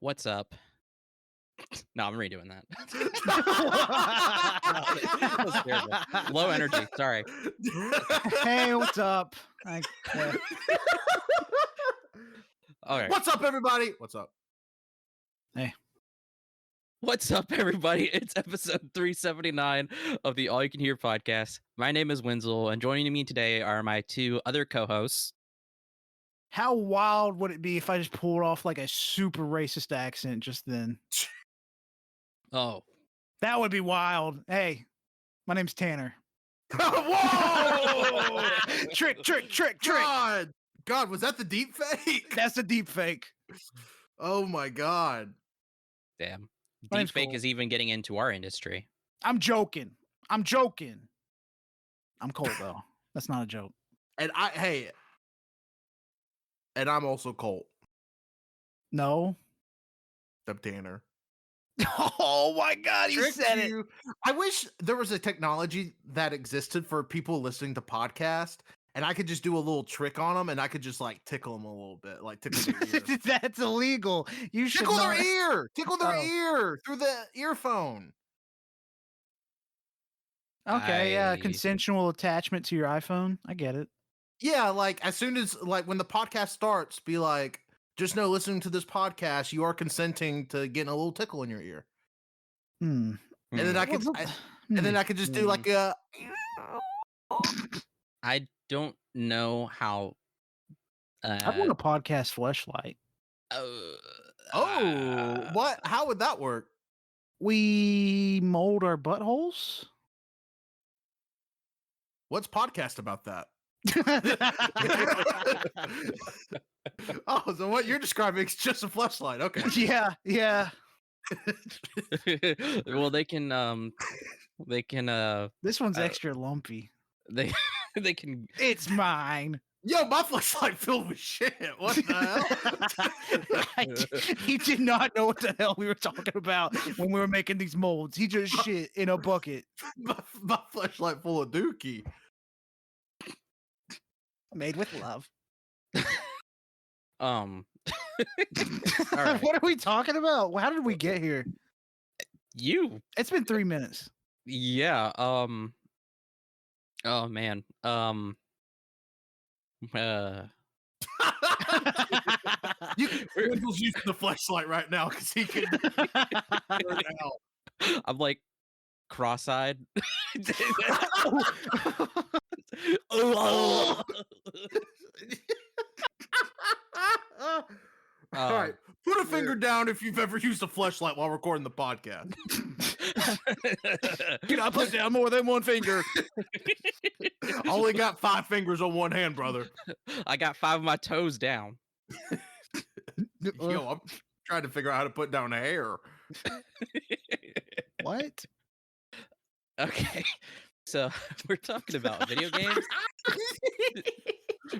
What's up? No, I'm redoing that. That was terrible. Low energy. Sorry. Hey, what's up? All right. What's up, everybody? What's up? Hey. What's up, everybody? It's episode 379 of the All You Can Hear podcast. My name is Wenzel, and joining me today are my two other co-hosts. How wild would it be if I just pulled off like a super racist accent just then? Oh, That would be wild. Hey, my name's Tanner. Whoa! Trick. God, was that the deep fake? That's a deep fake. Oh my God. damn. My name's Deepfake Colt. is even getting into our industry. I'm joking. I'm Colt though. That's not a joke. And I'm also Colt. No. I'm Tanner. Oh my God, you Tricked said it. you. I wish there was a technology that existed for people listening to podcasts, and I could just do a little trick on them, and I could just like tickle them a little bit, like tickle their ear. That's illegal. You should Tickle their not- ear. Tickle their Oh. ear through the earphone. Okay, yeah, I- consensual attachment to your iPhone. I get it. Yeah, like as soon as like when the podcast starts, be like, just know listening to this podcast, you are consenting to getting a little tickle in your ear. Hmm. And then I could just do like a I don't know how. I want a podcast fleshlight. what? How would that work? We mold our buttholes. What's podcast about that? Oh, so what you're describing is just a fleshlight. Okay. Yeah. Well, they can. This one's extra lumpy. They can. It's mine. Yo, my fleshlight filled with shit. What the hell? He did not know what the hell we were talking about when we were making these molds. He just shit in a bucket. my fleshlight full of dookie. Made with love. All right. What are we talking about? How did we get here? You. It's been 3 minutes. Yeah. Oh man. Wendell's using the fleshlight right now because he can. I'm like cross-eyed. All right, put a finger down if you've ever used a fleshlight while recording the podcast. Can I put down more than one finger? I only got 5 fingers on one hand, brother. I got 5 of my toes down. Yo, I'm trying to figure out how to put down a hair. What? Okay, so we're talking about video games.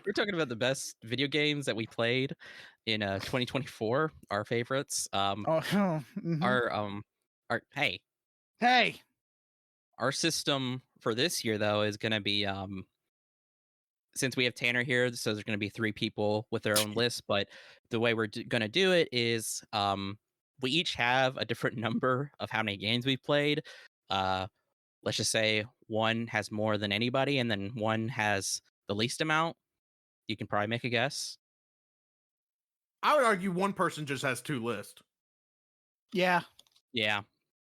We're talking about the best video games that we played in 2024. Our favorites. Mhm. Our hey, our system for this year though is going to be since we have Tanner here, so there's going to be 3 people with their own list. But the way we're going to do it is we each have a different number of how many games we've played. Let's just say one has more than anybody, and then one has the least amount. You can probably make a guess. I would argue one person just has 2 lists. Yeah. Yeah.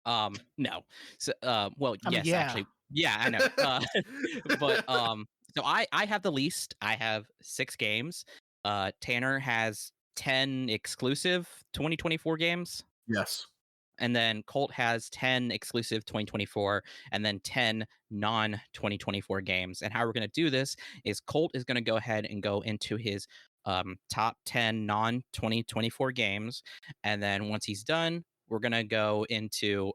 No. So well, I mean, yes, yeah. actually. Yeah, I know. But so I have the least. I have 6 games. Tanner has 10 exclusive 2024 games. Yes. And then Colt has 10 exclusive 2024 and then 10 non-2024 games. And how we're going to do this is Colt is going to go ahead and go into his top 10 non-2024 games. And then once he's done, we're going to go into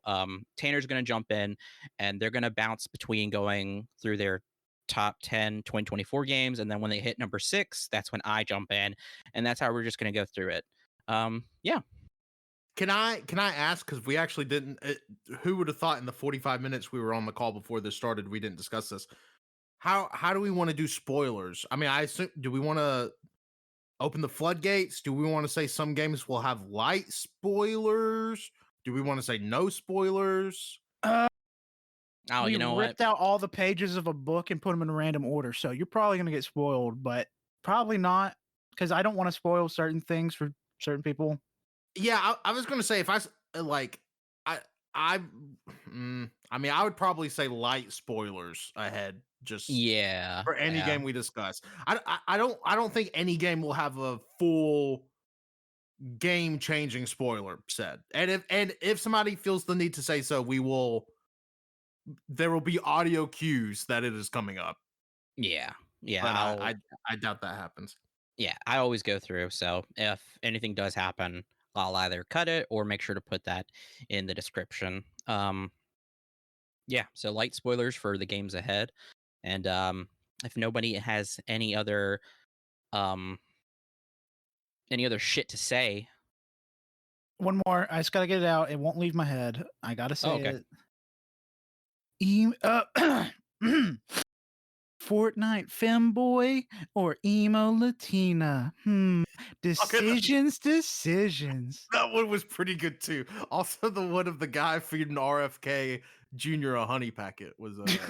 Tanner's going to jump in, and they're going to bounce between going through their top 10 2024 games. And then when they hit number 6, that's when I jump in. And that's how we're just going to go through it. Yeah. Can I ask, because we actually didn't, who would have thought in the 45 minutes we were on the call before this started, we didn't discuss this. How do we want to do spoilers? I mean, I assume, do we want to open the floodgates? Do we want to say some games will have light spoilers? Do we want to say no spoilers? Oh, We you know what? ripped out all the pages of a book and put them in a random order, so you're probably gonna get spoiled, but probably not because I don't want to spoil certain things for certain people. Yeah, I was gonna say if like I I mean I would probably say light spoilers ahead just Yeah, for any yeah, game we discuss. I don't think any game will have a full game changing spoiler said. And if somebody feels the need to say so, there will be audio cues that it is coming up. yeah, yeah. But I doubt that happens. Yeah, I always go through. So if anything does happen, I'll either cut it or make sure to put that in the description. Yeah, so light spoilers for the games ahead. And if nobody has um any other shit to say. One more, I just gotta get it out. It won't leave my head. I gotta say Okay. it. Fortnite femboy or emo Latina? Decisions. That one was pretty good too. Also, the one of the guy feeding RFK Jr. a honey packet was good.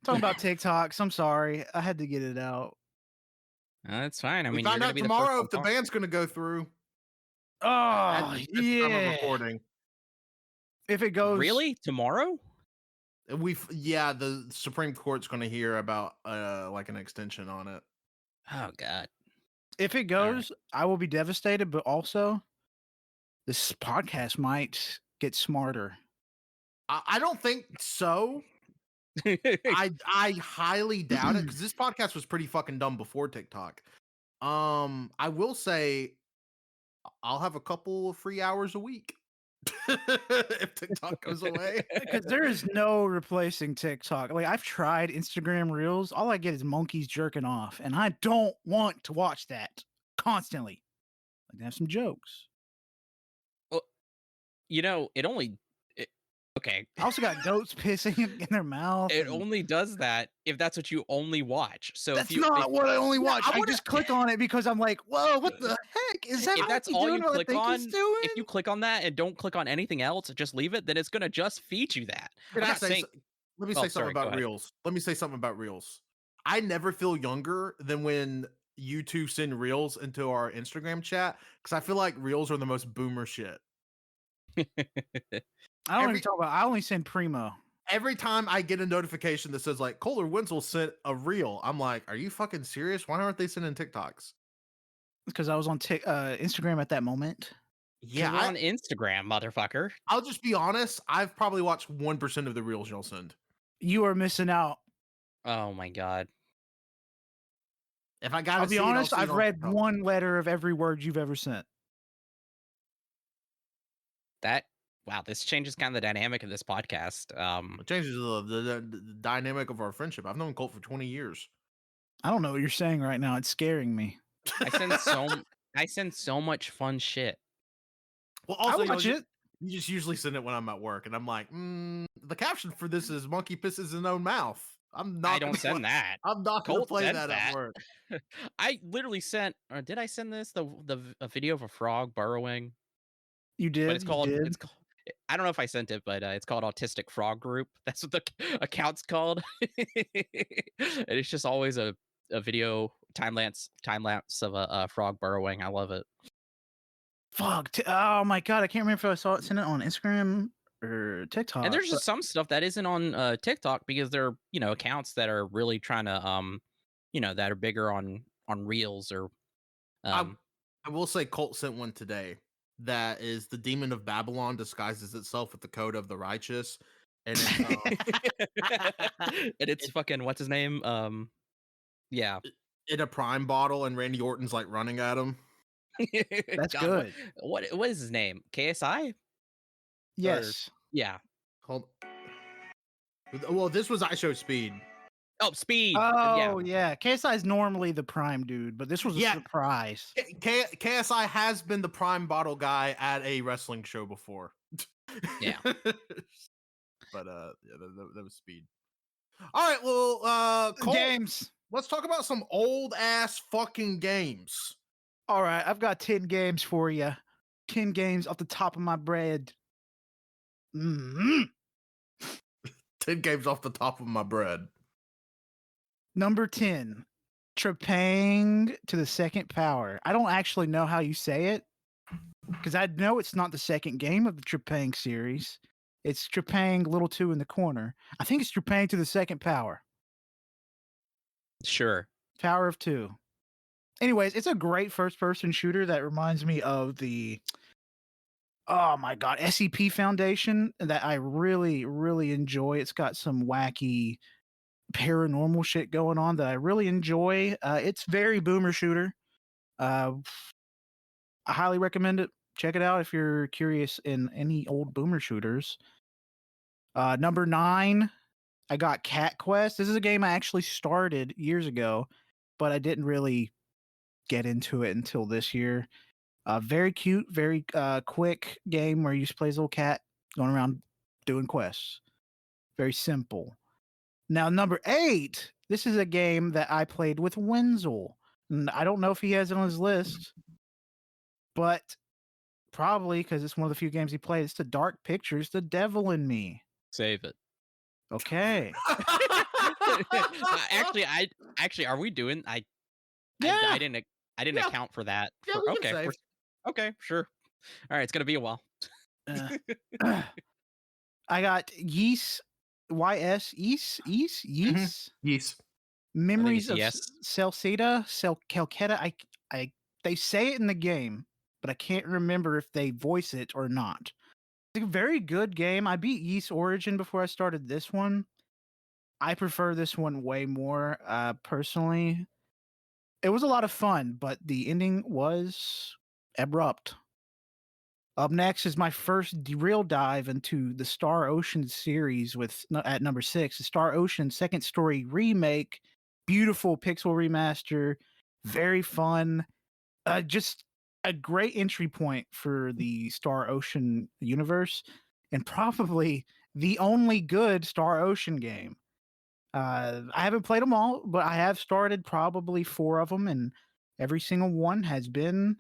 Talking about TikToks. I'm sorry. I had to get it out. That's fine. I We mean, you're find gonna out be the first tomorrow one if the talking. band's gonna go through. Oh, At the time of yeah. recording. If it goes Really? Tomorrow? The Supreme Court's gonna hear about like an extension on it. Oh god. If it goes, I will be devastated, but also this podcast might get smarter. I don't think so. I highly doubt it because this podcast was pretty fucking dumb before TikTok. I will say I'll have a couple of free hours a week if TikTok goes away. Because there is no replacing TikTok. Like I've tried Instagram Reels. All I get is monkeys jerking off, and I don't want to watch that constantly. Like they have some jokes. You know, okay. I also got goats pissing in their mouth. It and- only does that if that's what you only watch. So That's if you not what I only watch. I would've- just click on it because I'm like, whoa, what the heck? Is that if what that's he's all doing you what I click think on, he's doing? if you click on that and don't click on anything else, just leave it, then it's gonna just feed you that. Can I'm I not say saying let me Oh, say sorry, something go about ahead. Reels. Let me say something about Reels. I never feel younger than when you two send Reels into our Instagram chat because I feel like Reels are the most boomer shit. I don't even talk about. I only send Primo. Every time I get a notification that says like Colt or Wenzel sent a reel, I'm like, are you fucking serious? Why aren't they sending TikToks? Because I was on Instagram at that moment. Yeah, We're on Instagram, motherfucker. I'll just be honest. I've probably watched 1% of the reels y'all send. You are missing out. Oh my god. If I gotta I'll be see it, honest. see it I've on read TikTok. one letter of every word you've ever sent. Wow, this changes kind of the dynamic of this podcast. It changes the dynamic of our friendship. I've known Colt for 20 years. I don't know what you're saying right now. It's scaring me. I send so much fun shit. Well, I also, watch it. you just usually send it when I'm at work, and I'm like, the caption for this is monkey pisses his own mouth. I'm not. I don't send that. I'm not going to Colt play sends that at that. work. I literally sent, or did I send this a video of a frog burrowing? You did. But it's called You did. it's called. I don't know if I sent it, but it's called Autistic Frog Group. That's what the account's called. And it's just always a video time lapse of a frog burrowing. I love it. Fuck. Oh my god. I can't remember if I saw it sent it on Instagram or TikTok. And there's just some stuff that isn't on TikTok because they're accounts that are really trying to that are bigger on reels or. I will say Colt sent one today that is the demon of Babylon disguises itself with the code of the righteous. And it's fucking what's his name? Yeah. In a prime bottle, and Randy Orton's like running at him. That's God, good. What is his name? KSI? Yes. Yeah. Well, this was I Show Speed. Oh, Speed. Oh yeah. KSI is normally the prime dude, but this was a surprise. KSI has been the prime bottle guy at a wrestling show before. Yeah. But that was Speed. All right, well, Colt, Games. let's talk about some old ass fucking games. All right, I've got 10 games for you. 10 games off the top of my bread. Mm-hmm. 10 games off the top of my bread. Number 10, Trepang to the Second Power. I don't actually know how you say it because I know it's not the second game of the Trepang series. It's Trepang Little 2 in the corner. I think it's Trepang to the Second Power. Sure. Power of 2. Anyways, it's a great first-person shooter that reminds me of the, oh my god, SCP Foundation that I really, really enjoy. It's got some wacky paranormal shit going on that I really enjoy. It's very boomer shooter. I highly recommend it. Check it out if you're curious in any old boomer shooters. Number 9, I got Cat Quest. This is a game I actually started years ago, but I didn't really get into it until this year. Very cute, very quick game where you just play as a little cat going around doing quests. Very simple. Now, number 8, this is a game that I played with Wenzel. And I don't know if he has it on his list, but probably because it's one of the few games he played. It's the Dark Pictures, The Devil in Me. Save it. Okay. Actually, are we doing? I Yeah. didn't Yeah. account for that. Yeah, we can save. Okay, sure. All right, it's gonna be a while. I got Yeast, Yeast. Yes. Memories of yes. Calcutta. They say it in the game, but I can't remember if they voice it or not. It's a very good game. I beat Yeast Origin before I started this one. I prefer this one way more, personally. It was a lot of fun, but the ending was abrupt. Up next is my first real dive into the Star Ocean series at number 6, the Star Ocean Second Story remake. Beautiful pixel remaster, very fun. Just a great entry point for the Star Ocean universe, and probably the only good Star Ocean game. I haven't played them all, but I have started probably 4 of them, and every single one has been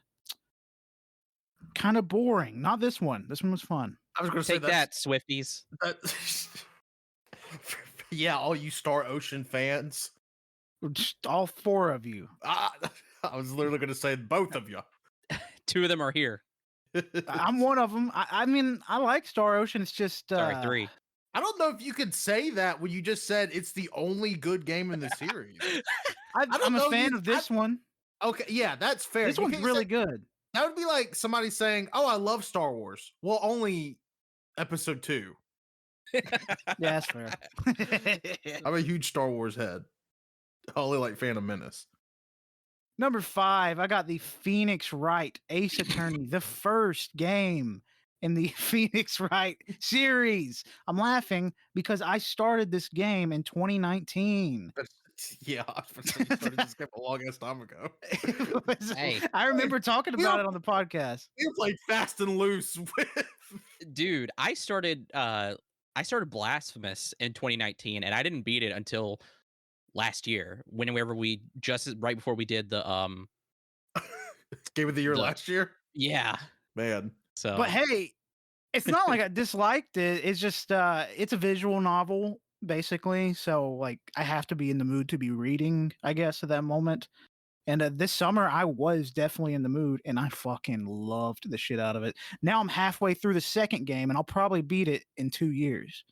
kind of boring. Not this one. This one was fun. I was going to say Take that, Swifties. Yeah, all you Star Ocean fans. Just all 4 of you. I was literally going to say both of you. 2 of them are here. I'm one of them. I mean, I like Star Ocean. It's just Sorry, 3. I don't know if you could say that when you just said it's the only good game in the series. I'm a fan of this one. Okay, yeah, that's fair. This one's really good. That would be like somebody saying, "Oh, I love Star Wars." Well, only episode 2. Yeah, that's fair. I'm a huge Star Wars head. I only like Phantom Menace. Number 5, I got the Phoenix Wright Ace Attorney, the first game in the Phoenix Wright series. I'm laughing because I started this game in 2019. Yeah, I started this game a long ass time ago. Hey. I remember talking about it on the podcast. You played Fast and Loose with Dude, I started Blasphemous in 2019, and I didn't beat it until last year. Whenever right before we did the Game of the Year last year. Yeah, Man. so But hey, it's not like I disliked it. It's just it's a visual novel basically, so like I have to be in the mood to be reading, I guess, at that moment. And this summer I was definitely in the mood, and I fucking loved the shit out of it. Now I'm halfway through the second game, and I'll probably beat it in 2 years.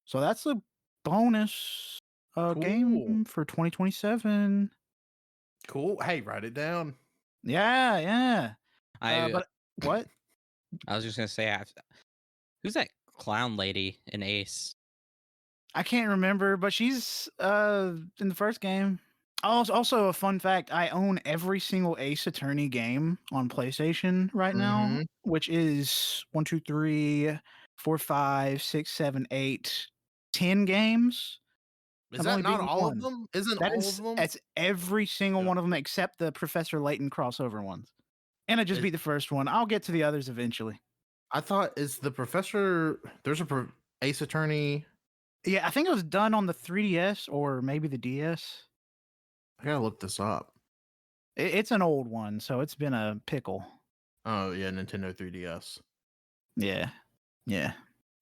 So that's a bonus game for 2027. Cool. Hey, write it down. Yeah. But what? I was just gonna say, who's that clown lady in Ace? I can't remember, but she's in the first game. Also, a fun fact: I own every single Ace Attorney game on PlayStation right now, which is 1, 2, 3, 4, 5, 6, 7, 8, 10 games. Is that not all of them? Isn't all of them? That's every single one of them except the Professor Layton crossover ones. And I just beat the first one. I'll get to the others eventually. I thought there's a Ace Attorney Yeah, I think it was done on the 3DS or maybe the DS. I gotta look this up. It's an old one, so it's been a pickle. Oh yeah, Nintendo 3DS. Yeah. Yeah.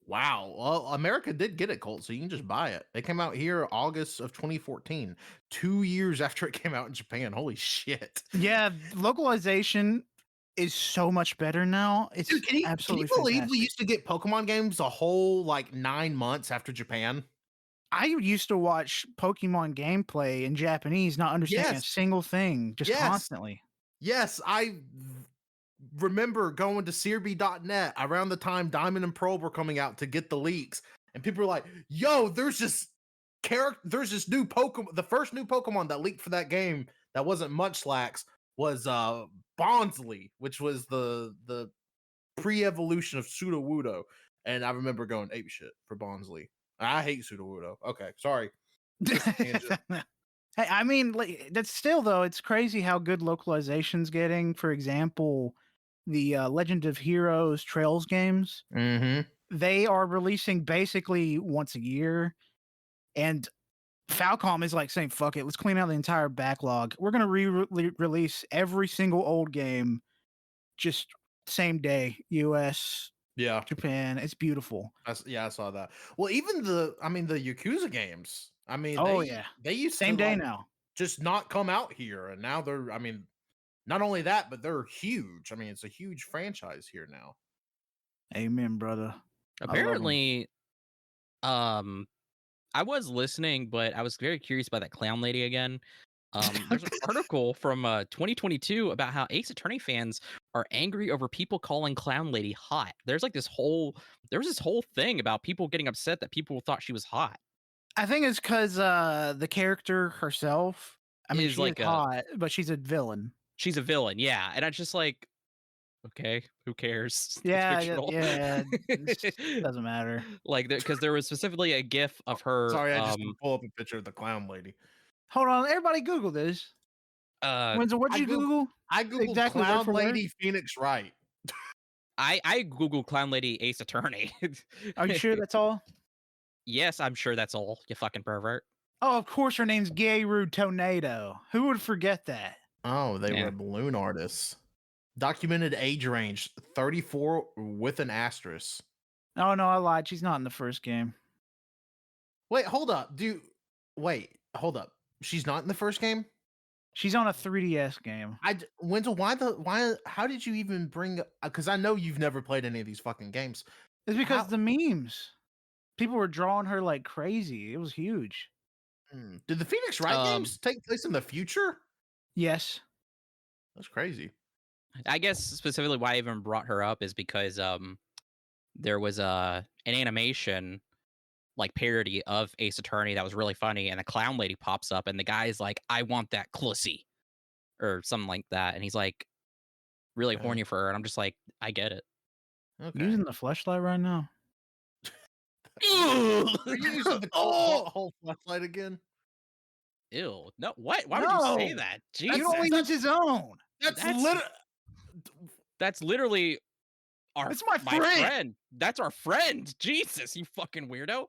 Wow. Well, America did get it, Colt, so you can just buy it. They came out here August of 2014, 2 years after it came out in Japan. Holy shit. Yeah, localization is so much better now. It's Dude, can you absolutely believe fantastic. we used to get Pokemon games a whole like 9 months after Japan? I used to watch Pokemon gameplay in Japanese, not understanding a Yes. single thing, just Yes. constantly. Yes, I remember going to Searby.net around the time Diamond and Pearl were coming out to get the leaks, and people were like, "Yo, there's this new Pokemon. The first new Pokemon that leaked for that game that wasn't Munchlax was Bonsly, which was the pre-evolution of Sudowoodo." And I remember going ape shit for Bonsly. I hate Sudowoodo. Okay, sorry. Hey, I mean, like, that's still though. It's crazy how good localization's getting. For example, the Legend of Heroes Trails games. Mm-hmm. They are releasing basically once a year, and Falcom is like saying, "Fuck it, let's clean out the entire backlog. We're gonna release every single old game, just same day, U.S." Yeah. Japan. It's beautiful. I saw that. Well, even the Yakuza games. I mean, Oh yeah, they used same to day like now. just not come out here, and now they're. I mean, not only that, but they're huge. I mean, it's a huge franchise here now. Amen, brother. Apparently, I was listening, but I was very curious about that clown lady again. There's an article from 2022 about how Ace Attorney fans are angry over people calling Clown Lady hot. There was this whole thing about people getting upset that people thought she was hot. I think it's because the character herself. I mean, Is she like is a hot, but she's a villain. she's a villain, yeah. And I just like, okay, who cares? It's Yeah, fictional. doesn't matter. Like, because there was specifically a GIF of her. Sorry, I just pull up a picture of the clown lady. Hold on, everybody, Google this. Wenzel, what'd you Google? I googled exactly clown word for lady word? Phoenix Wright. I googled clown lady Ace Attorney. Are you sure that's all? Yes, I'm sure that's all. You fucking pervert. Oh, of course, her name's Gayru Tornado. Who would forget that? Oh, they Yeah. were balloon artists. Documented age range 34 with an asterisk. Oh no, I lied. She's not in the first game. Wait, hold up. Hold up. She's not in the first game? She's on a 3DS game. Wenzel, how did you even bring, because I know you've never played any of these fucking games. It's because the memes. People were drawing her like crazy. It was huge. Did the Phoenix Wright games take place in the future? Yes. That's crazy. I guess specifically why I even brought her up is because there was an animation like parody of Ace Attorney that was really funny, and the clown lady pops up, and the guy's like, "I want that clussy," or something like that, and he's like really horny for her, and I'm just like, I get it. Okay. Using the fleshlight right now. Are you using the whole flashlight again? Ew. No, what? Why would you say that? Jesus. You only use his own. That's literally It's my friend. That's our friend. Jesus, you fucking weirdo.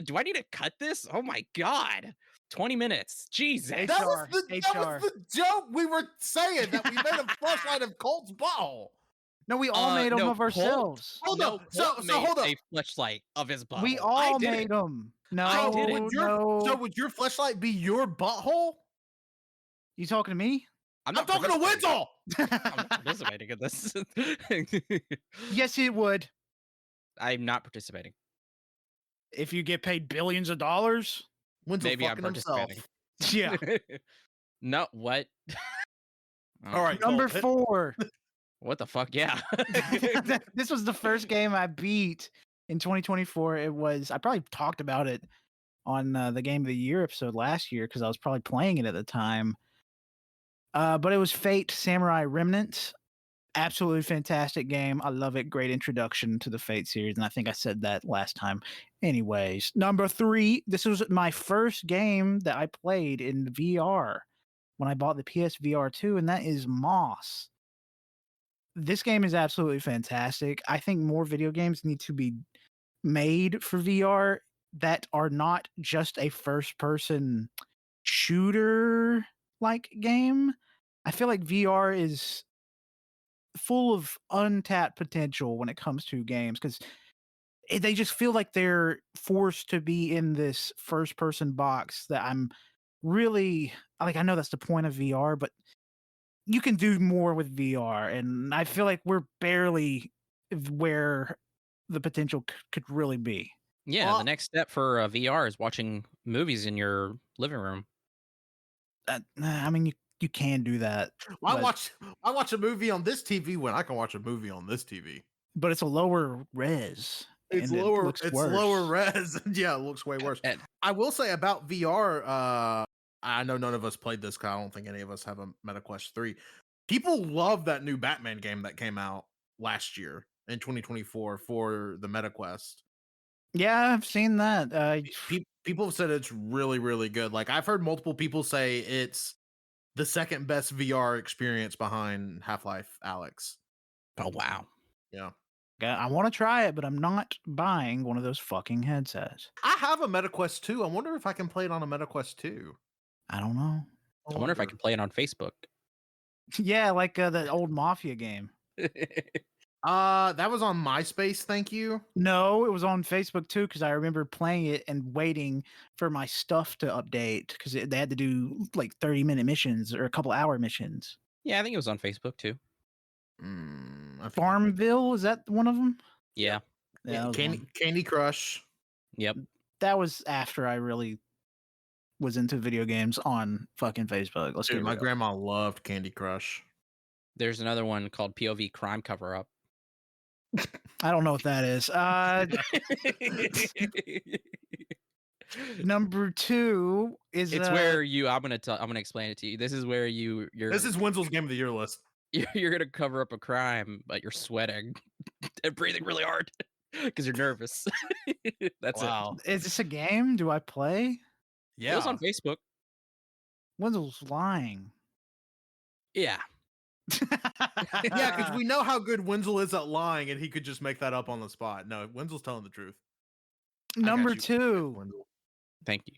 Do I need to cut this? Oh my god. 20 minutes. Jesus. That was the joke we were saying, that we made a flashlight of Colt's butthole. No, we all made them of ourselves. Hold up. So hold up. A fleshlight of his butthole. We all made them. No, So would your fleshlight be your butthole? You talking to me? I'm talking to Wenzel. I'm not participating in this. Yes, it would. I'm not participating. If you get paid billions of dollars, maybe I'm participating. Yeah. No, what? All right. Number 4. What the fuck? Yeah. This was the first game I beat in 2024. I probably talked about it on the Game of the Year episode last year because I was probably playing it at the time. But it was Fate Samurai Remnant. Absolutely fantastic game. I love it. Great introduction to the Fate series. And I think I said that last time. Anyways, number 3. This was my first game that I played in VR when I bought the PSVR 2, and that is Moss. This game is absolutely fantastic. I think more video games need to be made for VR. that are not just a first person shooter like game. I feel like VR is full of untapped potential when it comes to games because they just feel like they're forced to be in this first person box that I'm really like. I know that's the point of VR, but you can do more with VR. And I feel like we're barely where the potential could really be. Yeah, the next step for VR is watching movies in your living room. I mean, you can do that, I watch a movie on this TV when I can watch a movie on this TV. but it's a lower res. It's and lower. It looks It's worse. lower res. Yeah, it looks way worse. And I will say about VR. I know none of us played this because I don't think any of us have a MetaQuest 3. People love that new Batman game that came out last year in 2024 for the MetaQuest. Yeah, I've seen that. People have said it's really, really good. Like I've heard multiple people say it's the second best VR experience behind Half-Life Alyx. oh wow. Yeah. I want to try it, but I'm not buying one of those fucking headsets. I have a MetaQuest 2. I wonder if I can play it on a MetaQuest 2. I don't know. I wonder if I can play it on Facebook. Yeah, like the old Mafia game. That was on MySpace, thank you. No, it was on Facebook too because I remember playing it and waiting for my stuff to update because they had to do like 30-minute missions or a couple hour missions. Yeah, I think it was on Facebook too. Farmville, is that one of them? Yeah. Yeah, Candy Crush. Yep. That was after I really was into video games on fucking Facebook. Let's Dude, my grandma loved Candy Crush. There's another one called POV Crime Cover Up. I don't know what that is. Number 2 is it's where you. I'm gonna explain it to you. This is where you're. This is Wenzel's Game of the Year list. You're gonna cover up a crime, but you're sweating and breathing really hard because you're nervous. That's wow. it. Is this a game? Do I play? Yeah. It was on Facebook. Wenzel's lying. Yeah. Yeah, because we know how good Wenzel is at lying, and he could just make that up on the spot. No, Wenzel's telling the truth. Number 2. Thank you.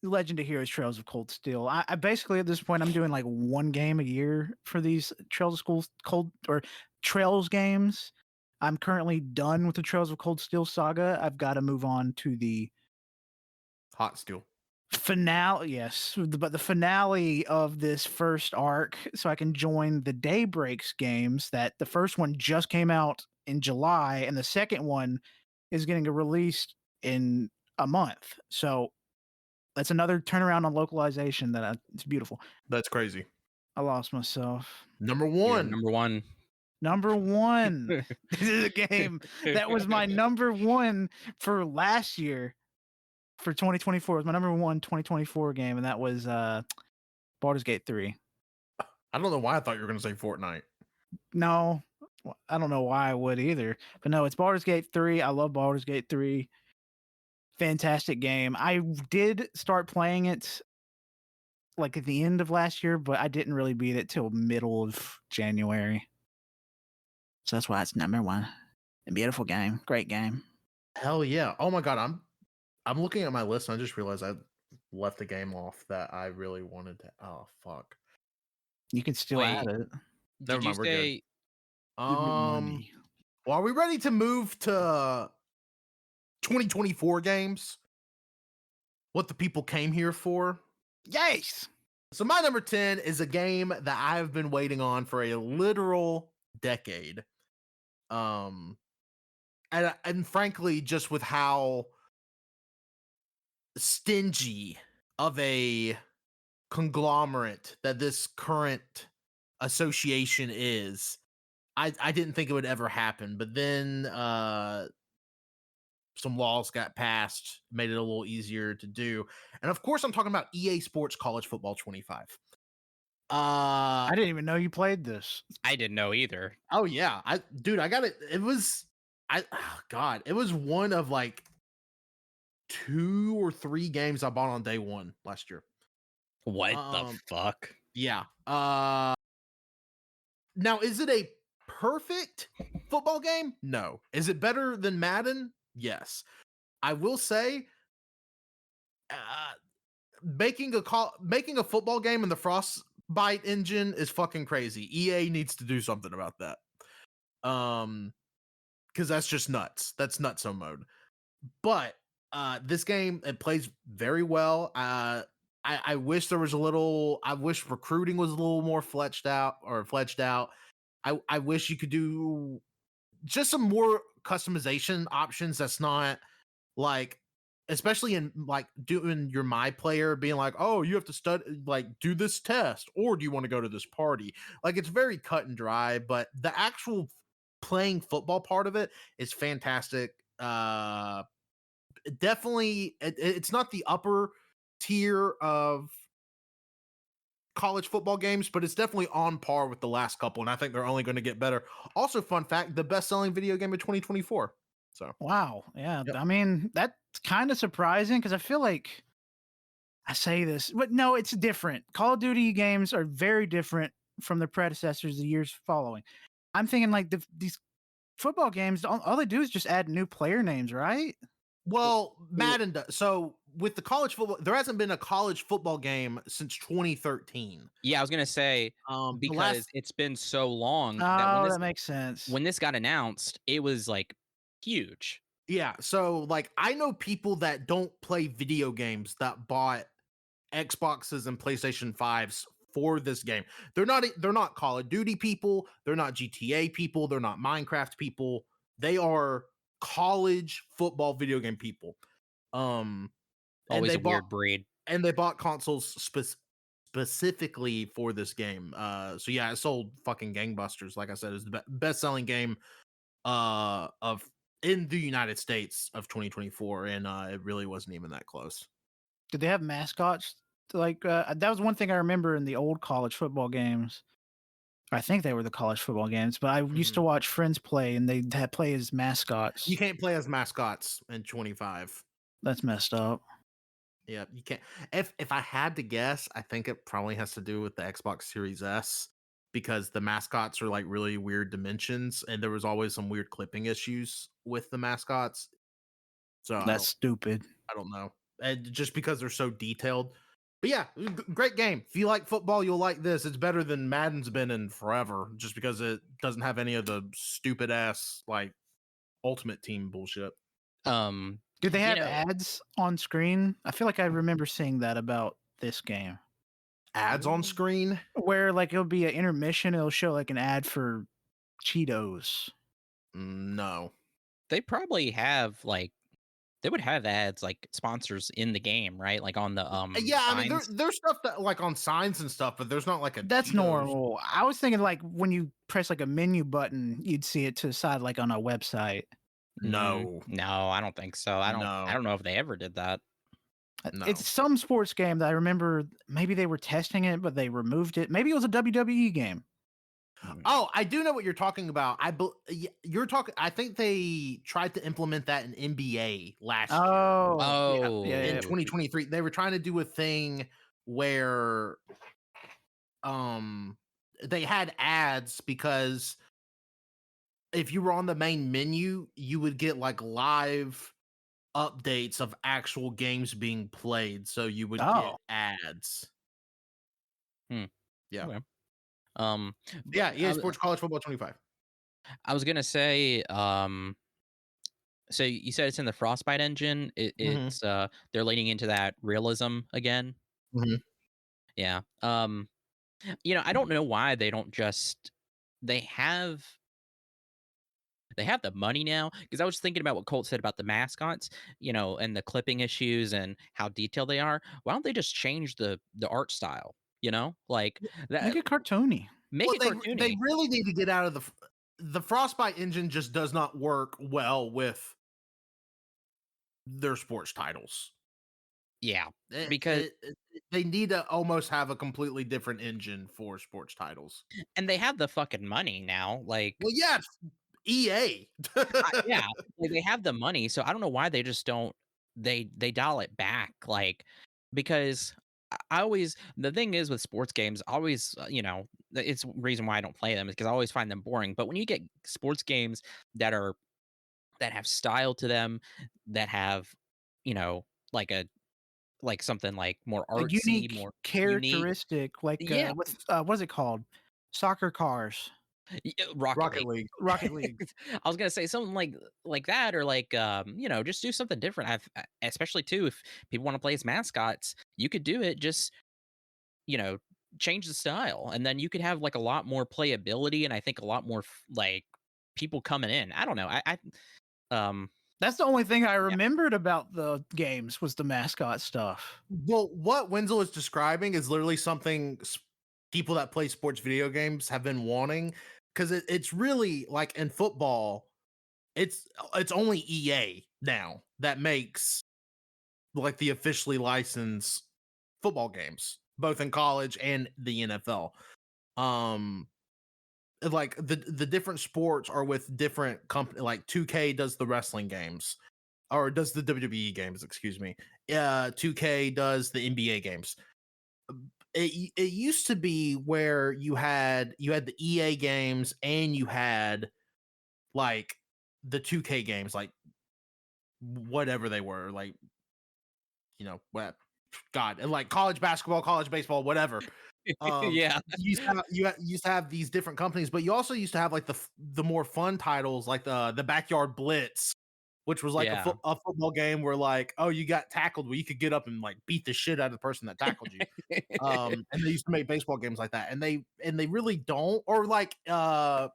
Legend of Heroes Trails of Cold Steel. I basically at this point I'm doing like one game a year for these Trails of Cold or Trails games. I'm currently done with the Trails of Cold Steel saga. I've got to move on to the Hot Steel finale. Yes, but the finale of this first arc, so I can join the Daybreaks games. That the first one just came out in July, and the second one is getting released in a month. So that's another turnaround on localization it's beautiful. That's crazy. I lost myself. Number 1. Yeah, number one. This is a game that was my number 1 for last year for 2024. It was my number 1 2024 game, and that was Baldur's Gate 3. I don't know why I thought you were going to say Fortnite. No, I don't know why I would either. But no, it's Baldur's Gate 3. I love Baldur's Gate 3. Fantastic game. I did start playing it like at the end of last year, but I didn't really beat it till middle of January. So that's why it's number 1. A beautiful game. Great game. Hell yeah. Oh my god, I'm looking at my list and I just realized I left a game off that I really wanted to. Oh fuck. You can still add it. Never mind, we're good. Money. Well, are we ready to move to 2024 games? What the people came here for? Yes. So my number 10 is a game that I've been waiting on for a literal decade. And frankly, just with how stingy of a conglomerate that this current association is, I didn't think it would ever happen. But then some laws got passed, made it a little easier to do. And of course, I'm talking about EA Sports College Football 25. I didn't even know you played this. I didn't know either. Oh yeah, I got it. It was it was one of like 2 or 3 games I bought on day 1 last year. What the fuck? Yeah. Now is it a perfect football game? No. Is it better than Madden? Yes. I will say, making a football game in the Frostbite engine is fucking crazy. EA needs to do something about that. Because that's just nuts. That's nutso mode. But this game, it plays very well. I wish there was a little. I wish recruiting was a little more fledged out. I wish you could do just some more customization options. That's not like, especially in like doing your my player being like, oh, you have to study, like do this test, or do you want to go to this party? Like, it's very cut and dry, but the actual playing football part of it is fantastic. Definitely, it's not the upper tier of college football games, but it's definitely on par with the last couple, and I think they're only going to get better. Also, fun fact: the best-selling video game of 2024. So, Wow. Yeah. yep. I mean, that's kind of surprising because I feel like I say this, but no, it's different. Call of Duty games are very different from their predecessors the years following. I'm thinking like these football games, all they do is just add new player names, right? Well, Madden does. So with the college football, there hasn't been a college football game since 2013. Yeah, I was gonna say The because last, it's been so long that Oh, that makes sense. when this got announced, it was like huge. yeah. So like, I know people that don't play video games that bought Xboxes and PlayStation 5s for this game. They're not Call of Duty people, they're not GTA people, they're not Minecraft people. They are college football video game people. And Always they a bought weird breed. consoles specifically for this game. So yeah, it sold fucking gangbusters. Like I said, it's the best-selling game of in the United States of 2024, and it really wasn't even that close. Did they have mascots? Like that was one thing I remember in the old college football games. I think they were the college football games, but I used to watch friends play, and they had play as mascots. You can't play as mascots in 25. That's messed up. Yeah, you can't. If I had to guess, I think it probably has to do with the Xbox Series S, because the mascots are like really weird dimensions, and there was always some weird clipping issues with the mascots. So That's stupid. I don't know. And just because they're so detailed. But yeah, great game. If you like football, you'll like this. It's better than Madden's been in forever, just because it doesn't have any of the stupid ass like Ultimate Team bullshit. Did they have ads on screen? I feel like I remember seeing that about this game. Ads on screen? Where like it'll be an intermission, it'll show like an ad for Cheetos. No. They probably have like they would have ads like sponsors in the game, right? Like on the Yeah, I mean, signs. there's stuff that like on signs and stuff, but there's not like a That's Cheetos. normal. I was thinking like when you press like a menu button, you'd see it to the side like on a website. No. No, I don't think so. I don't know if they ever did that. No. It's some sports game that I remember maybe they were testing it, but they removed it. Maybe it was a WWE game. Oh, I do know what you're talking about. You're talking. I think they tried to implement that in NBA last year. Oh, yeah, In 2023, they were trying to do a thing where they had ads, because if you were on the main menu, you would get like live updates of actual games being played, so you would get ads. Yeah. Okay. Yeah, EA Sports College Football 25. I was gonna say, so you said it's in the Frostbite engine. It's they're leaning into that realism again. Yeah. I don't know why they don't just they have the money now, because I was thinking about what Colt said about the mascots, and the clipping issues and how detailed they are. Why don't they just change the art style? Like that. Make it cartoony. Make it cartoony. They really need to get out of the Frostbite engine. Just does not work well with their sports titles. Yeah, because they need to almost have a completely different engine for sports titles. And they have the fucking money now. Like, well, yes, EA. Yeah, they have the money, so I don't know why they just don't. They dial it back, like, because I always the thing is with sports games, I always it's the reason why I don't play them is because I always find them boring. But when you get sports games that that have style to them, that have, you know, like something like more A artsy, unique more unique. characteristic, like, Yeah, with, what is it called? Soccer cars. Rocket Rocket League. League. Rocket League. I was gonna say something like that, or like you know, just do something different. Especially too, if people want to play as mascots, you could do it. Just, you know, change the style, and then you could have like a lot more playability, and I think a lot more like people coming in. I don't know. Um That's the only thing I yeah, remembered about the games was the mascot stuff. Well, what Wenzel is describing is literally something people that play sports video games have been wanting, because it's really like in football, it's only EA now that makes like the officially licensed football games, both in college and the NFL. Um, like the different sports are with different company. Like 2K does the wrestling games, or does the WWE games, excuse me. 2K does the NBA games. It used to be where you had the EA games and you had like the 2K games, like whatever they were, like, what, God, and like college basketball, college baseball, whatever. yeah, You used to have these different companies, but you also used to have like the more fun titles, like the Backyard Blitz, which was like yeah, a football game where, like, oh, you got tackled, well, you could get up and like beat the shit out of the person that tackled you. And they used to make baseball games like that, and they really don't, or like NBA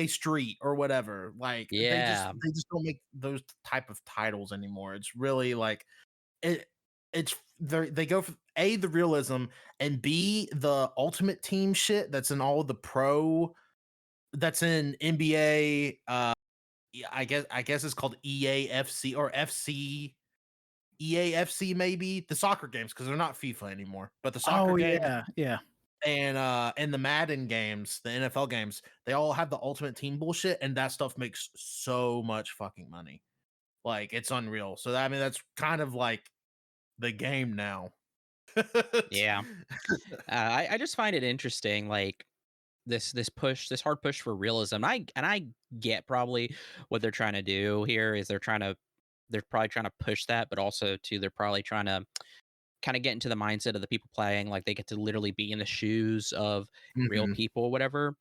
Street or whatever. Like yeah, they just don't make those type of titles anymore. It's really like it they go for A, the realism, and B, the ultimate team shit that's in all the pro, that's in NBA. Yeah, I guess it's called EAFC or EAFC, maybe the soccer games, because they're not FIFA anymore, but the soccer Oh, games yeah, yeah. and the Madden games, the NFL games, they all have the ultimate team bullshit, and that stuff makes so much fucking money. Like, it's unreal. So I mean, that's kind of like the game now. yeah. I just find it interesting, like this hard push for realism. I get probably what they're trying to do here is they're probably trying to push that, but also too they're probably trying to kind of get into the mindset of the people playing, like they get to literally be in the shoes of real Mhm. people, whatever,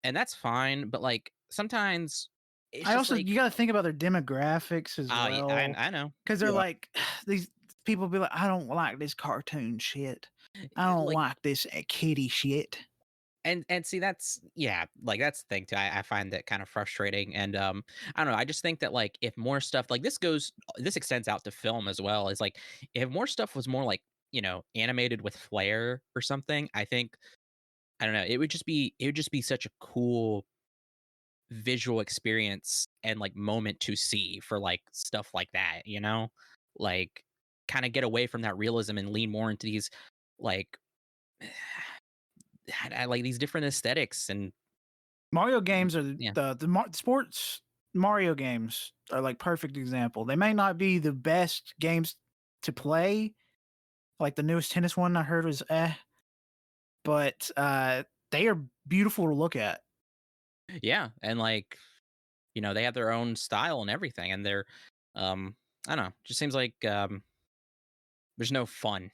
and that's fine. But like sometimes it's I just also like, you gotta think about their demographics as oh, well, I know, because they're Yeah. like these people be like, I don't like this cartoon shit. I don't like like this kitty shit. and see that's yeah, like that's the thing too. I find that kind of frustrating, and I don't know, I just think that like if more stuff like this extends out to film as well, is like if more stuff was more like, you know, animated with flair or something, I think, I don't know, it would just be such a cool visual experience and like moment to see for like stuff like that, you know, like kind of get away from that realism and lean more into these like I like these different aesthetics and Mario games are yeah. the sports Mario games are like perfect example. They may not be the best games to play. Like the newest tennis one I heard was but they are beautiful to look at. Yeah, and like, you know, they have their own style and everything, and they're, I don't know, just seems like there's no fun.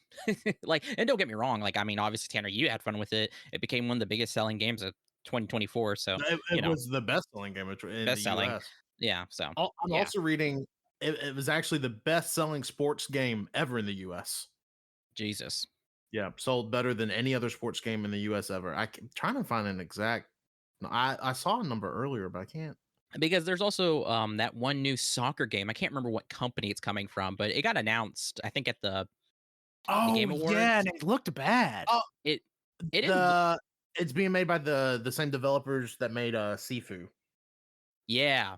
Like, and don't get me wrong, like, I mean, obviously, Tanner, you had fun with it. It became one of the biggest selling games of 2024, so It you know, was the best-selling game in the best selling. US. Yeah, so I'm yeah, also reading it was actually the best-selling sports game ever in the US. Jesus. Yeah, sold better than any other sports game in the US ever. I'm trying to find an exact. No, I saw a number earlier, but I can't. Because there's also that one new soccer game. I can't remember what company it's coming from, but it got announced, I think, at the Oh Game yeah, Awards. and it looked bad. Oh, It it didn't. it's being made by the same developers that made Sifu. Yeah.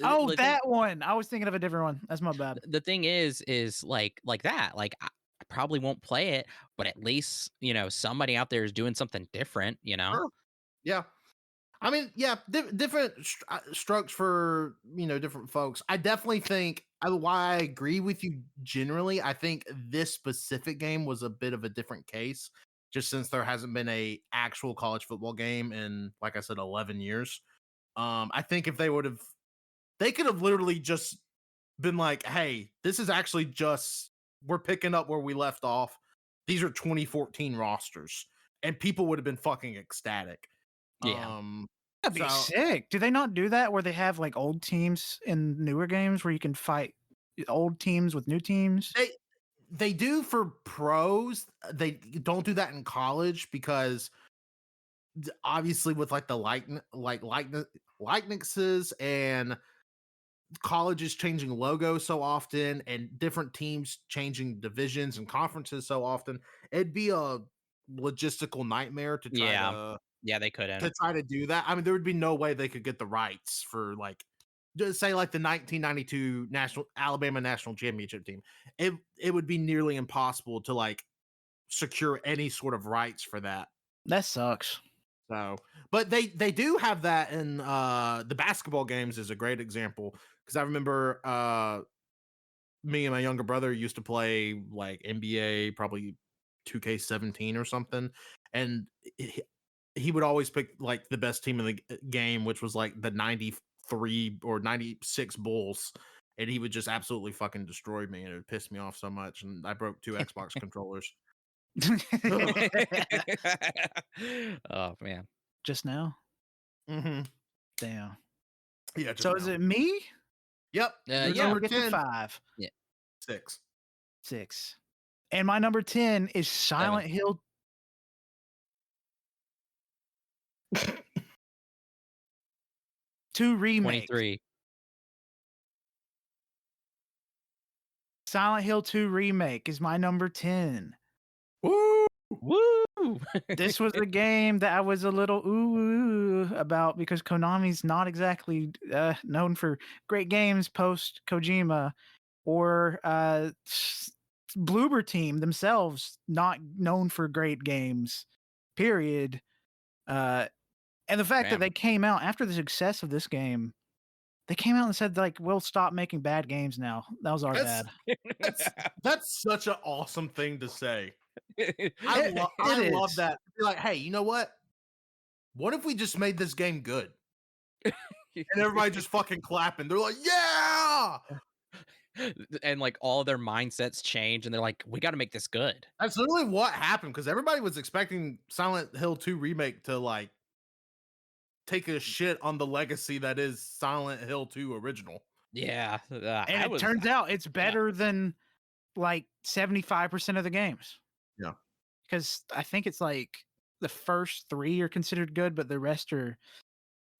Oh, The thing that one. I was thinking of a different one. That's my bad. the thing is like that. Like I probably won't play it, but at least, you know, somebody out there is doing something different, you know? Sure. Yeah. I mean, yeah, different strokes for, different folks. I definitely think why I agree with you generally. I think this specific game was a bit of a different case, just since there hasn't been a actual college football game in, like I said, 11 years. I think if they would have they could have literally just been like, hey, this is actually just, we're picking up where we left off. These are 2014 rosters. And people would have been fucking ecstatic. Yeah. That'd be So- sick. Do they not do that where they have like old teams in newer games where you can fight old teams with new teams? They do for pros. They don't do that in college because obviously with like the likenesses and colleges changing logos so often and different teams changing divisions and conferences so often, it'd be a logistical nightmare to try Yeah, they couldn't. to do that. I mean, there would be no way they could get the rights for like, just say like the 1992 Alabama national championship team. It would be nearly impossible to like secure any sort of rights for that. That sucks. So, but they do have that in the basketball games is a great example because I remember me and my younger brother used to play like NBA, probably 2K17 or something, and he would always pick like the best team in the game, which was like the 93 or 96 Bulls. And he would just absolutely fucking destroy me, and it would piss me off so much. And I broke 2 Xbox controllers. Oh man. Just now? Mm-hmm. Damn. Yeah. So is it me? Yep. Yeah. Number get 10. to 5. 6. 6. And my number 10 is Silent Hill. Two remake. 23. Silent Hill 2 remake is my number 10. Woo! Woo! This was a game that I was a little ooh about because Konami's not exactly known for great games post Kojima, or Bloober Team themselves not known for great games. Period. And the fact that they came out after the success of this game, they came out and said like, "We'll stop making bad games now." That was our bad. That's such an awesome thing to say. It I love is. that. Be like, hey, you know what? What if we just made this game good? And everybody just fucking clapping. They're like, yeah! And like all their mindsets change, and they're like, we got to make this good. That's literally what happened because everybody was expecting Silent Hill 2 remake to like take a shit on the legacy that is Silent Hill 2 original. Yeah. And it turns out it's better than like 75% of the games. Yeah. Because I think it's like the first 3 are considered good, but the rest are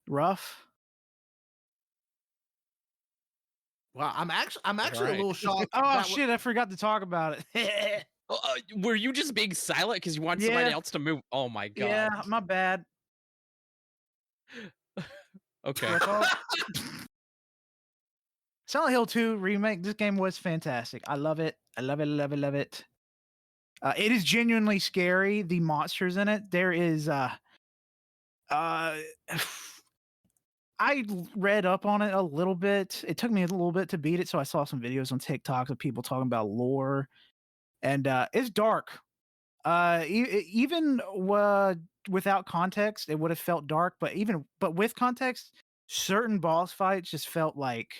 rough. Wow, I'm actually a little shocked. Oh shit, I forgot to talk about it. Were you just being silent because you want somebody else to move? Oh my god. Yeah, my bad. Okay. Silent Hill 2 remake. This game was fantastic. I love it. I love it. Love it. Love it. It is genuinely scary. The monsters in it. There is I read up on it a little bit. It took me a little bit to beat it, so I saw some videos on TikTok of people talking about lore, and it's dark. Even without context, it would have felt dark. But with context, certain boss fights just felt like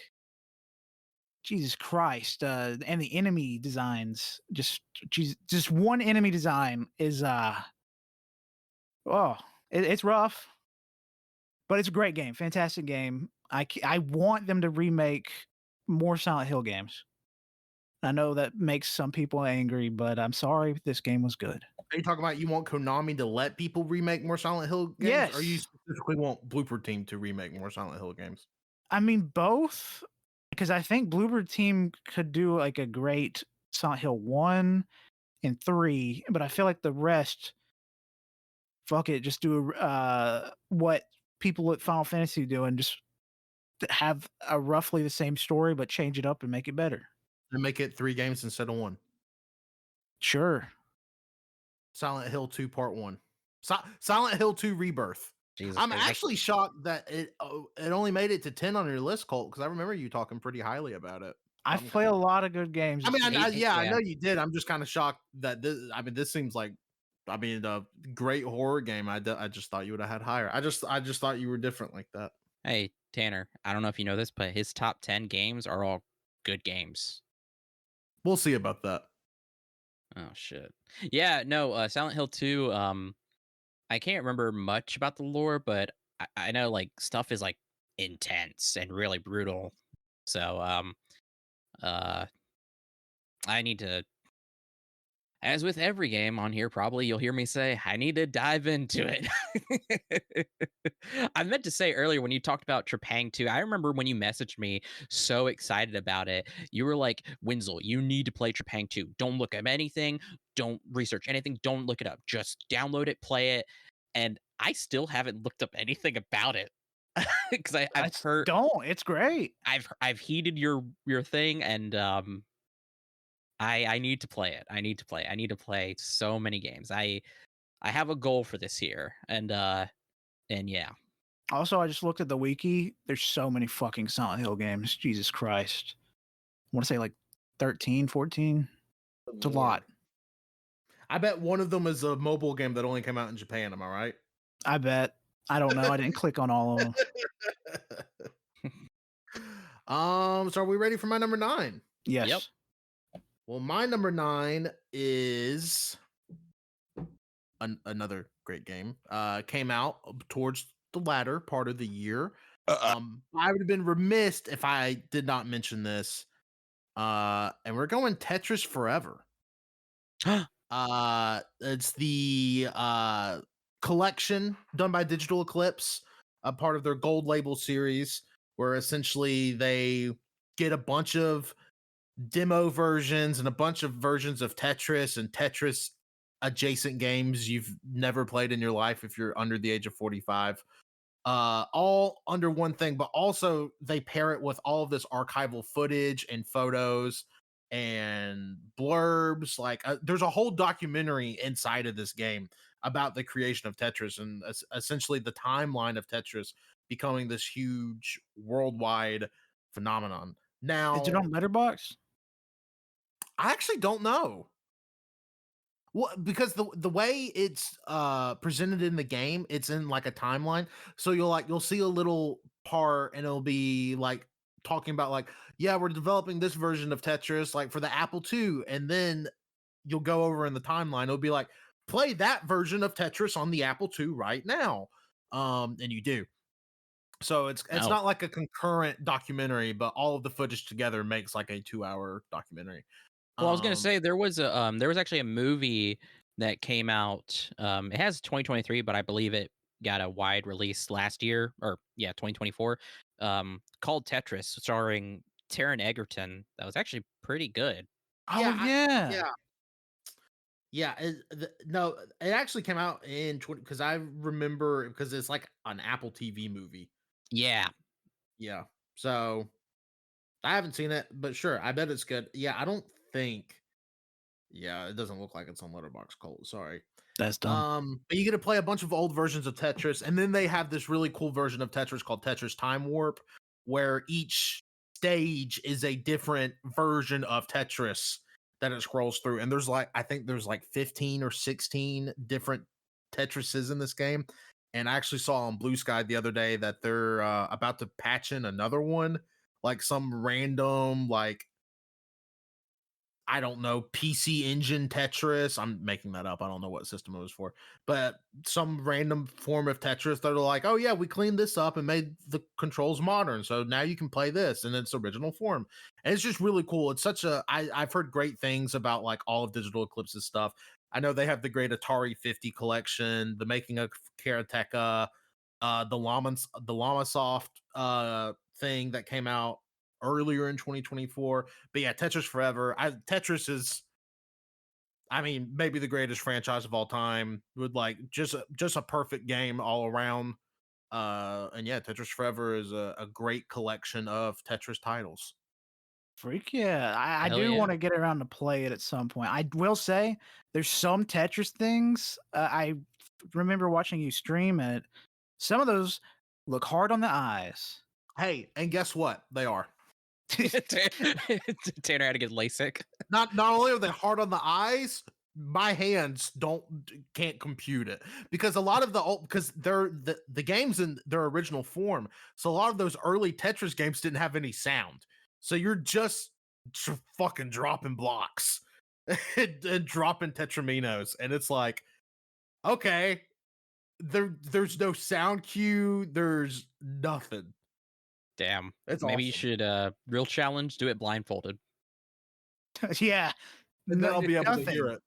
Jesus Christ. And the enemy designs, just one enemy design is it's rough. But it's a great game, fantastic game. I want them to remake more Silent Hill games. I know that makes some people angry, but I'm sorry. This game was good. Are you talking about you want Konami to let people remake more Silent Hill games? Yes. Or you specifically want Blooper Team to remake more Silent Hill games? I mean, both. Because I think Bloober Team could do like a great Silent Hill 1 and 3, but I feel like the rest, fuck it, just do what people at Final Fantasy do and just have a roughly the same story, but change it up and make it better. And make it 3 games instead of 1. Sure. Silent Hill 2 Part 1. Silent Hill 2 Rebirth. Jesus I'm Christ. actually shocked that it only made it to 10 on your list, Colt, because I remember you talking pretty highly about it. I've played a lot of good games. I mean, Yeah. I know you did. I'm just kind of shocked that this seems like, a great horror game. I just thought you would have had higher. I just thought you were different like that. Hey, Tanner, I don't know if you know this, but his top 10 games are all good games. We'll see about that. Oh shit. Yeah, no, Silent Hill 2, I can't remember much about the lore, but I know like stuff is like intense and really brutal. So uh I need to, as with every game on here, probably you'll hear me say, I need to dive into it. I meant to say earlier when you talked about Trepang 2, I remember when you messaged me so excited about it. You were like, Wenzel, you need to play Trepang 2. Don't look up anything. Don't research anything. Don't look it up. Just download it, play it. And I still haven't looked up anything about it. Because I've heard, Don't. It's great. I've heeded your thing, and I need to play it. I need to play. I need to play so many games. I have a goal for this year, and yeah. Also, I just looked at the wiki. There's so many fucking Silent Hill games. Jesus Christ. I want to say like 13, 14. It's a lot. I bet one of them is a mobile game that only came out in Japan. Am I right? I bet. I don't know. I didn't click on all of them. So are we ready for my number 9? Yes. Yep. Well, my number 9 is another great game. Came out towards the latter part of the year. I would have been remiss if I did not mention this. And we're going Tetris Forever. It's the collection done by Digital Eclipse, a part of their Gold Label series, where essentially they get a bunch of demo versions and a bunch of versions of Tetris and Tetris adjacent games you've never played in your life if you're under the age of 45, all under one thing. But also they pair it with all of this archival footage and photos and blurbs. Like there's a whole documentary inside of this game about the creation of Tetris and essentially the timeline of Tetris becoming this huge worldwide phenomenon. Now, Is it on Letterboxd? I actually don't know. Well, because the way it's presented in the game, it's in like a timeline. So you'll see a little part and it'll be like talking about like, yeah, we're developing this version of Tetris like for the Apple II, and then you'll go over in the timeline. It'll be like, play that version of Tetris on the Apple II right now. And you do. So it's not like a concurrent documentary, but all of the footage together makes like a 2-hour documentary. Well, I was gonna say there was actually a movie that came out. It has 2023, but I believe it got a wide release last year, or 2024. Called Tetris, starring Taron Egerton. That was actually pretty good. Oh yeah. Yeah, no, it actually came out in 20 because I remember because it's like an Apple TV movie. Yeah. So I haven't seen it, but sure, I bet it's good. Yeah, I don't think. Yeah, it doesn't look like it's on Letterboxd, Colt. Sorry. That's dumb. But you get to play a bunch of old versions of Tetris, and then they have this really cool version of Tetris called Tetris Time Warp, where each stage is a different version of Tetris that it scrolls through. And I think there's like 15 or 16 different Tetrises in this game. And I actually saw on Bluesky the other day that they're about to patch in another one, like some random, like, I don't know, PC Engine Tetris. I'm making that up. I don't know what system it was for, but some random form of Tetris that are like, oh yeah, we cleaned this up and made the controls modern. So now you can play this in its original form. And it's just really cool. It's I've heard great things about like all of Digital Eclipse's stuff. I know they have the great Atari 50 collection, the making of Karateka, the Llama Soft thing that came out earlier in 2024. But yeah, Tetris Forever. Tetris is, I mean, maybe the greatest franchise of all time, with like just a perfect game all around. And yeah, Tetris Forever is a great collection of Tetris titles. Freak yeah. I Hell do yeah. want to get around to play it at some point. I will say there's some Tetris things. I remember watching you stream it. Some of those look hard on the eyes. Hey, and guess what? They are. Tanner had to get LASIK. Not only are they hard on the eyes, my hands can't compute it, because a lot of because they're the games in their original form, so a lot of those early Tetris games didn't have any sound, so you're just fucking dropping blocks and dropping tetraminos, and it's like, okay, there's no sound cue, there's nothing. Damn. It's Maybe you awesome. should real challenge, do it blindfolded. Yeah. And then No, I'll be able to nothing. hear it.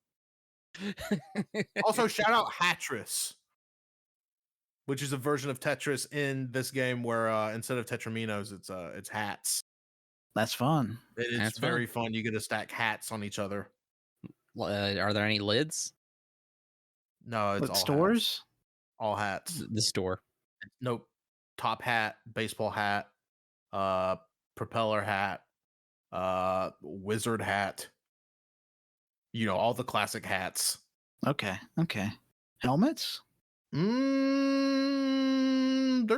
Also, shout out Hatris, which is a version of Tetris in this game where instead of tetraminos, it's hats. That's fun. It's That's very fun. You get to stack hats on each other. Are there any lids? No, it's What, all stores? hats. All hats. The store. Nope. Top hat, baseball hat, propeller hat, wizard hat. You know, all the classic hats. Okay. Helmets? There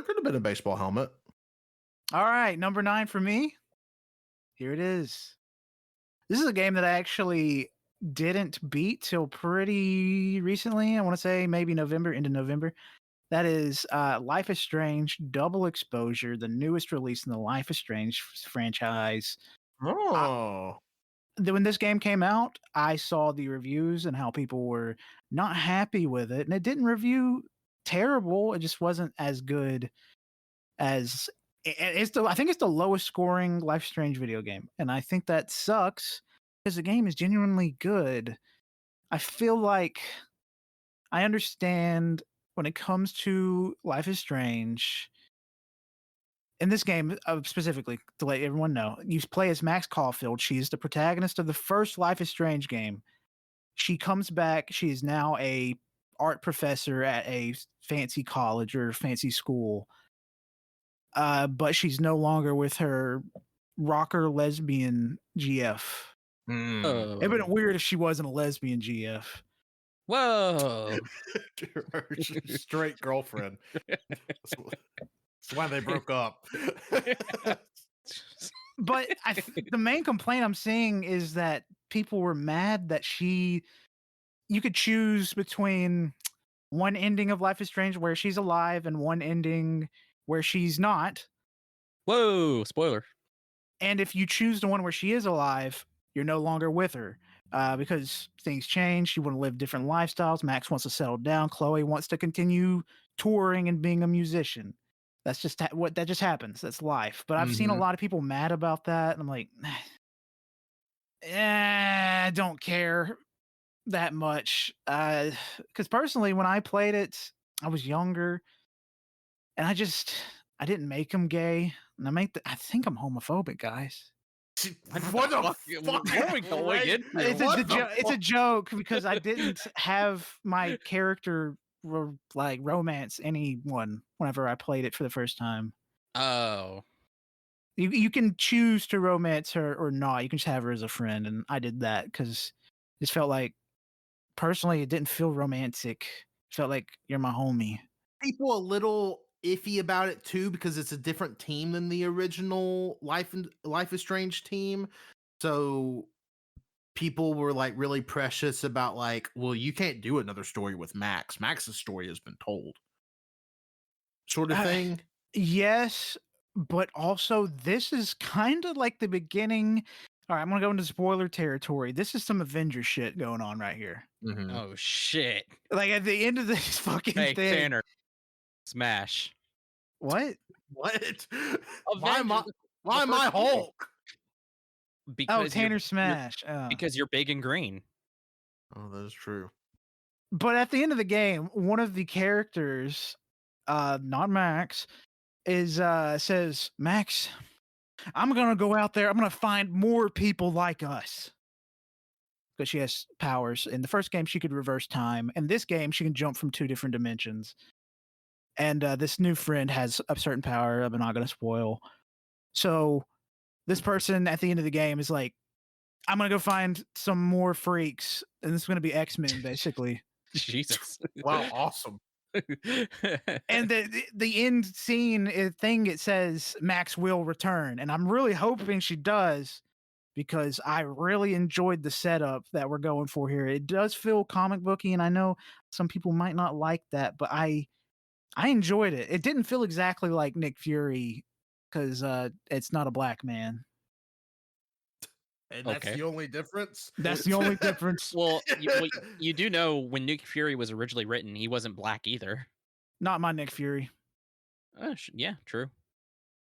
could have been a baseball helmet. All right, number 9 for me. Here it is. This is a game that I actually didn't beat till pretty recently. I want to say maybe into November. That is Life is Strange Double Exposure, the newest release in the Life is Strange franchise. Oh. When this game came out, I saw the reviews and how people were not happy with it, and it didn't review terrible. It just wasn't as good as I think it's the lowest scoring Life is Strange video game, and I think that sucks because the game is genuinely good. I feel like I understand when it comes to Life is Strange. In this game, specifically, to let everyone know, you play as Max Caulfield. She's the protagonist of the first Life is Strange game. She comes back. She is now a art professor at a fancy college or fancy school. But she's no longer with her rocker lesbian GF. Oh. It'd been weird if she wasn't a lesbian GF. Whoa. Her straight girlfriend. That's why they broke up. But the main complaint I'm seeing is that people were mad that you could choose between one ending of Life is Strange where she's alive and one ending where she's not. Whoa, spoiler. And if you choose the one where she is alive, you're no longer with her because things change. She want to live different lifestyles. Max wants to settle down. Chloe wants to continue touring and being a musician. That's just what that just happens. That's life. But I've seen a lot of people mad about that. And I'm like, I don't care that much. Because personally, when I played it, I was younger and I didn't make him gay. And I think I'm homophobic, guys. What the fuck? What are we going into? It's a joke because I didn't have my character romance anyone whenever I played it for the first time. Oh. You can choose to romance her or not. You can just have her as a friend, and I did that because it felt like, personally, it didn't feel romantic. It felt like you're my homie. People a little iffy about it too because it's a different team than the original Life is Strange team. So people were like really precious about like, well, you can't do another story with Max. Max's story has been told. Sort of thing. Yes, but also this is kind of like the beginning. All right, I'm going to go into spoiler territory. This is some Avengers shit going on right here. Mm-hmm. Oh shit. Like at the end of this fucking thing. Tanner. Smash. What? Why am I Hulk? Because Tanner Smash. Because you're big and green. Oh, that is true. But at the end of the game, one of the characters, not Max, says, Max, I'm gonna go out there. I'm gonna find more people like us. Because she has powers. In the first game, she could reverse time. In this game, she can jump from 2 different dimensions. And this new friend has a certain power I'm not going to spoil. So this person at the end of the game is like, I'm going to go find some more freaks. And this is going to be X-Men, basically. Jesus. Wow, awesome. And the end scene thing, it says Max will return. And I'm really hoping she does. because I really enjoyed the setup that we're going for here. It does feel comic booky, and I know some people might not like that, but I enjoyed it. It didn't feel exactly like Nick Fury because it's not a black man. And that's Okay. the only difference. That's the only difference. Well, you do know when Nick Fury was originally written, he wasn't black either. Not my Nick Fury. Yeah, true.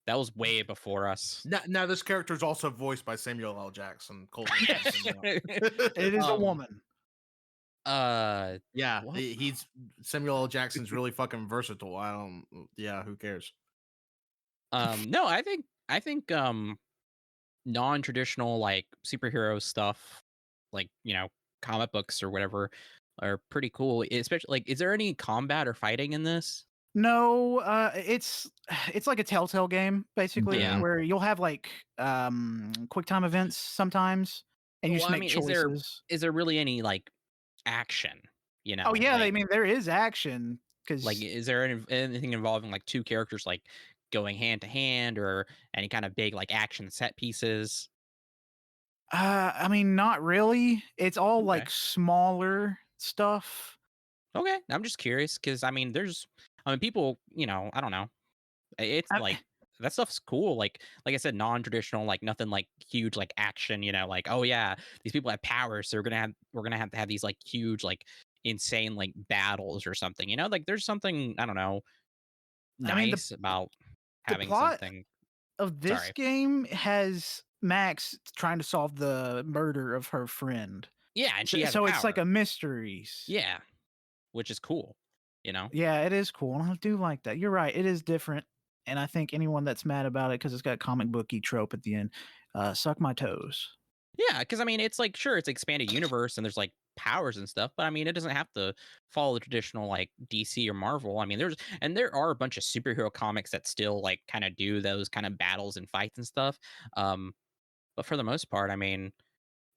That was way before us. Now this character is also voiced by Samuel L. Jackson. Colt. It is a woman. Yeah, What? he's Samuel L. Jackson's really fucking versatile. I don't. Yeah, who cares? No, I think non-traditional like superhero stuff, like comic books or whatever, are pretty cool. Especially like, is there any combat or fighting in this? No, it's like a Telltale game basically, Yeah. where you'll have like quick time events sometimes, and you Well, just I make mean, choices. is there really any like action? Oh yeah, I Like, mean there is action because is there anything involving like two characters like going hand to hand, or any kind of big like action set pieces? I mean not really. It's all Okay. like smaller stuff. Okay, I'm just curious because I mean, people, I don't know. It's I, like that stuff's cool. Like I said, non-traditional, like nothing like huge, like action. Like, oh yeah, these people have powers, so we're gonna have to have these like huge, like insane, like battles or something. Like there's something, I don't know, I mean nice about the having plot something. of this Sorry. game has Max trying to solve the murder of her friend. Yeah, and she has a So it's like power. a mysteries. Yeah, which is cool. Yeah, it is cool, and I do like that. You're right, it is different, and I think anyone that's mad about it because it's got comic booky trope at the end, suck my toes. Yeah, because I mean, it's like, sure, it's expanded universe and there's like powers and stuff, but I mean, it doesn't have to follow the traditional like DC or Marvel. I mean, there are a bunch of superhero comics that still like kind of do those kind of battles and fights and stuff. Um, but for the most part, I mean,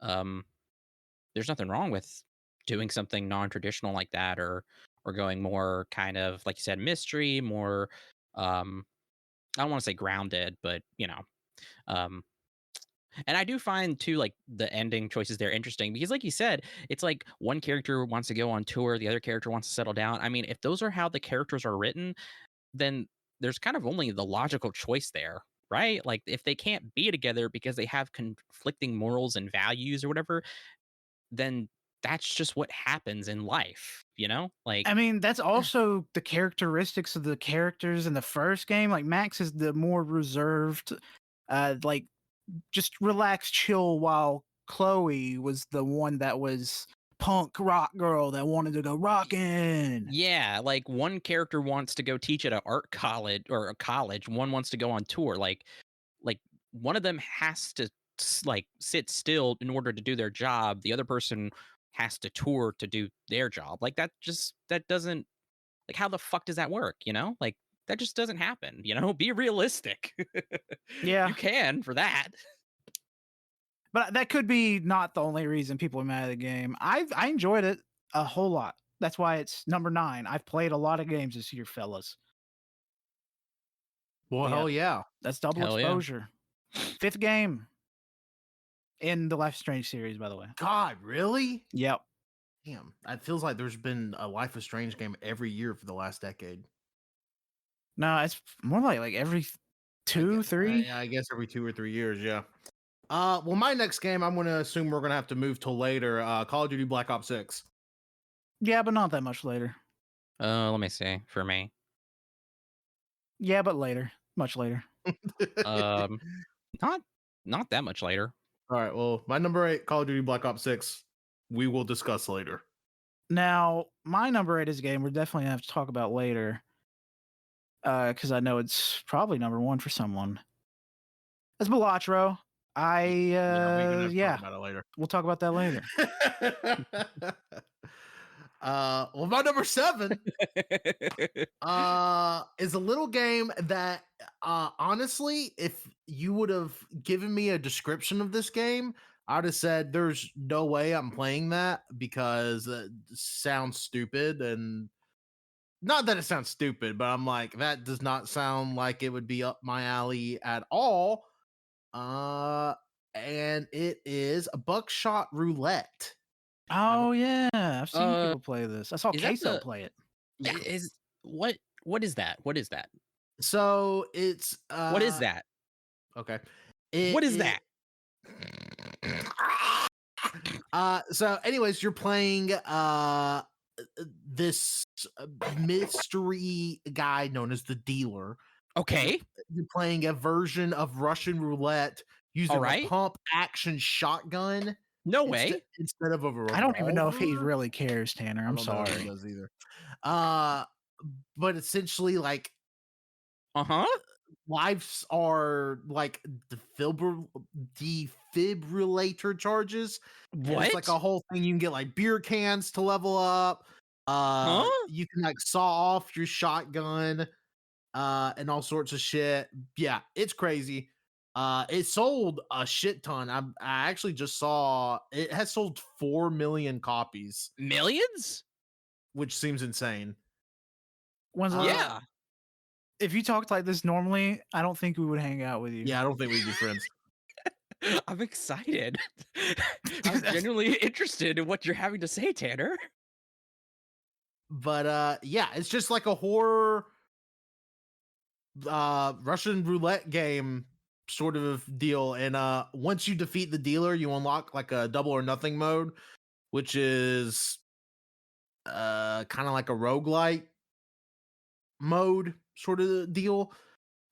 um, there's nothing wrong with doing something non-traditional like that, or going more kind of like you said, mystery, more. I don't want to say grounded, but um, and I do find too, like the ending choices there interesting because, like you said, it's like one character wants to go on tour, the other character wants to settle down. I mean, if those are how the characters are written, then there's kind of only the logical choice there, right? Like if they can't be together because they have conflicting morals and values or whatever, then that's just what happens in life, Like, I mean, that's also the characteristics of the characters in the first game. Like Max is the more reserved, like just relax, chill, while Chloe was the one that was punk rock girl that wanted to go rocking. yeah, like one character wants to go teach at an art college or a college, one wants to go on tour. Like one of them has to like sit still in order to do their job. The other person has to tour to do their job. Like that doesn't, like, how the fuck does that work? Like that just doesn't happen. Be realistic. Yeah, You can for that. but that could be not the only reason people are mad at the game. I enjoyed it a whole lot. That's why it's number 9. I've played a lot of games this year, fellas. Well, But yeah, hell yeah. that's double Hell yeah. exposure. 5th game in the Life is Strange series, by the way. God, really? Yep. Damn, it feels like there's been a Life is Strange game every year for the last decade. No, it's more like every 2, 3. I guess every 2 or 3 years. Yeah. Well, my next game, I'm gonna assume we're gonna have to move till later. Call of Duty Black Ops 6. Yeah, but not that much later. Let me see for me. Yeah, but later, much later. Um, not that much later. All right. Well, my number 8, Call of Duty Black Ops 6. We will discuss later. Now, my number 8 is a game we're definitely gonna have to talk about later. Because I know it's probably number 1 for someone. That's Balatro. Talk about it later. We'll talk about that later. Well, my number 7 is a little game that honestly, if you would have given me a description of this game, I'd have said there's no way I'm playing that because it sounds stupid. And not that it sounds stupid, but I'm like, that does not sound like it would be up my alley at all. and it is a Buckshot Roulette. Oh yeah, I've seen Uh, people play this. I saw is that Queso the play it. Yeah. is what is that? What is that? So it's What is that? okay. What is that? So anyways, you're playing this mystery guy known as the dealer. Okay. You're playing a version of Russian roulette using a Alright. pump action shotgun No instead way. instead of a revolver. I don't even know if he really cares, Tanner. I I'm don't know if he sorry. does either. But essentially, like Uh-huh. lives are like defibrillator charges, and it's like What? a whole thing. You can get like beer cans to level up. Huh? You can like saw off your shotgun, and all sorts of shit. Yeah, it's crazy. It sold a shit ton. I actually just saw it has sold 4 million copies, Millions? which seems insane. Wenzel, Yeah. if you talked like this normally, I don't think we would hang out with you. Yeah, I don't think we'd be friends. I'm excited. I'm That's- genuinely interested in what you're having to say, Tanner. But yeah, it's just like a horror Russian roulette game sort of deal. And once you defeat the dealer, you unlock like a double or nothing mode, which is kind of like a roguelite mode sort of deal.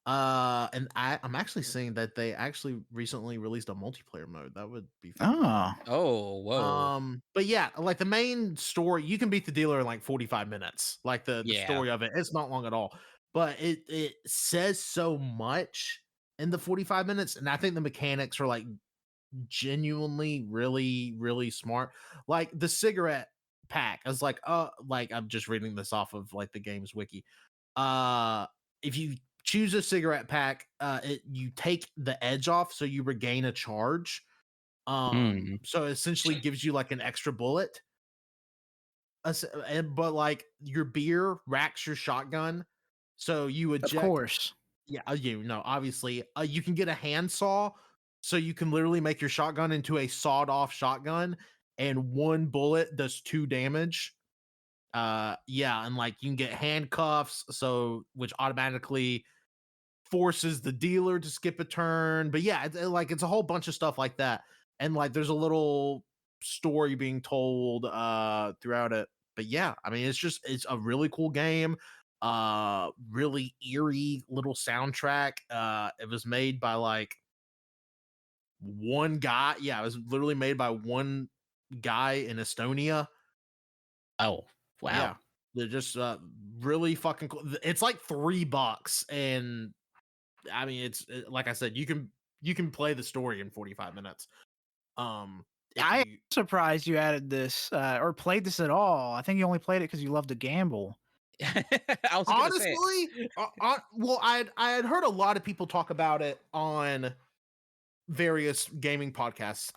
And I'm actually seeing that they actually recently released a multiplayer mode. That would be fun. Oh, Oh, whoa. But yeah, like the main story, you can beat the dealer in like 45 minutes. Like the Yeah. story of it, it's not long at all. But it says so much in the 45 minutes, and I think the mechanics are like genuinely really, really smart. Like the cigarette pack, I was like I'm just reading this off of like the game's wiki. If you choose a cigarette pack, you take the edge off, so you regain a charge. Hmm. So it essentially gives you like an extra bullet. But like your beer racks your shotgun, so you of eject. course. Yeah, you know, obviously, you can get a handsaw, so you can literally make your shotgun into a sawed-off shotgun, and one bullet does 2 damage. Yeah, and like you can get handcuffs, so which automatically forces the dealer to skip a turn. But yeah, it's a whole bunch of stuff like that. And like there's a little story being told throughout it. But yeah, I mean it's a really cool game. Really eerie little soundtrack. It was made by like one guy. Yeah, it was literally made by one guy in Estonia. Oh, wow. Yeah. They're just really fucking cool. It's like $3, and I mean, like I said, you can play the story in 45 minutes. I'm surprised you added this or played this at all. I think you only played it because you love to gamble. I was gonna say. Honestly, well, I had heard a lot of people talk about it on various gaming podcasts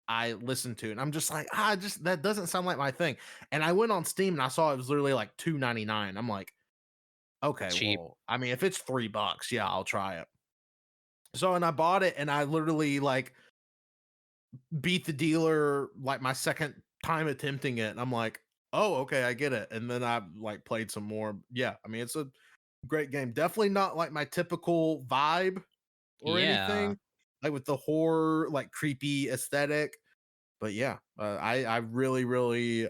I listened to, and I'm just like, just that doesn't sound like my thing. And I went on Steam and I saw it was literally like $2.99. I'm like, okay, Cheap. well, I mean, if it's $3, yeah, I'll try it. So, and I bought it, and I literally like beat the dealer like my second time attempting it. And I'm like, oh, okay, I get it. And then I like played some more. Yeah, I mean, it's a great game. Definitely not like my typical vibe or Yeah. anything, like with the horror, like creepy aesthetic. But yeah, I really, really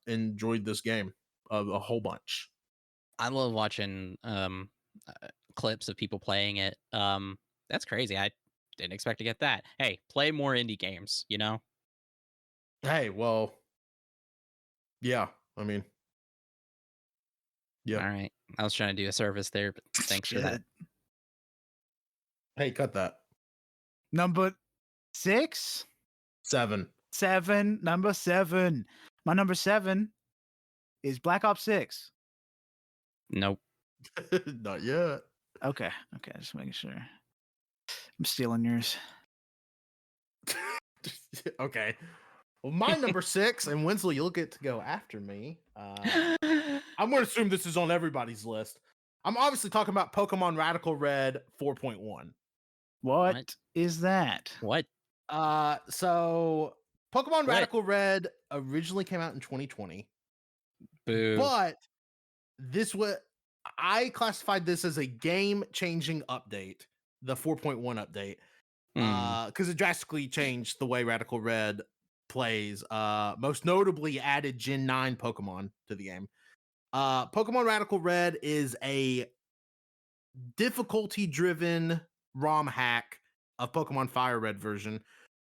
enjoyed this game a whole bunch. I love watching clips of people playing it. That's crazy. I didn't expect to get that. Hey, play more indie games, you know? Hey, well, yeah, I mean, yeah. All right. I was trying to do a service there, but thanks for that. Shit. Hey, cut that. Number 6, 7. 7, number 7. My number 7 is Black Ops 6. Nope. Not yet. Okay, just making sure. I'm stealing yours. Okay. Well, my number 6, and Wenzel, you'll get to go after me. I'm going to assume this is on everybody's list. I'm obviously talking about Pokemon Radical Red 4.1. What is that? What? So Pokemon What? Radical Red originally came out in 2020, Boo. but I classified this as a game-changing update, the 4.1 update, because it drastically changed the way Radical Red plays. Most notably, added Gen 9 Pokemon to the game. Pokemon Radical Red is a difficulty-driven ROM hack of Pokemon Fire Red version,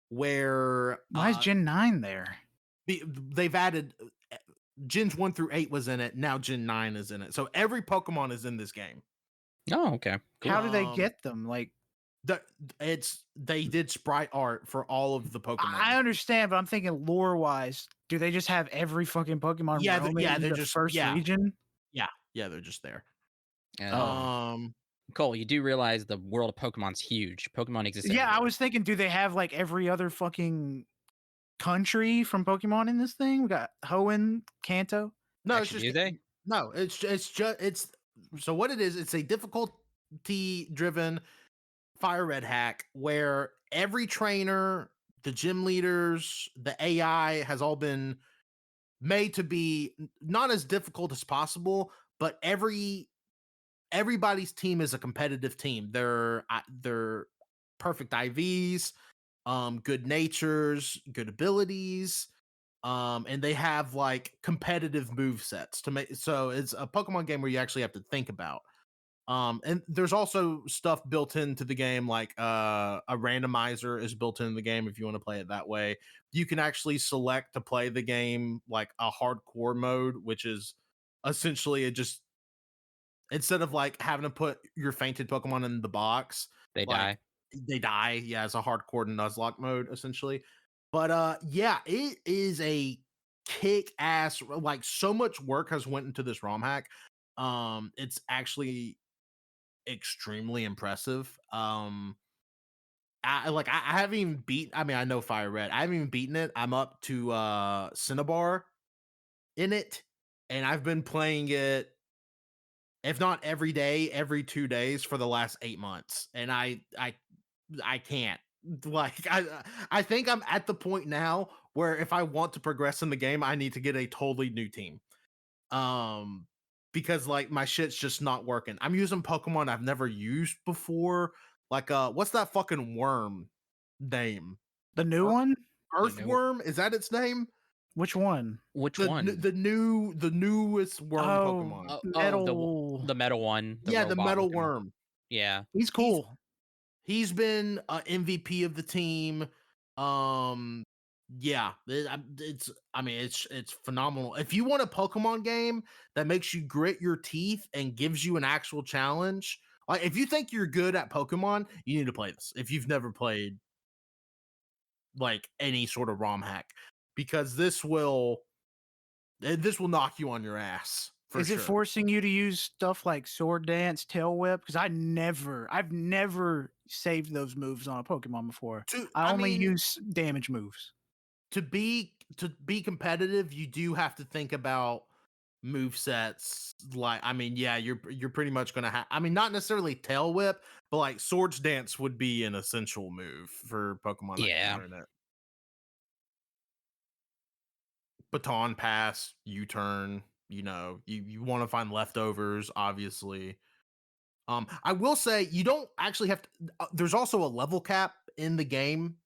where Why is Gen 9 there? they've added Gens 1 through 8 was in it. Now Gen 9 is in it. So every Pokemon is in this game. Oh, okay. How do they get them? Like, they did sprite art for all of the Pokemon. I understand, but I'm thinking lore wise, do they just have every fucking Pokemon roaming in the just first region? Yeah, they're just there. Cole, you do realize the world of Pokemon's huge. Pokemon exists. Yeah, everywhere. I was thinking, do they have like every other fucking country from Pokemon in this thing? We got Hoenn, Kanto. No, Actually, do they? No, it's just so what it is. It's a difficulty-driven Fire Red hack where every trainer, the gym leaders, the AI has all been made to be not as difficult as possible, but everybody's team is a competitive team. They're perfect IVs, good natures, good abilities, and they have like competitive move sets to make. So it's a Pokemon game where you actually have to think about. And there's also stuff built into the game, like a randomizer is built into the game if you want to play it that way. You can actually select to play the game like a hardcore mode, which is essentially it just instead of like having to put your fainted Pokemon in the box, They like, die. They die. Yeah, it's a hardcore Nuzlocke mode essentially. But yeah, it is a kick ass. Like so much work has went into this ROM hack. It's actually extremely impressive. I haven't even beat. I mean, I know Fire Red. I haven't even beaten it. I'm up to Cinnabar in it, and I've been playing it, if not every day, every 2 days for the last 8 months. And I can't. Like I think I'm at the point now where if I want to progress in the game, I need to get a totally new team. Because like my shit's just not working. I'm using Pokemon I've never used before. Like what's that fucking worm name? The new one? Earthworm? Is that its name? Which one? Which The one? the newest worm Pokemon. Metal. The metal one. Yeah, the metal looking one. worm. Yeah. He's cool. He's been MVP of the team. Yeah, it's phenomenal. If you want a Pokemon game that makes you grit your teeth and gives you an actual challenge, like if you think you're good at Pokemon, you need to play this. If you've never played like any sort of ROM hack, because this will knock you on your ass. Is it forcing you to use stuff like Sword Dance, Tail Whip? Because I've never saved those moves on a Pokemon before. I only use damage moves. To be competitive, you do have to think about move sets. Like, I mean, yeah, you're pretty much gonna have. I mean, not necessarily Tail Whip, but like Swords Dance would be an essential move for Pokemon that can learn it. Baton Pass, U-turn. You know, you want to find leftovers, obviously. I will say you don't actually have to. There's also a level cap in the game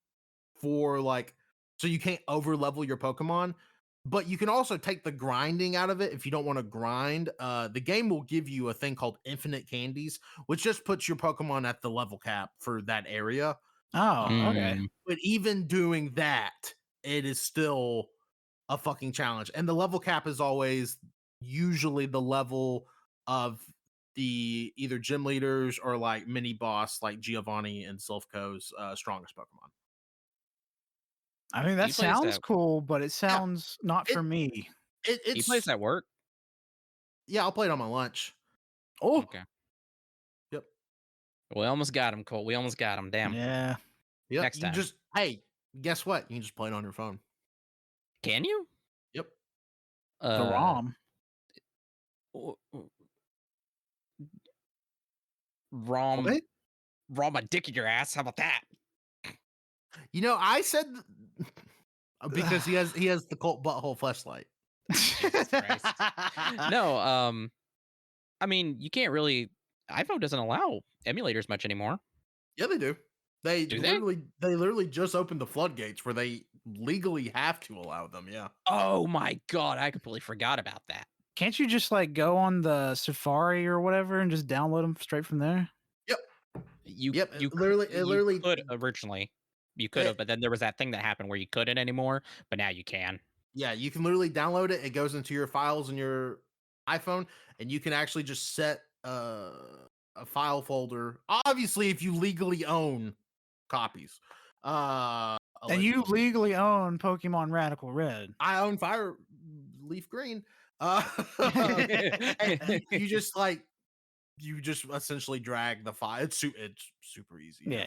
for like, so you can't over level your Pokemon, but you can also take the grinding out of it if you don't want to grind. The game will give you a thing called infinite candies, which just puts your Pokemon at the level cap for that area. Oh, okay. But even doing that, it is still a fucking challenge. And the level cap is always usually the level of the either gym leaders or like mini boss like Giovanni and Silphco's strongest Pokemon. I mean, that sounds cool, but it sounds not for me. He plays at work? Yeah, I'll play it on my lunch. Oh. Okay. Yep. We almost got him, Cole. We almost got him. Damn. Yeah. Yep. Next time. Hey, guess what? You can just play it on your phone. Can you? Yep. The ROM. ROM. What? raw my dick in your ass. How about that? You know, I said because he has the Colt butthole fleshlight. Jesus Christ. No, I mean, you can't really. iPhone doesn't allow emulators much anymore. Yeah, they do. They Do they? literally just opened the floodgates where they legally have to allow them. Yeah. Oh my god, I completely forgot about that. Can't you just like go on the Safari or whatever and just download them straight from there? Yep. You Yep. you It you literally could originally. You could it, have, but then there was that thing that happened where you couldn't anymore, but now you can. yeah, you can literally download it. It goes into your files in your iPhone, and you can actually just set a file folder. Obviously, if you legally own copies. And you Allegedly. legally own Pokemon Radical Red. I own Fire Leaf Green. You just essentially drag the file. It's super easy. Yeah.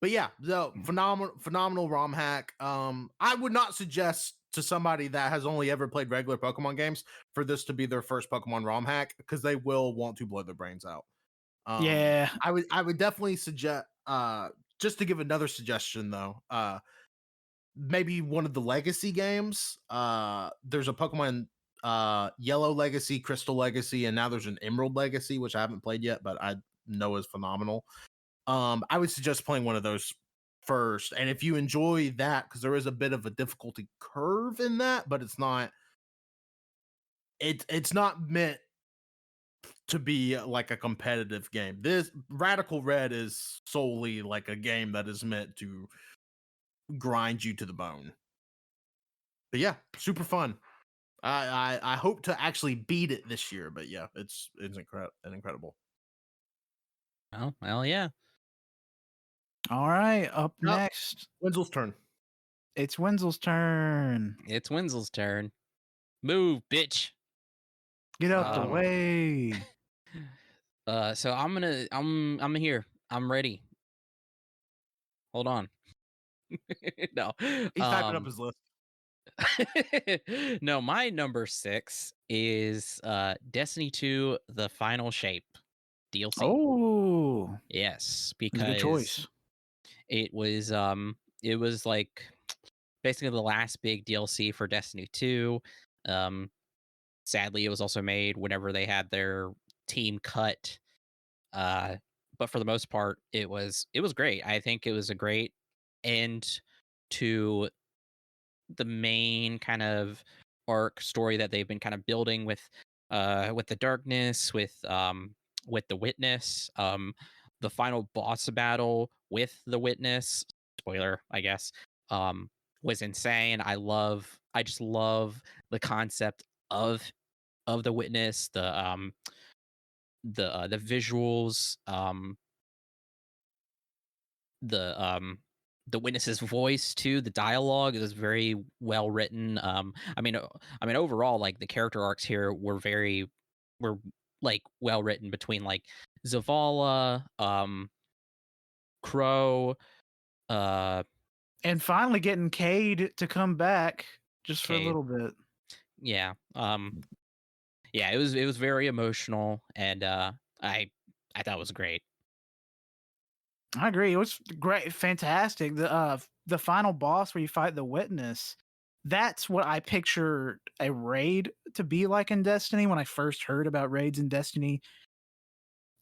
But yeah, the phenomenal ROM hack. I would not suggest to somebody that has only ever played regular Pokemon games for this to be their first Pokemon ROM hack, because they will want to blow their brains out. Yeah. I would definitely suggest just to give another suggestion though, maybe one of the legacy games. There's a Pokemon Yellow Legacy, Crystal Legacy, and now there's an Emerald Legacy, which I haven't played yet, but I know is phenomenal. I would suggest playing one of those first. And if you enjoy that, because there is a bit of a difficulty curve in that, but it's not meant to be like a competitive game. This Radical Red is solely like a game that is meant to grind you to the bone. But yeah, super fun. I hope to actually beat it this year, but yeah, it's incredible. Oh, well, yeah. All right. Up Yep. next, Wenzel's turn. it's Wenzel's turn. It's Wenzel's turn. Move, bitch. Get out the way. So I'm here. I'm ready. Hold on. No. He's typing up his list. No, my number 6 is Destiny 2 The Final Shape DLC. Oh, Yes, that's a because good choice. it was like basically the last big DLC for Destiny 2. Sadly, it was also made whenever they had their team cut. But for the most part, it was great. I think it was a great end to the main kind of arc story that they've been kind of building with the darkness, with the witness, the final boss battle with the witness, spoiler I guess, was insane. I just love the concept of the witness, the visuals, the witness's voice too. The dialogue is very well written. I mean overall, like the character arcs here were like well written between like Zavala, Crow, And finally getting Cade to come back just for a Cade. little bit. Yeah. Yeah, it was very emotional, and I thought it was great. I agree. It was great, fantastic. The final boss where you fight the witness. That's what I picture a raid to be like in Destiny when I first heard about raids in Destiny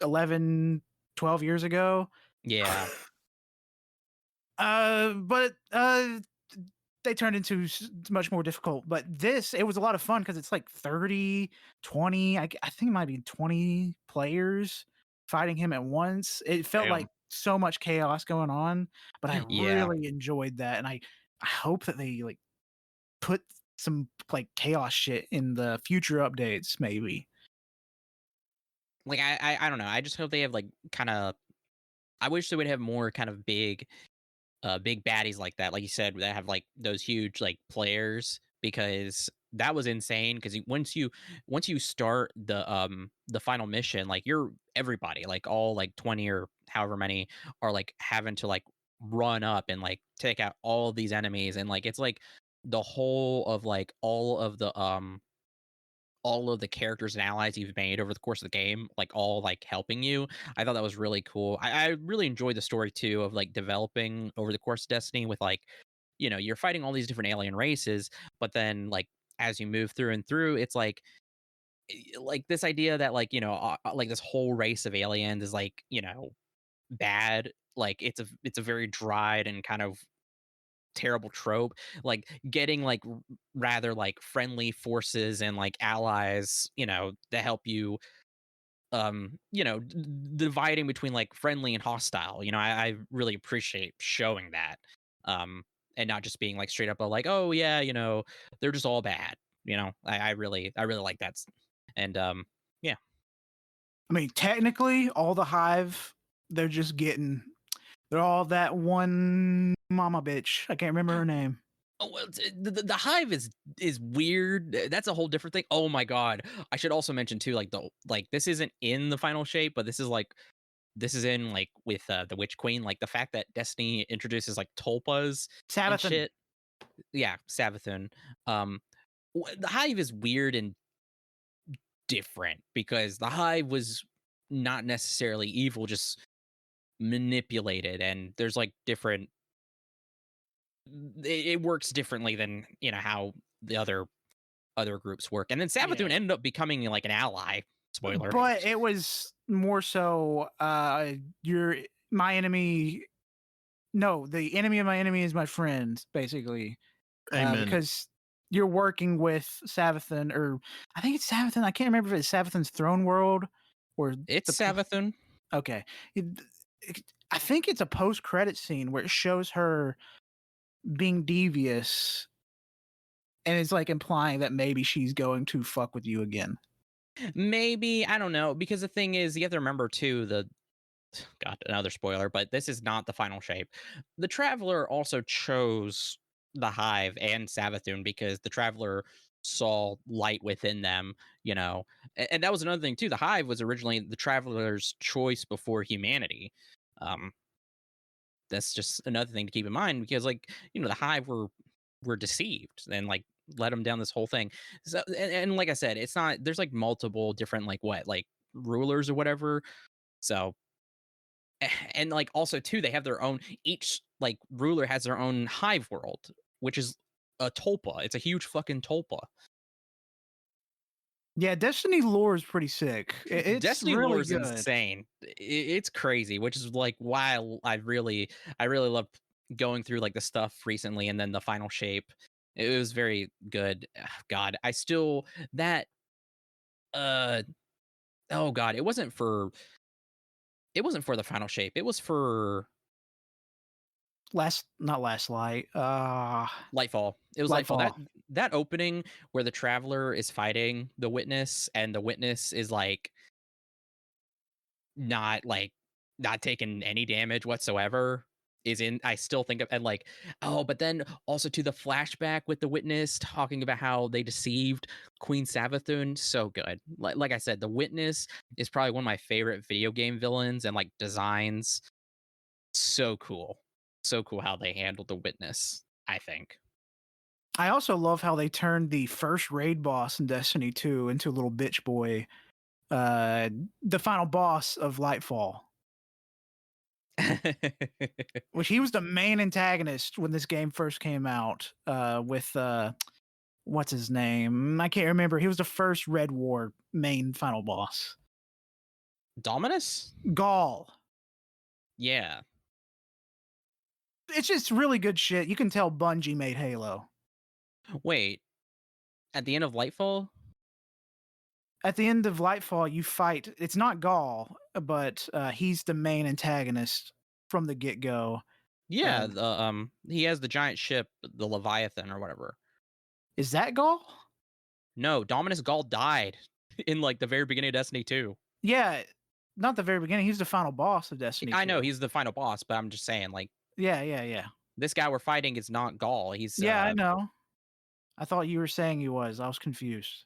11, 12 years ago. Yeah. But they turned into much more difficult. But it was a lot of fun because it's like 30, 20, I think it might be 20 players fighting him at once. It felt Damn. like so much chaos going on, but I Yeah. really enjoyed that. And I hope that they like put some like chaos shit in the future updates, maybe. Like I don't know. I just hope they have like kind of. I wish they would have more kind of big baddies like that, like you said, that have like those huge like players, because that was insane. Because once you start the final mission, like you're everybody, like all like 20 or however many are like having to like run up and like take out all of these enemies, and like it's like the whole of like all of the characters and allies you've made over the course of the game, like all like helping you. I thought that was really cool. I really enjoyed the story too of like developing over the course of Destiny with like, you're fighting all these different alien races, but then like as you move through and through, it's like this idea that like like this whole race of aliens is like bad. Like it's a very dried and kind of terrible trope, like getting like rather like friendly forces and like allies to help you dividing between like friendly and hostile. I really appreciate showing that, um and not just being like straight up like, oh yeah, they're just all bad. I really like that. And yeah. I mean, technically, all the Hive, they're just getting, they're all that one mama bitch. I can't remember her name. Oh, well, the hive is weird. That's a whole different thing. Oh my god! I should also mention too, like this isn't in the final shape, but this is in like with the Witch Queen. Like the fact that Destiny introduces like tulpas and Sabathun. shit. Yeah, Savathun. The hive is weird and different because the hive was not necessarily evil, just manipulated, and there's like different. It works differently than how the other groups work. And then Savathun ended up becoming like an ally. Spoiler. But it was more so you're my enemy. No, the enemy of my enemy is my friend, basically. Amen. Because you're working with Savathun, or I think it's Savathun. I can't remember if it's Savathun's throne world or It's Savathun. Okay. I think it's a post-credit scene where it shows her being devious, and it's like implying that maybe she's going to fuck with you again. Maybe, I don't know, because the thing is, you have to remember too, God, another spoiler, but this is not the final shape. The Traveler also chose the Hive and Savathun because the Traveler saw light within them, and that was another thing too. The Hive was originally the Traveler's choice before humanity. That's just another thing to keep in mind because like the Hive were deceived and like led them down this whole thing. So and like I said, it's not, there's like multiple different like rulers or whatever. So and like also too, they have their own, each like ruler has their own hive world, which is a tulpa. It's a huge fucking tulpa. Yeah, Destiny lore is pretty sick. It's Destiny really lore is good. insane. It's crazy, which is like why I really love going through like the stuff recently and then the final shape. It was very good. God, I still that oh god, it wasn't for the final shape. It was for Not Last Light. Lightfall. It was Lightfall. That opening where the Traveler is fighting the Witness and the Witness is like not taking any damage whatsoever is in, I still think of, and like, oh, but then also to the flashback with the Witness talking about how they deceived Queen Savathun. So good. Like I said, the Witness is probably one of my favorite video game villains and like designs. So cool how they handled the Witness, I think. I also love how they turned the first raid boss in Destiny 2 into a little bitch boy. The final boss of Lightfall. Which he was the main antagonist when this game first came out, with what's his name? I can't remember. He was the first Red War main final boss. Dominus? Gaul. Yeah. It's just really good shit. You can tell Bungie made Halo. Wait. At the end of Lightfall? At the end of Lightfall, you fight. It's not Gaul, but he's the main antagonist from the get-go. Yeah, he has the giant ship, the Leviathan or whatever. Is that Gaul? No, Dominus Gaul died in like the very beginning of Destiny 2. Yeah, not the very beginning. He's the final boss of Destiny 2. I know he's the final boss, but I'm just saying, like, yeah. This guy we're fighting is not Gaul. He's I know. I thought you were saying he was. I was confused.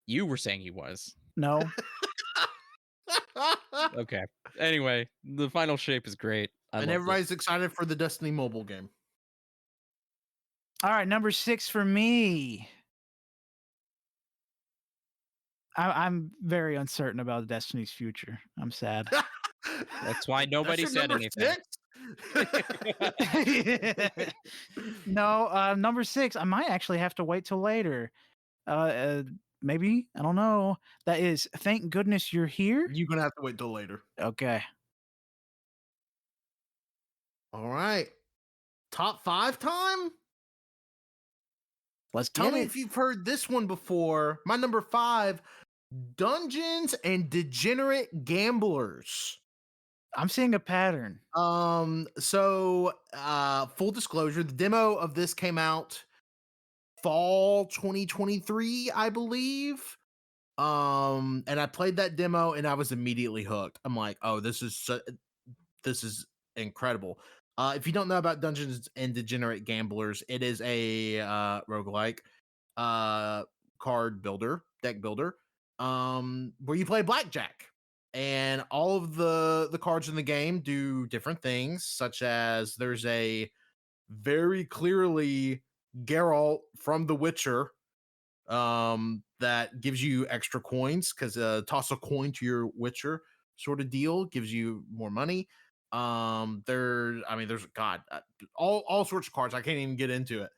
You were saying he was. No. Okay. Anyway, the final shape is great. And everybody's excited for the Destiny mobile game. All right, number 6 for me. I'm very uncertain about Destiny's future. I'm sad. That's why nobody your said number anything. 6? No, number 6. I might actually have to wait till later. Maybe, I don't know. That is Thank Goodness You're Here. You're gonna have to wait till later. Okay. All right. Top 5 time? Let's Tell get me it. if you've heard this one before. My number 5, Dungeons and Degenerate Gamblers. I'm seeing a pattern. So full disclosure, the demo of this came out fall 2023, I believe. And I played that demo and I was immediately hooked. I'm like, oh, this is incredible. If you don't know about Dungeons and Degenerate Gamblers, it is a roguelike card builder, deck builder, where you play blackjack. And all of the cards in the game do different things, such as there's a very clearly Geralt from The Witcher that gives you extra coins, because toss a coin to your Witcher sort of deal gives you more money. There's God, all sorts of cards. I can't even get into it.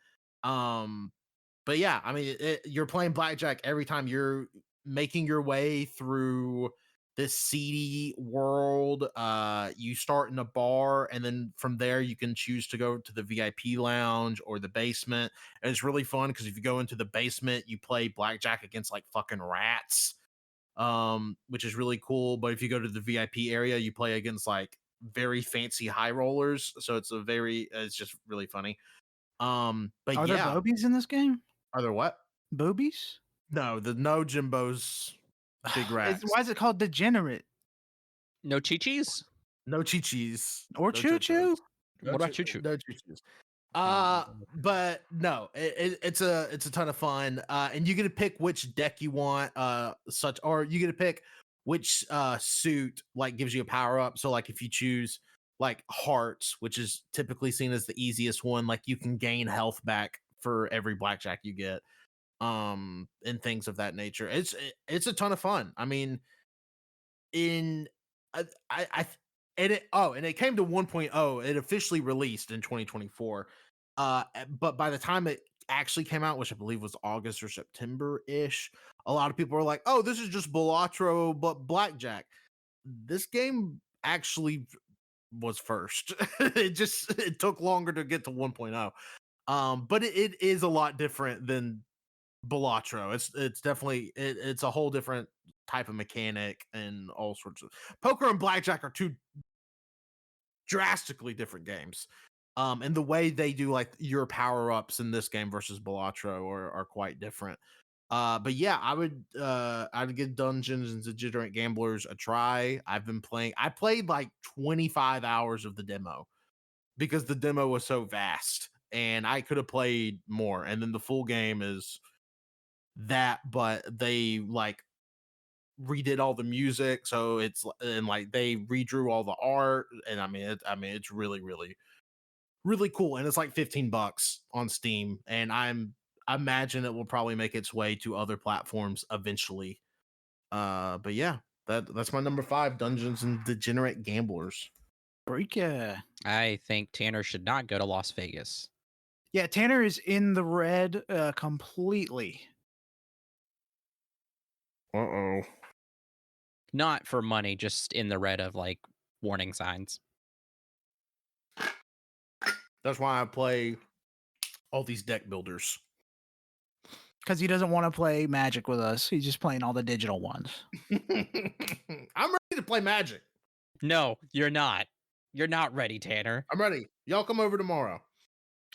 But yeah, I mean, you're playing blackjack every time you're making your way through this seedy world. You start in a bar, and then from there you can choose to go to the VIP lounge or the basement. And it's really fun because if you go into the basement, you play blackjack against like fucking rats, which is really cool. But if you go to the VIP area, you play against like very fancy high rollers. So it's just really funny. But Are there yeah, boobies in this game? are there what? Boobies? No Jimbos, big rats. Why is it called Degenerate? No chi-chis? No chi-chis. Or No choo-choo? What about choo-choo? No choo-choos. But no, it's a ton of fun. And you get to pick which deck you want, or you get to pick which suit like gives you a power up. So like if you choose like hearts, which is typically seen as the easiest one, like you can gain health back for every blackjack you get, and things of that nature. It's a ton of fun. I mean, and it came to 1.0. It officially released in 2024. But by the time it actually came out, which I believe was August or September ish, a lot of people were like, "Oh, this is just Balatro but blackjack." This game actually was first. It took longer to get to 1.0. But it is a lot different than Balatro. It's definitely it's a whole different type of mechanic, and all sorts of poker and blackjack are two drastically different games. And the way they do like your power-ups in this game versus Balatro are quite different. But yeah, I'd give Dungeons and Degenerate Gamblers a try. I played like 25 hours of the demo because the demo was so vast, and I could have played more. And then the full game is that, but they like redid all the music, so it's and like they redrew all the art, and I mean it's really really cool, and it's like $15 on Steam, and I imagine it will probably make its way to other platforms eventually. But yeah, that's my number 5, Dungeons and Degenerate Gamblers. Freaka. I think Tanner should not go to Las Vegas. Yeah, Tanner is in the red completely. Uh-oh. Not for money, just in the red of like warning signs. That's why I play all these deck builders. Because he doesn't want to play Magic with us. He's just playing all the digital ones. I'm ready to play Magic. No, you're not. You're not ready, Tanner. I'm ready. Y'all come over tomorrow.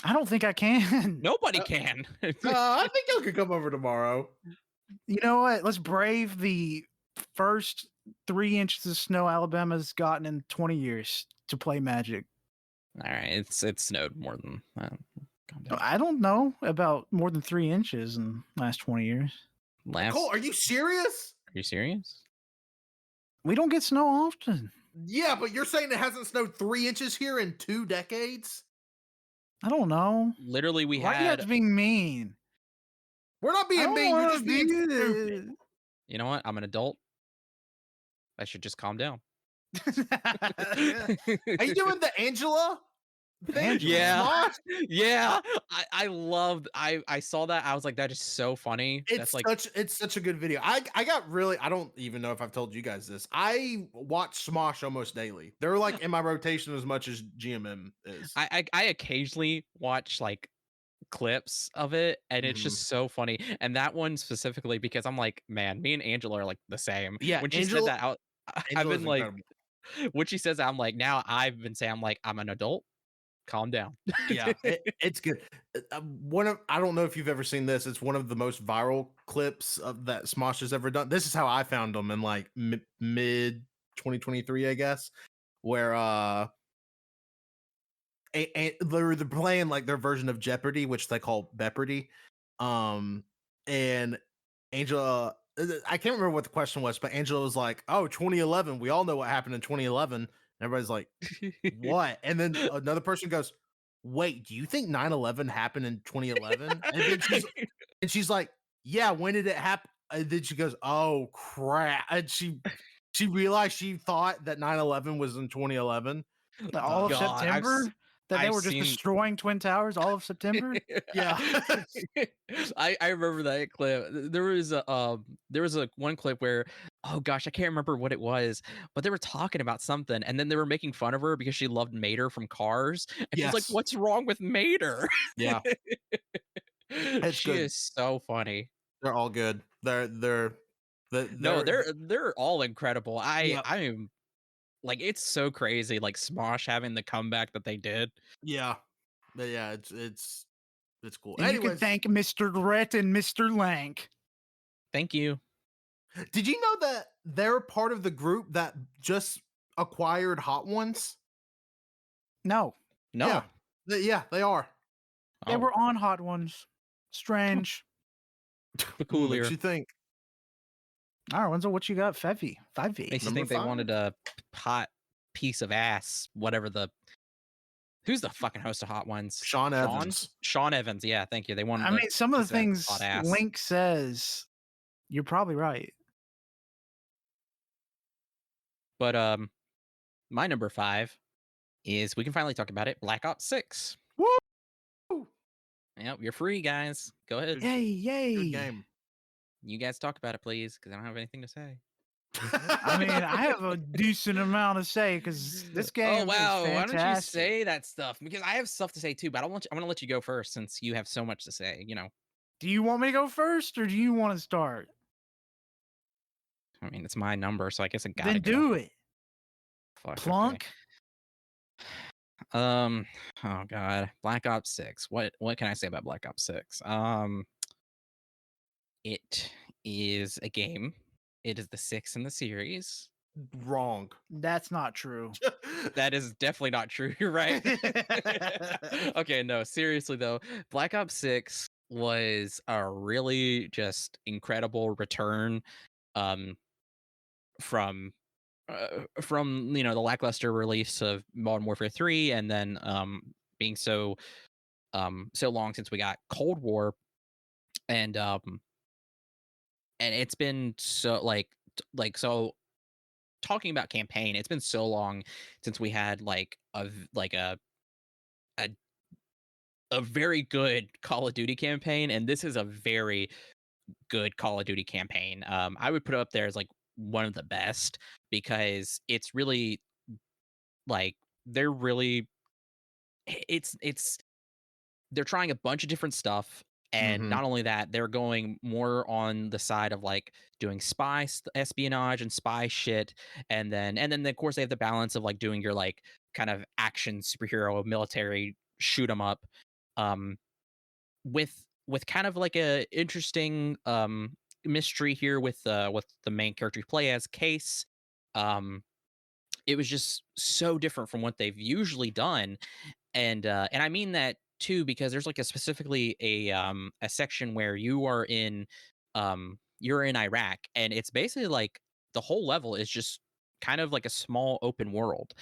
I don't think I can. Nobody can. I think y'all can come over tomorrow. You know what? Let's brave the first 3 inches of snow Alabama's gotten in 20 years to play Magic. All right, it's snowed more than calm down. I don't know about more than 3 inches in the last 20 years. Cole, are you serious? Are you serious? We don't get snow often. Yeah, but you're saying it hasn't snowed 3 inches here in 2 decades? I don't know. Literally, Why are you guys being mean? We're not being mean. You're just being stupid. you know what? I'm an adult. I should just calm down. Are you doing the Angela thing? Yeah. Smosh? Yeah. I saw that. I was like, that is so funny. That's like, It's such a good video. I got really, I don't even know if I've told you guys this. I watch Smosh almost daily. They're like in my rotation as much as GMM is. I occasionally watch like clips of it, and it's Mhm. just so funny. And that one specifically because I'm like, man, me and Angela are like the same. Yeah, When she said Angela, that, I've Angela's been like, incredible. when she says that, I'm like, now I've been saying, I'm like, I'm an adult. Calm down. Yeah, it's good. One of, I don't know if you've ever seen this. It's one of the most viral clips of that Smosh has ever done. This is how I found them in like mid 2023, I guess, where they're playing like their version of Jeopardy, which they call Bepardy. And Angela, I can't remember what the question was, but Angela was like, "Oh, 2011. We all know what happened in 2011." And everybody's like, "What?" And then another person goes, "Wait, do you think 9/11 happened in 2011?" And then she's like, "Yeah, when did it happen?" And then she goes, "Oh crap!" And she realized she thought that 9/11 was in 2011. All of God, September? That they I've were just seen- destroying Twin Towers all of September? Yeah. I remember that clip. There was a one clip where, oh gosh, I can't remember what it was, but they were talking about something, and then they were making fun of her because she loved Mater from Cars, and she's like, Yes. "What's wrong with Mater?" Yeah, It's She good. is so funny. they're all good. No, they're all incredible. Yep. I'm like, it's so crazy, like Smosh having the comeback that they did. Yeah. But yeah, it's cool. And you can Anyways, thank Mr. Rhett and Mr. Lank. Thank you. did you know that they're part of the group that just acquired Hot Ones? No, No. Yeah. Yeah, they are. they Oh, were on Hot Ones. Strange. peculiar. Makes you think. All right, Wenzel, what you got? Fevy. Makes you Number think they wanted 5? a hot piece of ass, whatever the. Who's the fucking host of Hot Ones? Sean Evans. Sean Evans. Yeah, thank you. They wanted. I mean, some of the things hot ass. Link says, you're probably right. But my number 5 is, we can finally talk about it. Black Ops 6. Woo! Yep, you're free, guys. Go ahead. Yay, yay. Good game. You guys talk about it, please, because I don't have anything to say. I mean, I have a decent amount to say because this game Oh wow! is Why don't you fantastic. say that stuff? Because I have stuff to say too, but I want to let you go first since you have so much to say. You know, Do you want me to go first or do you want to start? I mean, it's my number, so I guess I gotta Then go. do it. Fuck, Plunk. okay. Oh god, Black Ops 6. What can I say about Black Ops 6? It is a game. It is the 6th in the series. Wrong. That's not true. That is definitely not true. You're right. Okay, no, seriously though, Black Ops 6 was a really just incredible return from the lackluster release of Modern Warfare 3, and then being so long since we got Cold War, and it's been so so talking about campaign, it's been so long since we had a a very good Call of Duty campaign, and this is a very good Call of Duty campaign. I would put it up there as like one of the best because it's really like they're really it's they're trying a bunch of different stuff, and Mhm. not only that, they're going more on the side of like doing espionage and spy shit, and then of course they have the balance of like doing your like kind of action superhero military shoot 'em up, um with kind of like a interesting mystery here with the main character you play as, Case. um it was just so different from what they've usually done, and I mean that too because there's like a section where you're in Iraq, and it's basically like the whole level is just kind of like a small open world,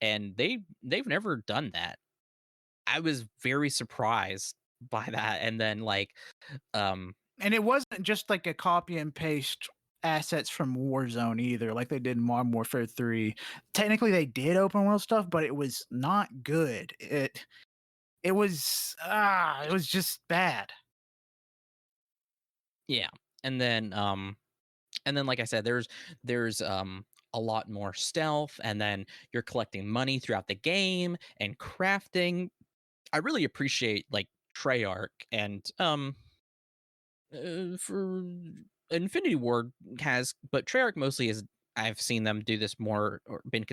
and they've never done that. I was very surprised by that, and then like And it wasn't just like a copy and paste assets from Warzone either, like they did in Modern Warfare 3. Technically, they did open world stuff, but it was not good. It was just bad. Yeah. And then like I said, there's a lot more stealth, and then you're collecting money throughout the game and crafting. I really appreciate like Treyarch and for Infinity Ward has, but Treyarch mostly is. I've seen them do this more or been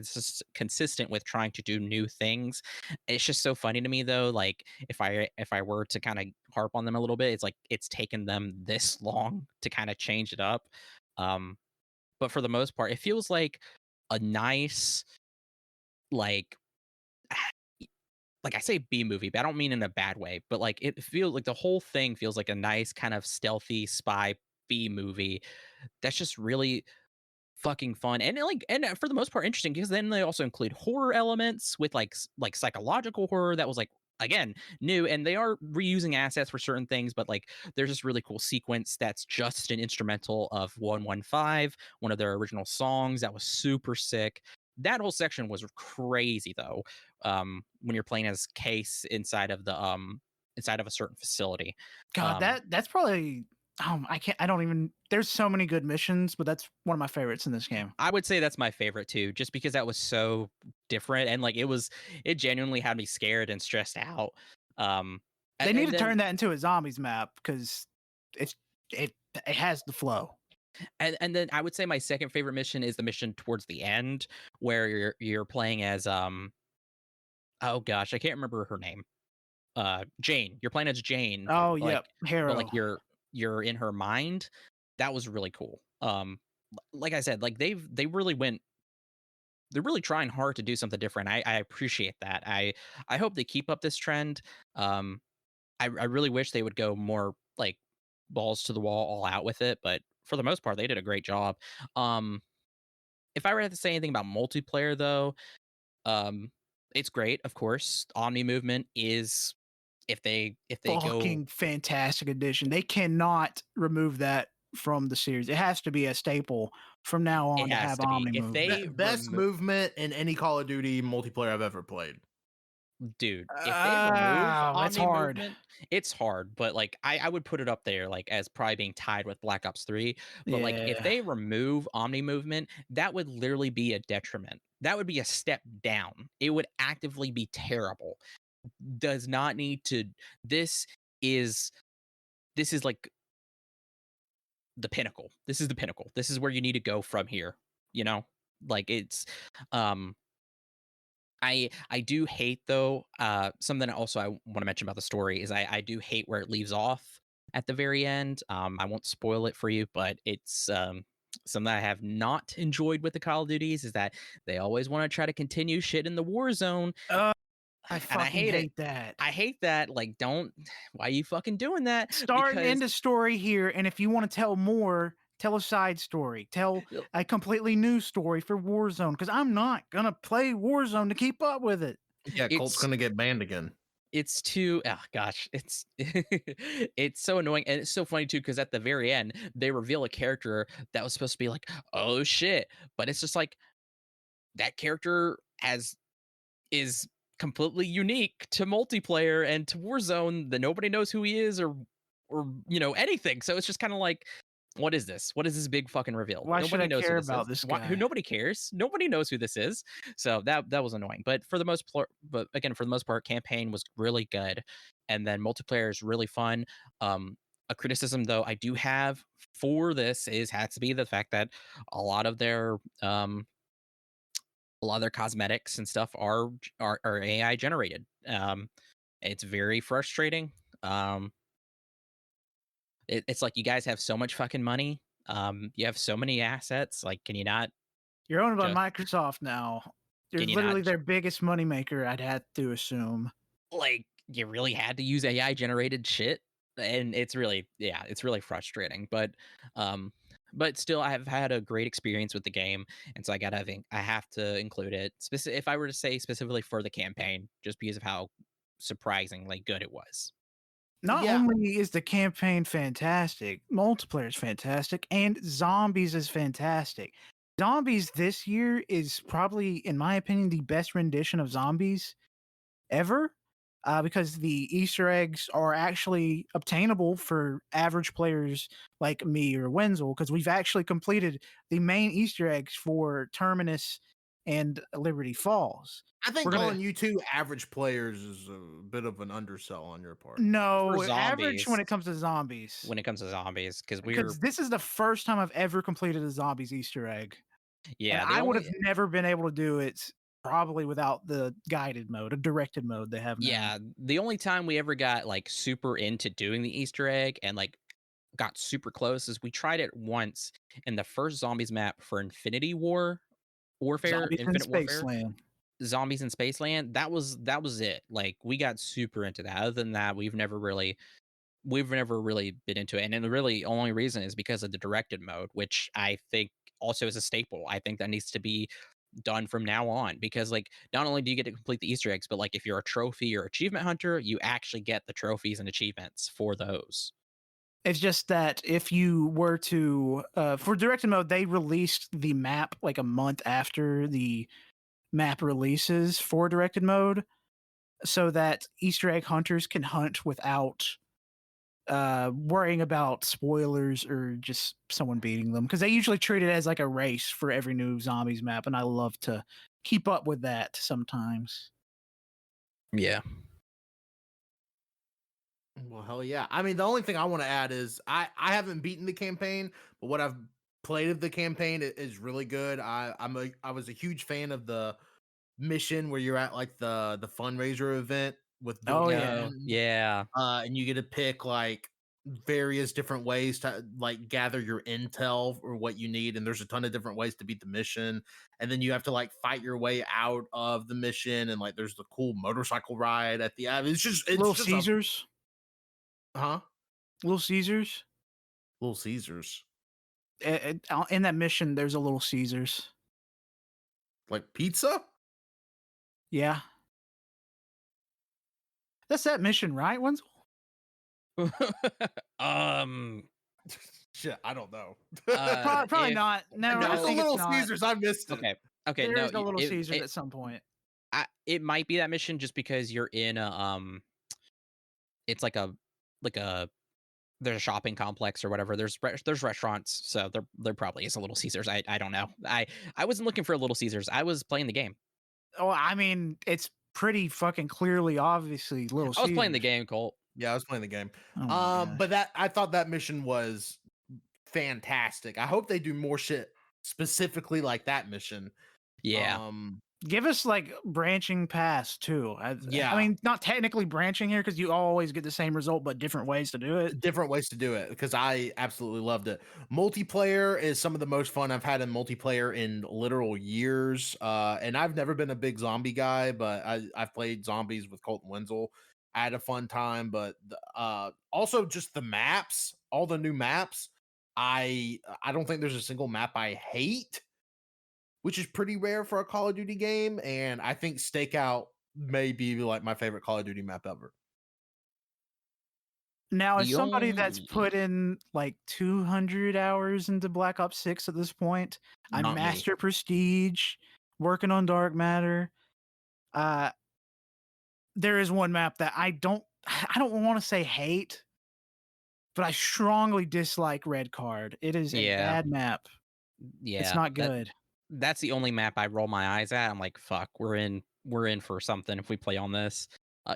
consistent with trying to do new things. It's just so funny to me though. Like if I were to kind of harp on them a little bit, it's like it's taken them this long to kind of change it up. Um, but for the most part, it feels like a nice like I say B movie, but I don't mean in a bad way. But like it feels like the whole thing feels like a nice kind of stealthy spy B movie that's just really fucking fun and for the most part interesting, because then they also include horror elements with like psychological horror that was like again new, and they are reusing assets for certain things, but like there's this really cool sequence that's just an instrumental of 115, one of their original songs that was super sick. That whole section was crazy though, when you're playing as Case inside of a certain facility. God, that's probably I don't even. There's so many good missions, but that's one of my favorites in this game. I would say that's my favorite too, just because that was so different and like it genuinely had me scared and stressed out. Um, They need and to then turn that into a zombies map because it's it it has the flow. and then I would say my second favorite mission is the mission towards the end where you're playing as oh gosh, I can't remember her name. Jane. You're playing as Jane, Oh, but yep, like Hero. you're in her mind. That was really cool. Like I said, like they really went they're really trying hard to do something different. I appreciate that. I hope they keep up this trend. I really wish they would go more like balls to the wall, all out with it. But for the most part, they did a great job. Um, if I were to say anything about multiplayer, though, um, it's great. Of course, Omni movement is if they go, Fucking fantastic addition. They cannot remove that from the series. It has to be a staple from now it on to has have to be. Omni If movement. they Best movement in any Call of Duty multiplayer I've ever played. dude, if they remove That's Omni hard. movement, it's hard, but like I would put it up there like as probably being tied with Black Ops 3. But like if Yeah. they remove Omni movement, that would literally be a detriment. That would be a step down. It would actively be terrible. Does not need to. This is this is like the pinnacle. This is the pinnacle. This is where you need to go from here, you know? Like it's um I do hate though, something also I want to mention about the story is I do hate where it leaves off at the very end. I won't spoil it for you, but it's something I have not enjoyed with the Call of Duties is that they always want to try to continue shit in the war zone, I and I fucking hate it. hate that. I hate that. Like, don't. Why are you fucking doing that? Start and Because end a story here, and if you want to tell more, tell a side story. Tell a completely new story for Warzone, because I'm not gonna play Warzone to keep up with it. Yeah, Colt's it's gonna get banned again. it's too oh gosh it's it's so annoying, and it's so funny too because at the very end they reveal a character that was supposed to be like, oh shit, but it's just like that character has is completely unique to multiplayer and to Warzone, that nobody knows who he is or anything. So it's just kind of like, what is this? What is this big fucking reveal? Why should Nobody I knows who care this is. about this Why, who guy? nobody cares. Nobody knows who this is. So that was annoying. But for the most part, campaign was really good, and then multiplayer is really fun. A criticism though I do have for this has to be the fact that a lot of their cosmetics and stuff are AI generated. It's very frustrating. Um, it's like you guys have so much fucking money. You have so many assets. Like, can you not You're owned by just Microsoft now. You're can you not literally their biggest moneymaker, I'd have to assume. like you really had to use AI generated shit? And it's really it's really frustrating. Um, but still, I have had a great experience with the game, and so I have to include it. If I were to say specifically for the campaign, just because of how surprisingly good it was. Not Yeah. only is the campaign fantastic, multiplayer is fantastic, and zombies is fantastic. Zombies this year is probably, in my opinion, the best rendition of zombies ever, because the Easter eggs are actually obtainable for average players like me or Wenzel, because we've actually completed the main Easter eggs for Terminus and Liberty Falls. I think We're gonna calling you two average players is a bit of an undersell on your part. no For average when zombies, it comes to zombies. when it comes to zombies, because Because this is the first time I've ever completed a zombies Easter egg. And yeah, the I would have only never been able to do it probably without the guided mode, a directed mode they have now. yeah, the only time we ever got like super into doing the Easter egg and like got super close is we tried it once in the first zombies map for Infinity Warfare, Zombies in Infinite Warfare, Spaceland. Zombies in Spaceland. That was it. Like we got super into that. Other than that, we've never really been into it. And then the really only reason is because of the directed mode, which I think also is a staple. I think that needs to be done from now on because like not only do you get to complete the Easter eggs, but like if you're a trophy or achievement hunter, you actually get the trophies and achievements for those. It's just that if you were to for directed mode, they released the map like a month after the map releases for directed mode, so that Easter egg hunters can hunt without worrying about spoilers or just someone beating them, because they usually treat it as like a race for every new zombies map, and I love to keep up with that sometimes. Yeah. Well, hell yeah. I mean, the only thing I want to add is I haven't beaten the campaign, but what I've played of the campaign is really good. I was a huge fan of the mission where you're at like the fundraiser event with Bill Oh yeah. Clinton, Yeah. and you get to pick like various different ways to like gather your intel or what you need, and there's a ton of different ways to beat the mission, and then you have to like fight your way out of the mission, and like there's the cool motorcycle ride at the end. It's Little just a Caesars. huh Little Caesars. Little Caesars. In that mission, there's a Little Caesars. Like pizza? Yeah. That's that mission, right, Wenzel? um Shit, I don't know. Probably if not. No, If I it's a think it's Little not. Caesars, I missed it. okay There no is a Little it, Caesars it, at some point. it might be that mission just because you're in a it's like a there's a shopping complex or whatever. There's restaurants, so there probably is a Little Caesars. I don't know. I wasn't looking for a Little Caesars. I was playing the game. Oh, I mean, it's pretty fucking clearly, obviously, Little I was playing the Caesars. game, Colt. Yeah, I was playing the game. Oh my But gosh. I thought that mission was fantastic. I hope they do more shit specifically like that mission. Yeah. Give us like branching paths too. I Yeah. mean, not technically branching here because you always get the same result, but different ways to do it. Different ways to do it because I absolutely loved it. Multiplayer is some of the most fun I've had in multiplayer in literal years. And I've never been a big zombie guy, but I've played zombies with Colt and Wenzel. I had a fun time, but also just the maps, all the new maps. I don't think there's a single map I hate, which is pretty rare for a Call of Duty game. And I think Stakeout may be like my favorite Call of Duty map ever. Now, as The somebody that's only put in like 200 hours into Black Ops 6 at this point, I'm Not me. Master Prestige, working on Dark Matter. There is one map that I don't want to say hate, but I strongly dislike Red Card. It is a yeah bad map. yeah It's not good. that's the only map I roll my eyes at. I'm like, fuck, we're in for something if we play on this.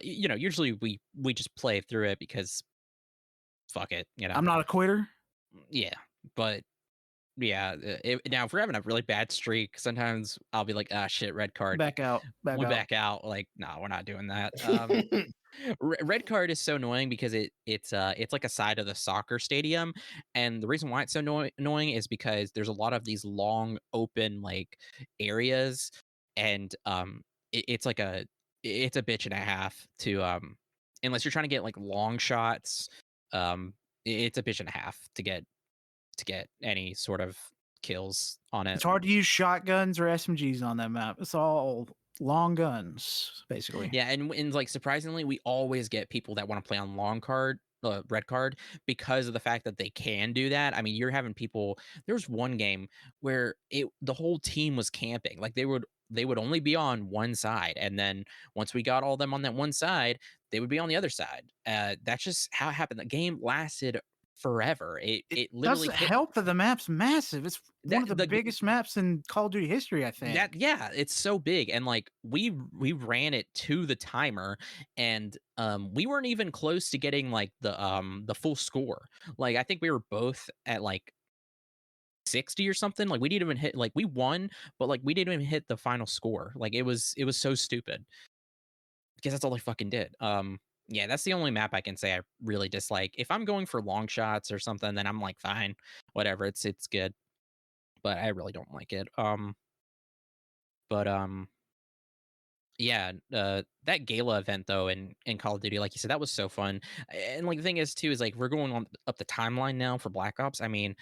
Usually we just play through it because fuck it, I'm not a quitter. yeah, but yeah, now if we're having a really bad streak, sometimes I'll be like, ah, shit, red card. Back out. Back We out. back out. Like, no, we're not doing that. Red card is so annoying because it's like a side of the soccer stadium, and the reason why it's so annoying is because there's a lot of these long open like areas, and it's like it's a bitch and a half to unless you're trying to get like long shots, it's a bitch and a half to get any sort of kills on it. It's hard to use shotguns or SMGs on that map. It's all long guns, basically. Yeah, and like surprisingly, we always get people that want to play on long card, red card, because of the fact that they can do that. I mean, you're having people. There was one game where the whole team was camping. Like they would only be on one side, and then once we got all of them on that one side, they would be on the other side. That's just how it happened. The game lasted forever. It literally Doesn't help that the map's massive. It's one of the the biggest maps in Call of Duty history, I that think. yeah, it's so big, and like we ran it to the timer, and we weren't even close to getting like the full score. Like I think we were both at like 60 or something. Like we didn't even hit, like we won, but like we didn't even hit the final score. Like it was so stupid because that's all I fucking did. Yeah, that's the only map I can say I really dislike. If I'm going for long shots or something, then I'm like fine, whatever, it's good, but I really don't like it. But yeah, that gala event though in Call of Duty, like you said, that was so fun. And like the thing is too is like we're going on up the timeline now for Black Ops. I mean,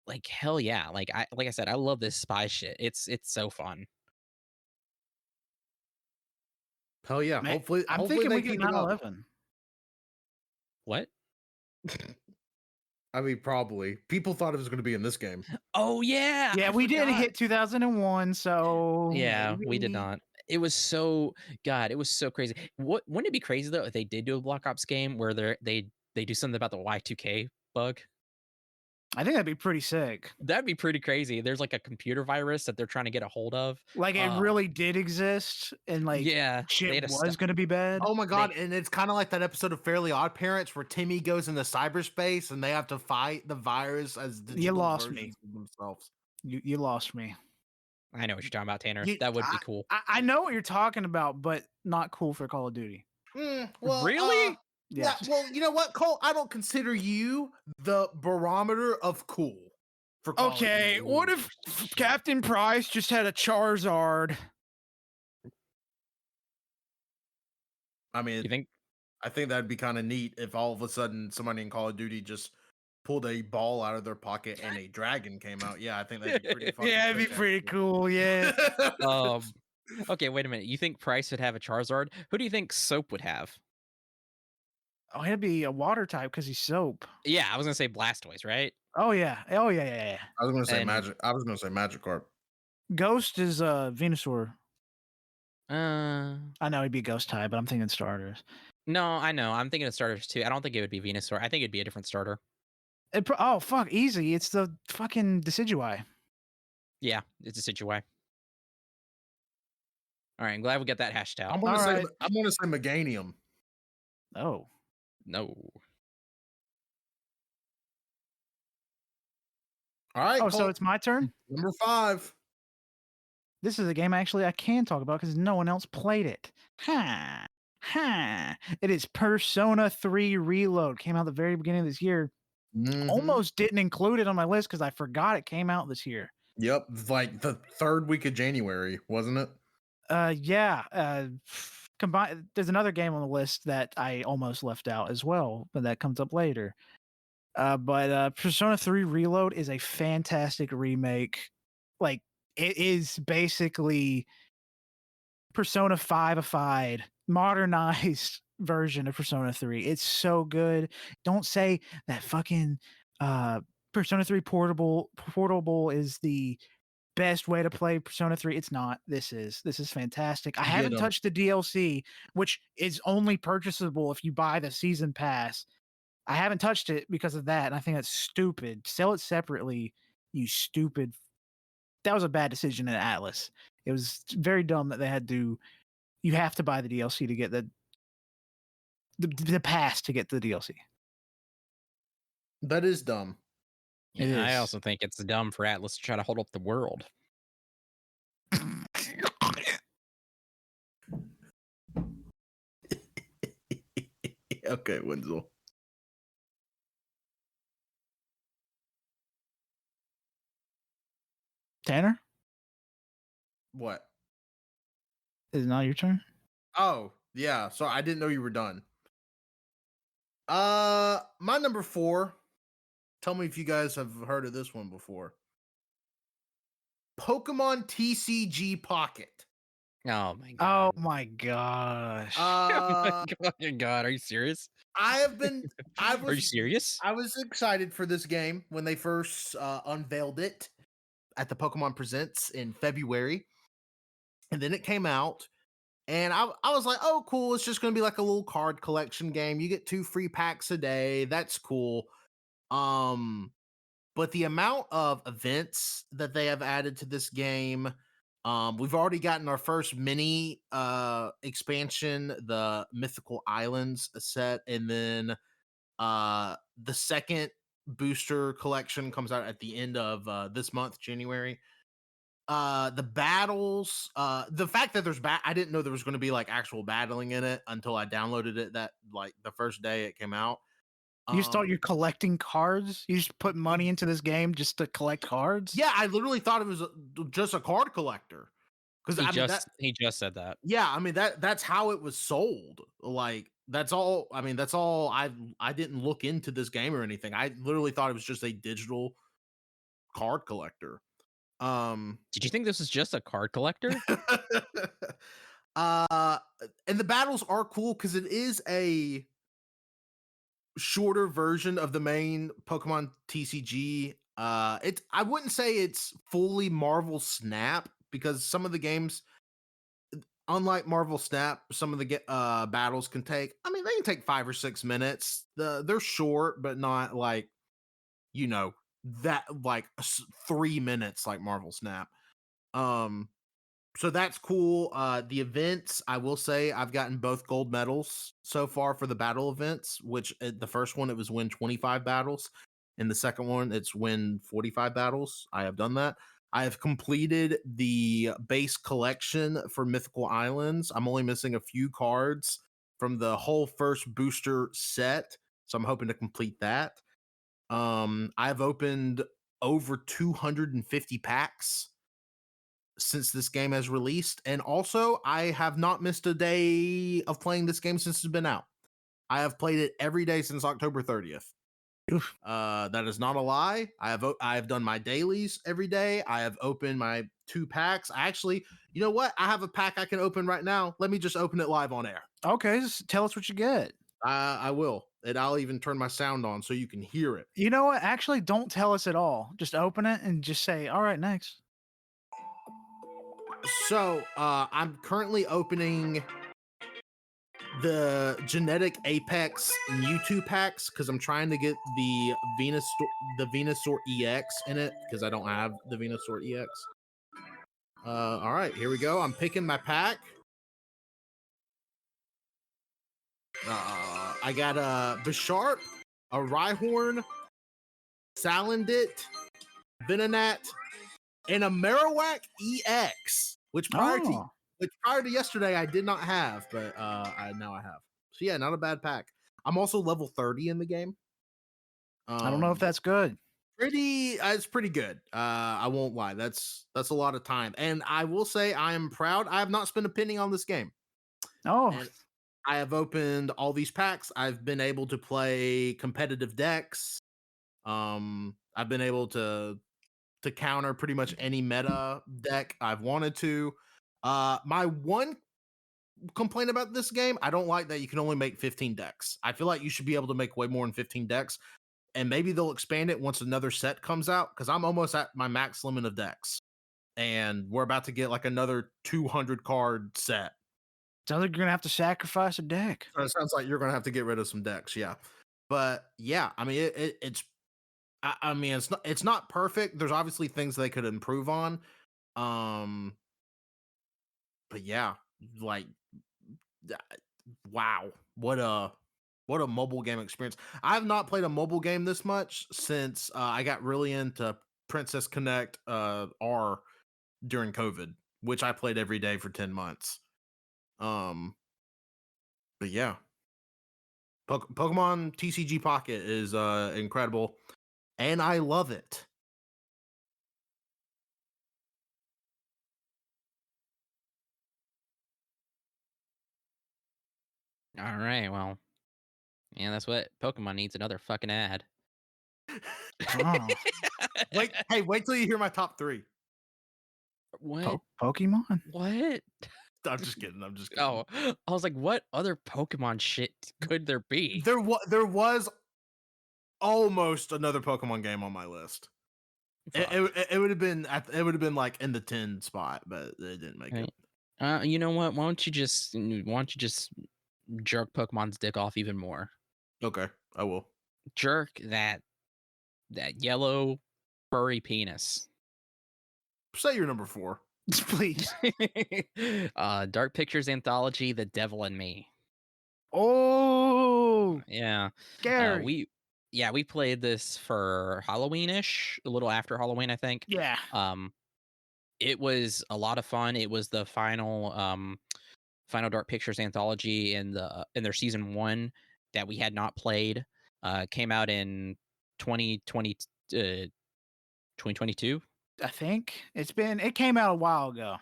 like hell yeah, like I said, I love this spy shit. It's so fun. Hell yeah. Man, Hopefully, I'm hopefully thinking they we get keep it up. 9/11. What? I mean, probably. People thought it was going to be in this game. Oh yeah, Yeah, I we didn't forgot. hit 2001, so Yeah, we did maybe. not. It was so God, it was so crazy. What wouldn't it be crazy though if they did do a Black Ops game where they do something about the Y2K bug? I think that'd be pretty sick. That'd be pretty crazy. There's like a computer virus that they're trying to get a hold of. Like it really did exist, and like Yeah, they shit had a was gonna be bad. Oh my god! And it's kind of like that episode of Fairly Odd Parents where Timmy goes into cyberspace and they have to fight the virus as digital lost versions of themselves. You lost me. I know what you're talking about, Tanner. You- That would be cool. I know what you're talking about, but not cool for Call of Duty. Well, Really? yeah. Well, you know what, Colt? I don't consider you the barometer of cool for Call of Okay, Duty. what if Captain Price just had a Charizard? I mean, You think? I think that'd be kind of neat if all of a sudden somebody in Call of Duty just pulled a ball out of their pocket and a dragon came out. Yeah, I think that'd be pretty fucking Yeah, it'd be sick, pretty actually. cool. Yeah. Okay, wait a minute. You think Price would have a Charizard? Who do you think Soap would have? Oh, he'd be a water type because he's soap. Yeah, I was gonna say Blastoise, right? Oh yeah. Oh yeah. I was gonna say And- magic. I was gonna say Magikarp. Ghost is Venusaur. Uh, I know he'd be Ghost type, but I'm thinking starters. no, I know. I'm thinking of starters too. I don't think it would be Venusaur. I think it'd be a different starter. Oh fuck, easy. It's the fucking Decidueye. Yeah, it's a Situai. All right, I'm glad we got that hashed out. I'm gonna say Alright. I'm gonna say Meganium. Oh. No. All right. Oh, so Colt, it's my turn? number 5. This is a game actually I can talk about because no one else played it. Ha. Ha. It is Persona 3 Reload. Came out the very beginning of this year. Mhm. Almost didn't include it on my list because I forgot it came out this year. Yep, like the 3rd week of January, wasn't it? Yeah. Combine. There's another game on the list that I almost left out as well, but that comes up later. But Persona 3 Reload is a fantastic remake. Like it is basically Persona 5ified, modernized version of Persona 3. It's so good. Don't say that fucking Persona 3 portable is the best way to play Persona 3. It's not. This is fantastic. I haven't 'em. touched the DLC, which is only purchasable if you buy the season pass. I haven't touched it because of that, and I think that's stupid. Sell it separately, you stupid. That was a bad decision in Atlas. It was very dumb that they had to. You have to buy the DLC to get the pass to get the DLC. That is dumb. It Yeah, I is. also think it's dumb for Atlas to try to hold up the world. Okay, Wenzel. Tanner, What? is it not your turn? Oh, yeah. So I didn't know you were done. My number 4. Tell me if you guys have heard of this one before. Pokemon TCG Pocket. Oh my Oh god. my gosh. Uh, Oh my god, are you serious? I have been. I Are you was. serious? I was excited for this game when they first unveiled it at the Pokemon Presents in February, and then it came out, and I was like, oh, cool! It's just going to be like a little card collection game. You get 2 free packs a day. That's cool. Um, but the amount of events that they have added to this game, we've already gotten our first mini expansion, the Mythical Islands set, and then the second booster collection comes out at the end of this month, January. The battles, the fact that I didn't know there was going to be like actual battling in it until I downloaded it that like the first day it came out. You just thought you're collecting cards? You just put money into this game just to collect cards? Yeah, I literally thought it was just a card collector. Because He I mean just he just said that. yeah, I mean that's how it was sold. Like that's all. I mean that's all. I didn't look into this game or anything. I literally thought it was just a digital card collector. Did you think this was just a card collector? uh, and the battles are cool because it is a shorter version of the main Pokemon TCG. I wouldn't say it's fully Marvel Snap because some of the games, unlike Marvel Snap, some of the battles can take. I mean, they can take 5 or 6 minutes. They're short, but not like you know that like 3 minutes like Marvel Snap. Um, so that's cool. The events, I will say, I've gotten both gold medals so far for the battle events. Which the first one it was win 25 battles, and the second one it's win 45 battles. I have done that. I have completed the base collection for Mythical Islands. I'm only missing a few cards from the whole first booster set, so I'm hoping to complete that. I've opened over 250 packs since this game has released, and also I have not missed a day of playing this game since it's been out. I have played it every day since October 30th. Oof. That is not a lie. I have done my dailies every day. I have opened my 2 packs. I actually, you know what? I have a pack I can open right now. Let me just open it live on air. Okay, tell us what you get. I will, and I'll even turn my sound on so you can hear it. You know what? Actually, don't tell us at all. Just open it and just say, all right, next. So I'm currently opening the genetic Apex Mewtwo packs because I'm trying to get the Venusaur EX in it because I don't have the Venusaur EX. All right, here we go. I'm picking my pack. I got a Bisharp, a Rhyhorn, Salandit, Venonat, and a Marowak EX, which prior to yesterday I did not have, but now I have. So yeah, not a bad pack. I'm also level 30 in the game. I don't know if that's good. It's pretty good. I won't lie. That's a lot of time. And I will say I am proud. I have not spent a penny on this game. Oh, And I have opened all these packs. I've been able to play competitive decks. I've been able to counter pretty much any meta deck I've wanted to. My one complaint about this game, I don't like that you can only make 15 decks. I feel like you should be able to make way more than 15 decks, and maybe they'll expand it once another set comes out because I'm almost at my max limit of decks, and we're about to get like another 200 card set. sounds like you're gonna have to sacrifice a deck. So it sounds like you're gonna have to get rid of some decks, yeah. But yeah, I mean it's I mean it's not perfect. There's obviously things they could improve on. But yeah, like wow, what a mobile game experience. I have not played a mobile game this much since I got really into Princess Connect R during COVID, which I played every day for 10 months. But yeah, Pokemon TCG Pocket is incredible, and I love it. All right, well, yeah, that's what Pokemon needs, another fucking ad. Oh, Wait till you hear my top 3. What? Pokemon. What? I'm just kidding. I'm just kidding. Oh, I was like, what other Pokemon shit could there be? There was almost another Pokemon game on my list. Fuck. It would have been like in the 10 spot, but they didn't make it. You know what? Why don't you just jerk Pokemon's dick off even more? Okay, I will. Jerk that yellow furry penis. Say you're number 4. Please. Dark Pictures anthology, The Devil in Me. Oh, Yeah. scary. We played this for Halloween-ish, a little after Halloween, I think. Yeah. It was a lot of fun. It was the final Dark Pictures anthology in their season 1 that we had not played. Came out in 2022. I think it came out a while ago.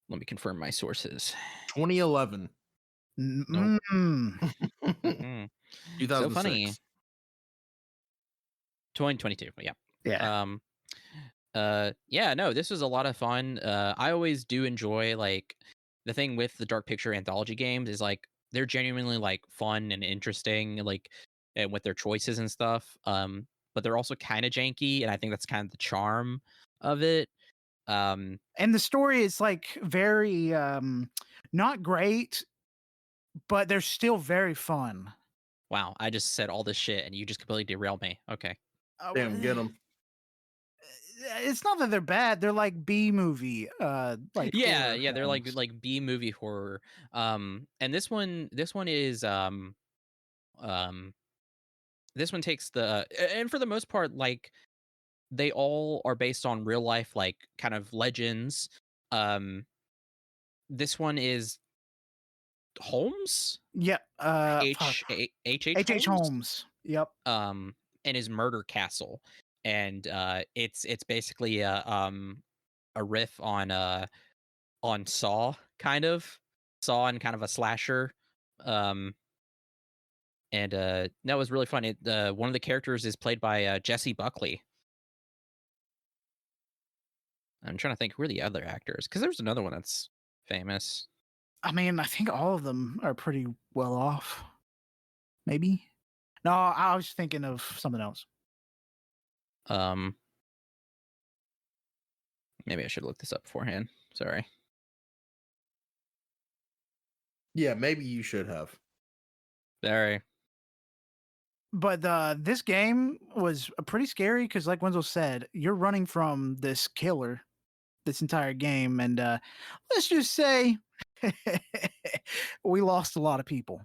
Let me confirm my sources. 2011. Nope. Mm. 2006. So funny. 2022. Yeah. Yeah. No, this was a lot of fun. I always do enjoy, like, the thing with the Dark Picture anthology games is, like, they're genuinely, like, fun and interesting, like, and with their choices and stuff. But they're also kind of janky, and I think that's kind of the charm of it. And the story is like very not great, but they're still very fun. Wow, I just said all this shit and you just completely derailed me. Okay. Damn, get them. It's not that they're bad. They're like B movie. Like yeah, horror they're films. like B movie horror. And this one is this one takes and for the most part, like, they all are based on real life, like, kind of legends. This one is Holmes. Yep. H H. Holmes. Yep. And his murder castle, and it's basically a riff on Saw, kind of Saw, and kind of a slasher. And that was really fun. One of the characters is played by Jesse Buckley. I'm trying to think who are the other actors, because there's another one that's famous. I mean, I think all of them are pretty well off. Maybe. No, I was thinking of something else. Maybe I should look this up beforehand. Sorry. Yeah, maybe you should have. Sorry. But this game was pretty scary because, like Wenzel said, you're running from this killer this entire game, and let's just say we lost a lot of people.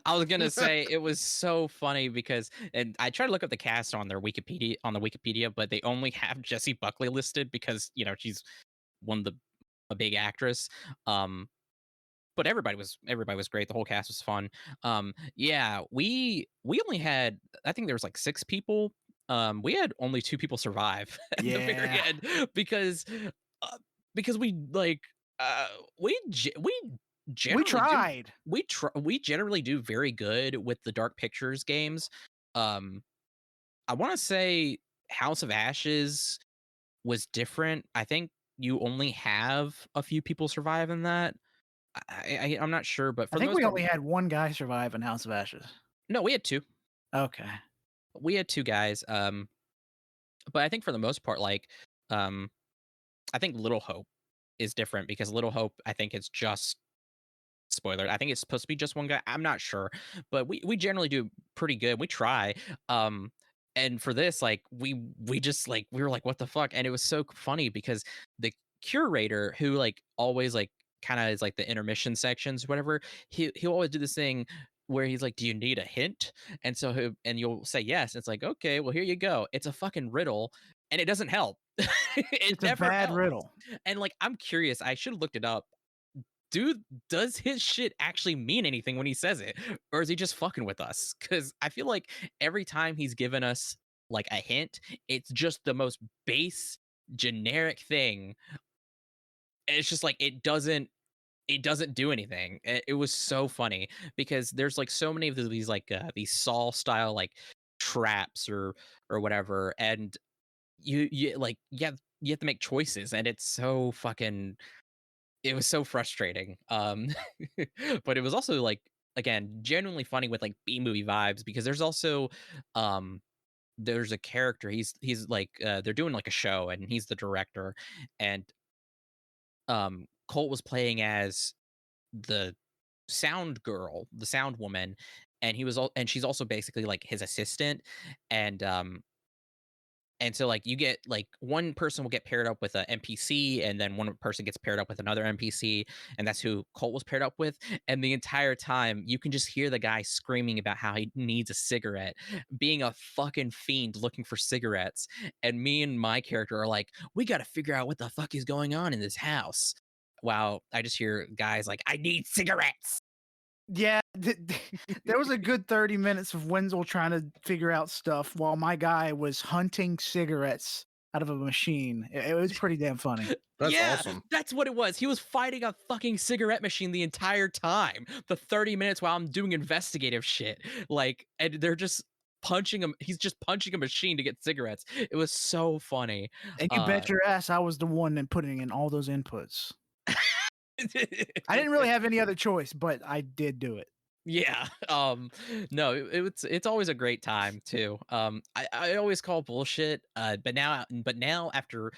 I was gonna say it was so funny because, and I tried to look up the cast on the Wikipedia, but they only have Jessie Buckley listed because, you know, she's a big actress. But everybody was great. The whole cast was fun. Yeah, we only had, I think there was like 6 people. We had only 2 people survive at the very end because we like we generally tried. We generally do very good with the Dark Pictures games. I want to say House of Ashes was different. I think you only have a few people survive in that. I'm not sure, but for I think the most we part, only had one guy survive in House of Ashes. no, we had 2. Okay. We had 2 guys. But I think for the most part, like, I think Little Hope is different because Little Hope, I think it's just, spoiler, I think it's supposed to be just one guy. I'm not sure, but we generally do pretty good. We try. And for this, like, we just, like, we were like, what the fuck? And it was so funny because the curator, who, like, always, like, kind of is like the intermission sections, whatever, he'll always do this thing where he's like, do you need a hint? And so you'll say yes. It's like, okay, well, here you go. It's a fucking riddle, and it doesn't help. It's never a bad helps. riddle. And, like, I'm curious, I should have looked it up. Does his shit actually mean anything when he says it, or is he just fucking with us? Because I feel like every time he's given us, like, a hint, it's just the most base generic thing, and it's just like it doesn't do anything. It was so funny because there's, like, so many of these, like, these Saw style, like, traps or whatever, and you like you have to make choices, and it's so fucking. It was so frustrating. But it was also like again genuinely funny with like B movie vibes because there's also um there's a character he's like they're doing like a show and he's the director and Colt was playing as the sound girl, the sound woman, and and she's also basically like his assistant and so like you get like one person will get paired up with an NPC and then one person gets paired up with another NPC and that's who Colt was paired up with and the entire time you can just hear the guy screaming about how he needs a cigarette, being a fucking fiend looking for cigarettes, and me and my character are like we got to figure out what the fuck is going on in this house. Wow, I just hear guys like I need cigarettes. Yeah, there was a good 30 minutes of Wenzel trying to figure out stuff while my guy was hunting cigarettes out of a machine. It was pretty damn funny. That's Yeah, awesome. that's what it was. He was fighting a fucking cigarette machine the entire time. The 30 minutes while I'm doing investigative shit. Like, and they're just punching him. He's just punching a machine to get cigarettes. It was so funny. And you bet your ass I was the one that putting in all those inputs. I didn't really have any other choice, but I did do it. Yeah. No, it's always a great time too. I always call bullshit. But now after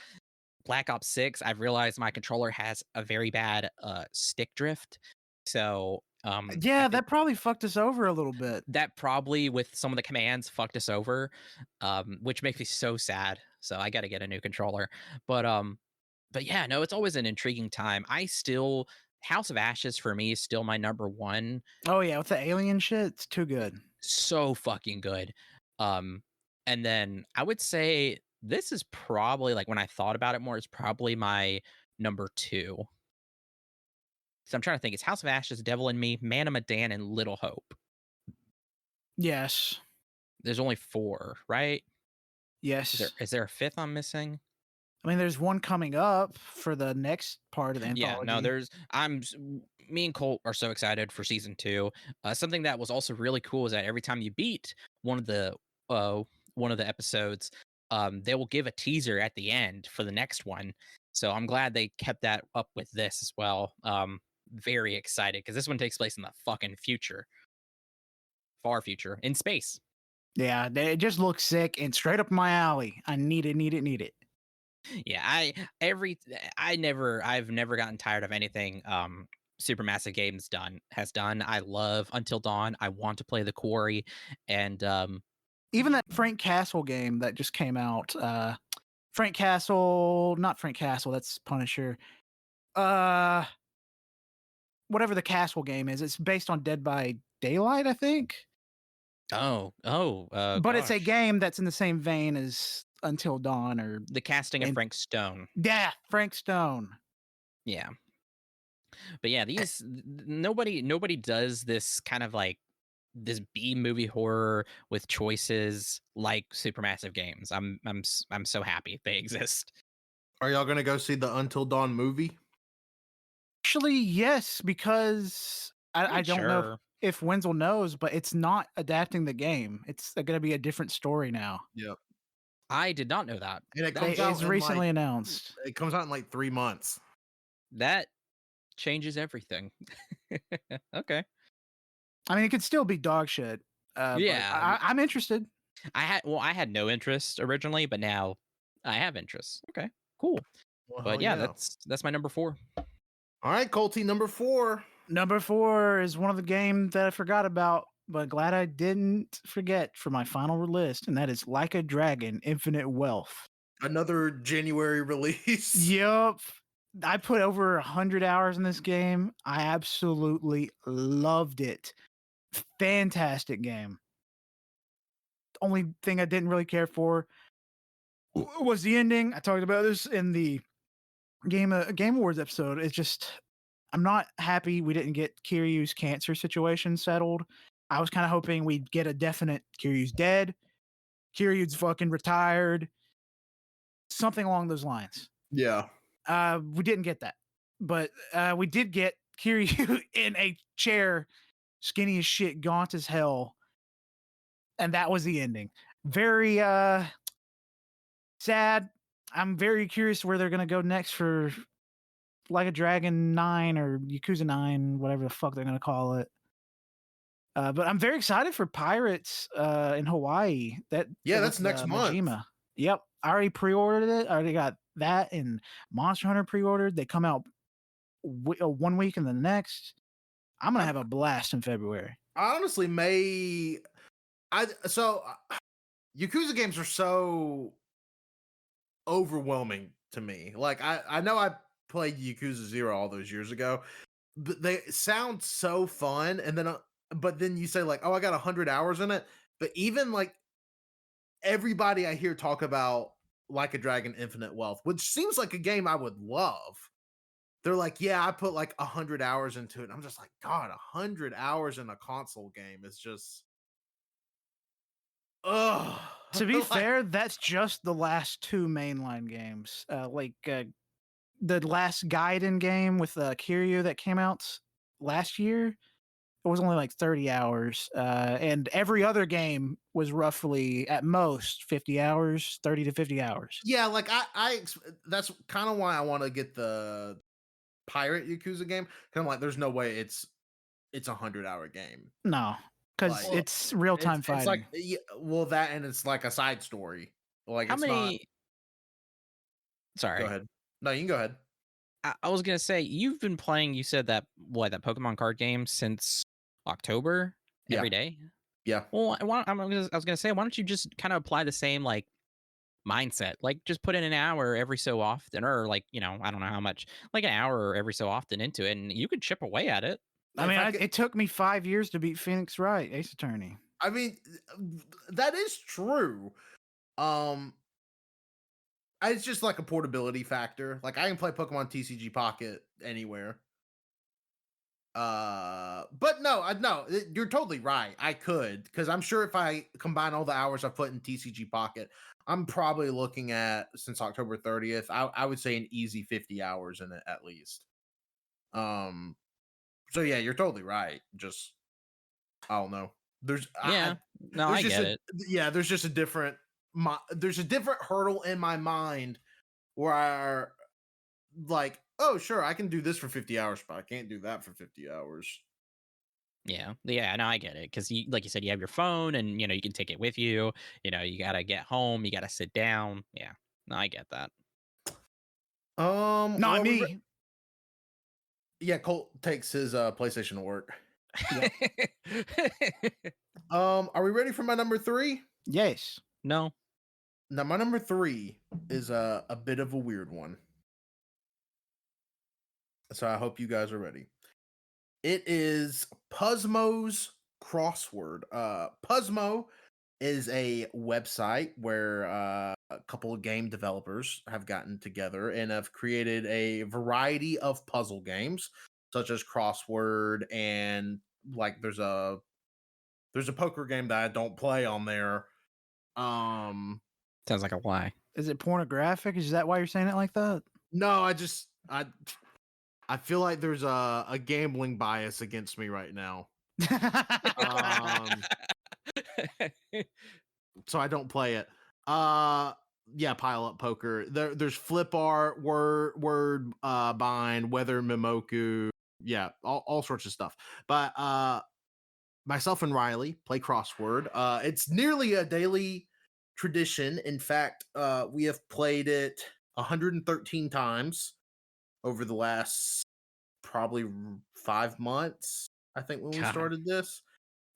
Black Ops 6, I've realized my controller has a very bad stick drift. So yeah, that probably fucked us over a little bit. That probably with some of the commands fucked us over, which makes me so sad. So I got to get a new controller. But yeah, no, it's always an intriguing time. I still House of Ashes for me is still my number one. Oh yeah, with the alien shit, it's too good. So fucking good. And then I would say this is probably like when I thought about it more, it's probably my number 2. So I'm trying to think. It's House of Ashes, Devil in Me, Man of Medan, and Little Hope. Yes. There's only 4, right? Yes. Is there a 5th I'm missing? I mean, there's one coming up for the next part of the anthology. Yeah, no, me and Colt are so excited for season 2. Something that was also really cool is that every time you beat one of the episodes, they will give a teaser at the end for the next one. So I'm glad they kept that up with this as well. Very excited because this one takes place in the fucking future, far future, in space. Yeah, it just looks sick and straight up my alley. I need it. Yeah, I've never gotten tired of anything Supermassive Games has done. I love Until Dawn. I want to play The Quarry, and even that Frank Castle game that just came out. Not Frank Castle, that's Punisher. Whatever the Castle game is, it's based on Dead by Daylight, I think. But it's a game that's in the same vein as Until Dawn or the casting of Frank Stone. Yeah, Frank Stone. Yeah. But yeah, nobody does this kind of like this B movie horror with choices like Supermassive Games. I'm so happy they exist. Are y'all gonna go see the Until Dawn movie? Actually, yes, because I don't know if Wenzel knows, but it's not adapting the game. It's going to be a different story now. Yep. I did not know that. And it comes out recently announced. It comes out in like 3 months. That changes everything. Okay. I mean, it could still be dog shit. Yeah. I'm interested. I had no interest originally, but now I have interest. Okay, cool. Well, but yeah, that's my number 4. All right, Colty, number 4. Number 4 is one of the games that I forgot about, but glad I didn't forget for my final list, and that is Like a Dragon: Infinite Wealth. Another January release. Yup. I put over 100 hours in this game. I absolutely loved it. Fantastic game. Only thing I didn't really care for was the ending. I talked about this in the Game Awards episode. It's just, I'm not happy we didn't get Kiryu's cancer situation settled. I was kind of hoping we'd get a definite Kiryu's dead, Kiryu's fucking retired, something along those lines. Yeah. We didn't get that, but we did get Kiryu in a chair, skinny as shit, gaunt as hell, and that was the ending. Very sad. I'm very curious where they're gonna go next for Like a Dragon 9 or Yakuza 9, whatever the fuck they're gonna call it. But I'm very excited for Pirates in Hawaii. That's next month. Majima. Yep, I already pre-ordered it. I already got that and Monster Hunter pre-ordered. They come out 1 week and the next. I'm gonna have a blast in February. I honestly Yakuza games are so overwhelming to me. Like I know I played Yakuza 0 all those years ago, but they sound so fun. And then but then you say like, oh, I got 100 hours in it. But even like everybody I hear talk about Like a Dragon Infinite Wealth, which seems like a game I would love. They're like, yeah, I put like 100 hours into it. And I'm just like, God, 100 hours in a console game is just ugh. To be fair, that's just the last 2 mainline games. The last Gaiden game with Kiryu that came out last year, it was only like 30 hours. And every other game was roughly at most 50 hours, 30 to 50 hours. Yeah, like that's kind of why I want to get the Pirate Yakuza game. Cause I'm like, there's no way it's a 100-hour game. No, because Like, it's real time fighting. It's like, well, that and it's like a side story. Like, How it's many? not. Sorry. Go ahead. No, you can go ahead. I was gonna say you've been playing. You said that Pokemon card game since October every day. Yeah. Well, I was gonna say, why don't you just kind of apply the same like mindset? Like, just put in an hour every so often, or like I don't know how much, like an hour every so often into it, and you could chip away at it. I mean, it took me 5 years to beat Phoenix Wright, Ace Attorney. I mean, that is true. It's just like a portability factor. Like I can play Pokemon TCG Pocket anywhere. But no, you're totally right. I could, because I'm sure if I combine all the hours I put in TCG Pocket, I'm probably looking at, since October 30th, I would say an easy 50 hours in it at least. So yeah, you're totally right. Just I don't know. I get it. Yeah, there's just a different hurdle in my mind where I like, oh sure, I can do this for 50 hours, but I can't do that for 50 hours. Yeah, no, I get it, because like you said, you have your phone, and you can take it with you. You gotta get home, you gotta sit down. Yeah, no, I get that. Not me. Yeah, Colt takes his PlayStation to work. Yeah. Are we ready for my number 3? Yes. No. Now my number 3 is a bit of a weird one, so I hope you guys are ready. It is Puzzmo's Crossword. Puzzmo is a website where a couple of game developers have gotten together and have created a variety of puzzle games, such as Crossword, and like there's a poker game that I don't play on there. Sounds like a lie. Is it pornographic? Is that why you're saying it like that? No, I feel like there's a gambling bias against me right now. So I don't play it. Yeah, pile up poker. There's flip art, word bind, weather mimoku. Yeah, all sorts of stuff. But myself and Riley play Crossword. It's nearly a daily tradition. In fact, we have played it 113 times over the last probably 5 months, I think, when we started this.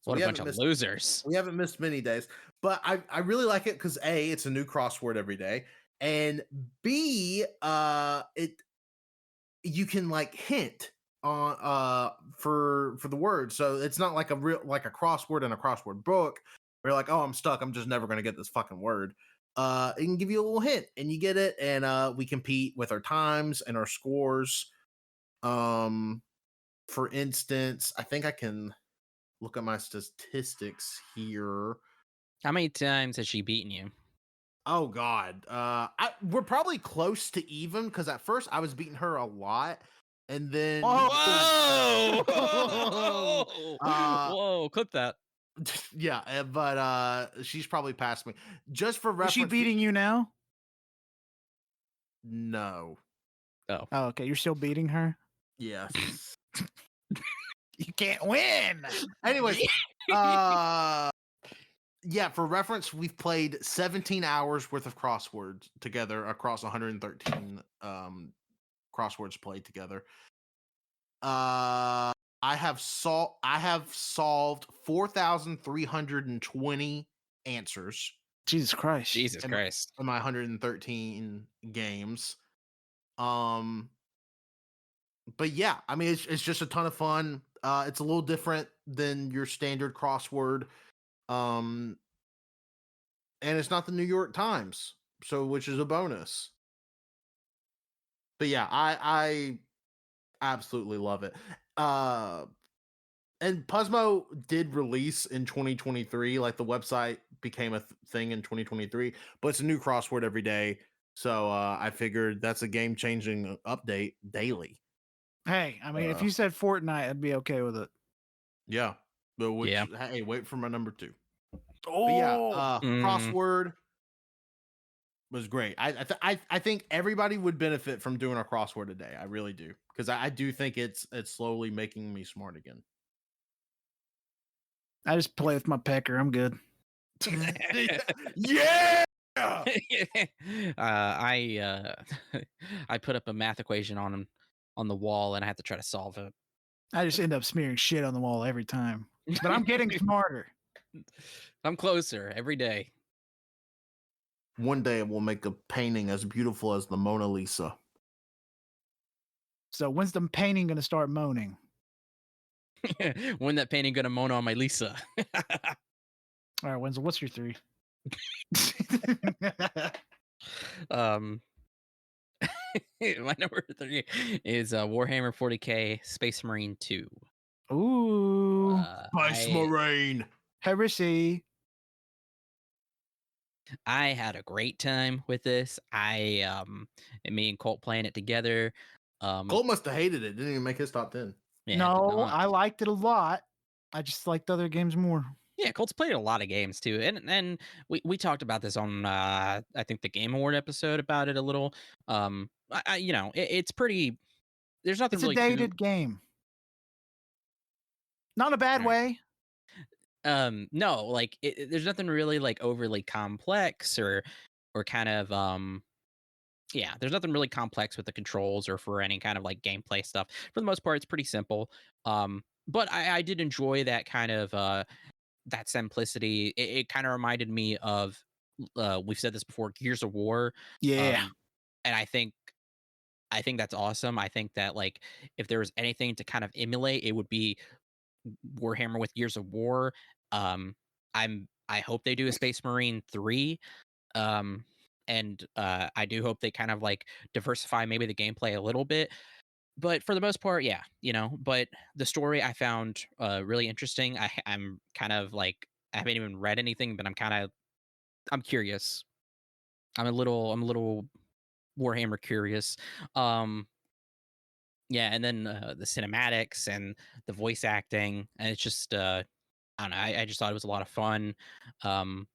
So what a bunch of losers. We haven't missed many days, but I really like it because A, it's a new crossword every day, and B, you can like hint on for the word, so it's not like a crossword in a crossword book where you're like, oh, I'm stuck, I'm just never gonna get this fucking word. It can give you a little hint and you get it, and we compete with our times and our scores. For instance, I think I can look at my statistics here. How many times has she beaten you? Oh God, we're probably close to even, because at first I was beating her a lot, and then whoa, whoa, clip that. Yeah, but she's probably past me. Just for reference, is she beating you now? No. Oh, Oh, okay. You're still beating her. Yes. You can't win. Anyways, yeah, for reference, we've played 17 hours worth of crosswords together across 113 crosswords played together. I have solved 4,320 answers Jesus Christ. Jesus in Christ. my 113 games. But yeah, I mean it's just a ton of fun. It's a little different than your standard crossword. And it's not the New York Times, so which is a bonus. But yeah, I absolutely love it. And Puzzmo did release in 2023, like the website became a thing in 2023, but it's a new crossword every day. So I figured that's a game-changing update daily. Hey, I mean, if you said Fortnite, I'd be okay with it. Yeah. But which Yeah. hey, wait for my number 2. Oh, But yeah, Mm. crossword was great. I think everybody would benefit from doing a crossword a day. I really do, because I do think it's slowly making me smart again. I just play with my pecker. I'm good. Yeah. I I put up a math equation on the wall, and I have to try to solve it. I just end up smearing shit on the wall every time. But I'm getting smarter. I'm closer every day. One day we'll make a painting as beautiful as the Mona Lisa. So when's the painting going to start moaning? When that painting gonna moan on my Lisa? All right, Wenzel, what's your 3? My number 3 is Warhammer 40K Space Marine 2. Ooh. Spice Marine. Heresy. I had a great time with this. And me and Colt playing it together. Colt must have hated it. Didn't even make his top 10. Yeah, it did No, not. I liked it a lot. I just liked other games more. Yeah, Colt's played a lot of games too, and we talked about this on I think the Game Award episode about it a little. You know, it's pretty. There's nothing It's a really too. dated game. Not in a bad All right. way. No, like there's nothing really like overly complex or kind of yeah, there's nothing really complex with the controls or for any kind of like gameplay stuff. For the most part, it's pretty simple. But I did enjoy that kind of that simplicity. It kind of reminded me of we've said this before, Gears of War. Yeah. And I think that's awesome. I think that like if there was anything to kind of emulate, it would be Warhammer with Gears of War. I hope they do a Space Marine 3. And I do hope they kind of like diversify maybe the gameplay a little bit. But for the most part, yeah, you know. But the story I found really interesting. I'm kind of like I haven't even read anything, but I'm curious. I'm a little Warhammer curious. Yeah, and then the cinematics and the voice acting, and it's just I don't know. I just thought it was a lot of fun. Um,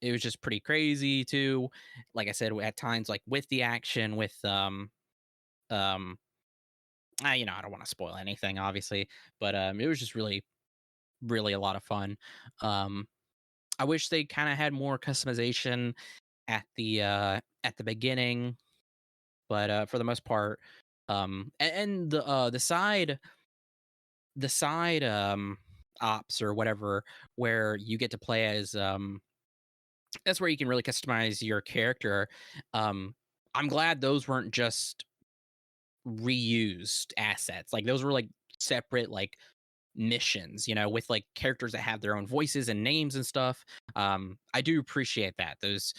it was just pretty crazy too. Like I said, at times, like with the action, with um, you know, I don't want to spoil anything, obviously, but it was just really, really a lot of fun. Um, I wish they kind of had more customization at the beginning, but for the most part, and the side ops or whatever where you get to play as that's where you can really customize your character. I'm glad those weren't just reused assets. Like those were like separate like missions, you know, with like characters that have their own voices and names and stuff. I do appreciate that. Those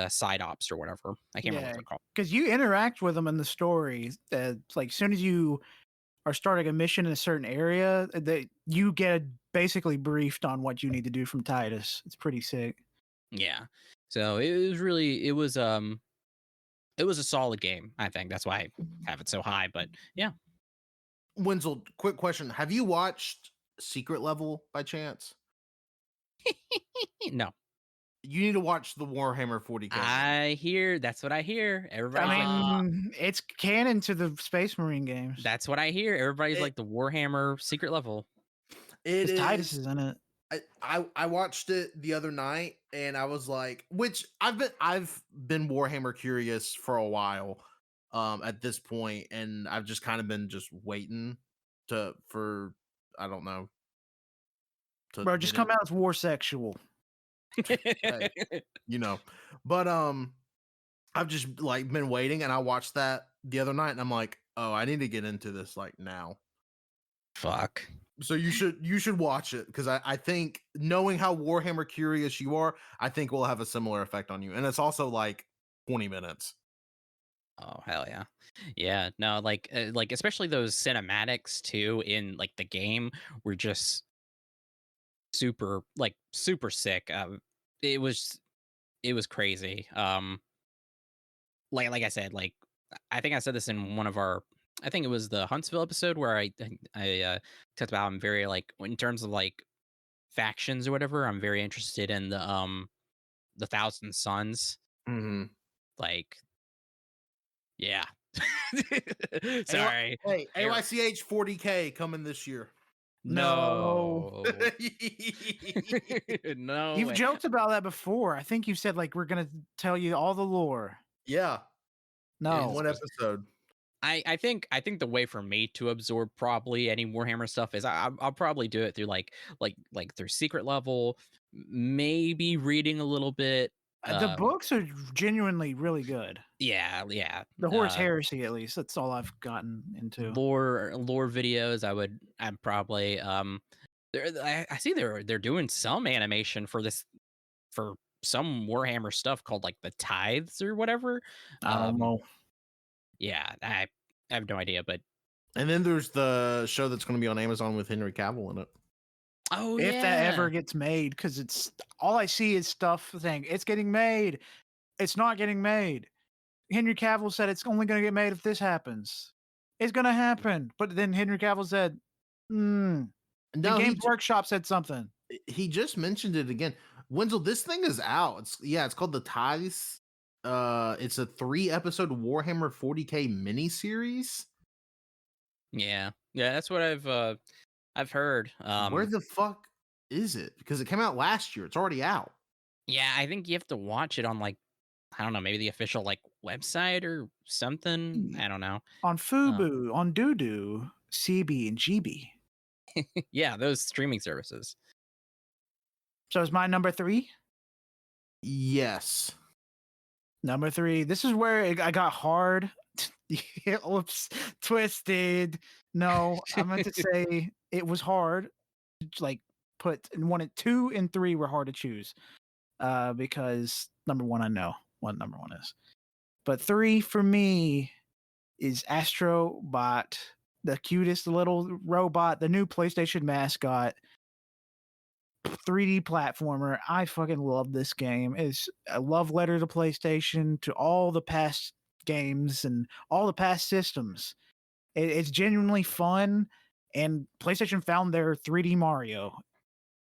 side ops or whatever. I can't remember what Yeah. they're called. Because you interact with them in the story. Like as soon as you are starting a mission in a certain area, that you get basically briefed on what you need to do from Titus. It's pretty sick. Yeah. So it was a solid game. I think that's why I have it so high. But yeah. Wenzel, quick question. Have you watched Secret Level by chance? No. You need to watch the Warhammer 40K. That's what I hear. Everybody's I like, mean, it's canon to the Space Marine games. that's what I hear. Everybody's It- like the Warhammer secret level. It Because Titus is. is in it. I watched it the other night and I was like, which I've been Warhammer curious for a while at this point, and I've just kind of been just waiting for I don't know to Bro, just get come in, out as war sexual. hey, you know. But I've just like been waiting, and I watched that the other night and I'm like, oh, I need to get into this like now. Fuck. So you should watch it, because I think, knowing how Warhammer curious you are, I think will have a similar effect on you. And it's also like 20 minutes. Oh hell yeah, yeah. No, like especially those cinematics too in like the game were just super sick. It was crazy. Like I said, like I think I said this in one of our, I think it was the Huntsville episode where I talked about I'm very like, in terms of like factions or whatever, I'm very interested in the Thousand Sons. Mm-hmm. Like, yeah. Sorry. Hey, AYCH 40K coming this year. No. No You've way. joked about that before. I think you said like we're gonna tell you all the lore. Yeah, in No, one episode. I think the way for me to absorb probably any Warhammer stuff is I'll probably do it through like through secret level, maybe reading a little bit. the books are genuinely really good. Yeah. The Horus Heresy, at least, that's all I've gotten into. Lore videos. I'm probably I see they're doing some animation for this, for some Warhammer stuff called like the Tithes or whatever. I don't know. Yeah, I have no idea, but And then there's the show that's going to be on Amazon with Henry Cavill in it. oh If yeah, that ever gets made, because it's all I see is stuff saying it's getting made. It's not getting made. Henry Cavill said it's only going to get made if this happens. It's going to happen. But then Henry Cavill said, No, Games Workshop said something. He just mentioned it again. Wenzel, this thing is out. It's called The Ties. It's a 3-episode Warhammer 40K miniseries. yeah, that's what I've heard. Where the fuck is it? Because it came out last year. It's already out. Yeah, I think you have to watch it on like, I don't know, maybe the official like website or something. I don't know. On Fubu, on Doodoo, CB, and GB. Yeah, those streaming services. So is my number 3? Yes. Number 3. This is where I got hard. Oops, twisted. No, I meant to say it was hard. Like put and 2 and 3 were hard to choose. Because number 1 I know what number 1 is. But 3 for me is Astrobot, the cutest little robot, the new PlayStation mascot. 3D platformer. I fucking love this game. It's a love letter to PlayStation, to all the past games and all the past systems. It's genuinely fun, and PlayStation found their 3D Mario,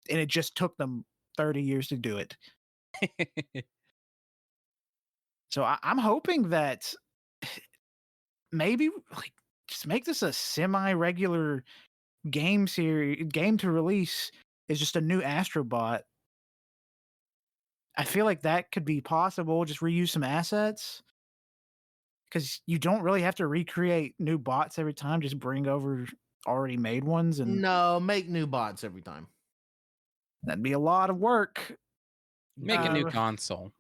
and it just took them 30 years to do it. So I'm hoping that maybe like just make this a semi-regular game to release. Is just a new Astrobot. I feel like that could be possible. Just reuse some assets, because you don't really have to recreate new bots every time. Just bring over already made ones, and No, make new bots every time. that'd be a lot of work. Make a new console.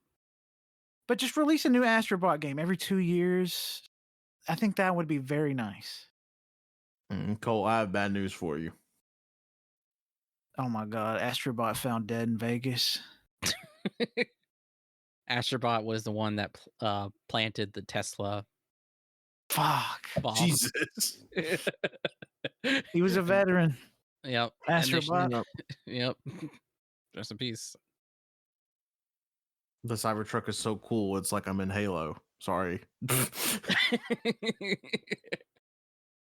But just release a new Astrobot game every 2 years. I think that would be very nice. Cole, I have bad news for you. Oh my god, Astrobot found dead in Vegas. Astrobot was the one that planted the Tesla Fuck. bomb. Jesus. He was a veteran. Yep. Astrobot. Yep. Rest in peace. The Cybertruck is so cool. It's like I'm in Halo. Sorry.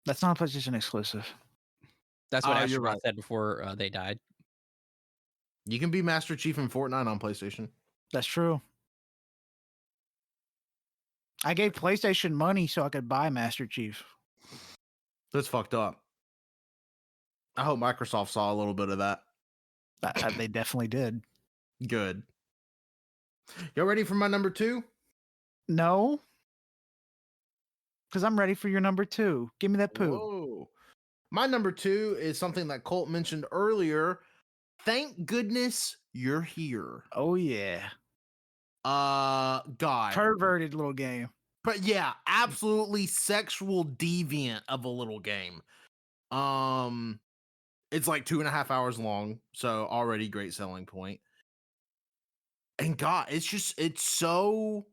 That's not a PlayStation exclusive. That's what you're Astrobot right. said before they died. You can be Master Chief in Fortnite on PlayStation. That's true. I gave PlayStation money so I could buy Master Chief. That's fucked up. I hope Microsoft saw a little bit of that. They definitely did. Good. Y'all ready for my number 2? No, because I'm ready for your number 2. Give me that poo. Whoa. My number 2 is something that Colt mentioned earlier. Thank goodness you're here. Oh yeah. God. Perverted little game. But yeah, absolutely sexual deviant of a little game. It's like 2.5 hours long, so already great selling point. And God, it's so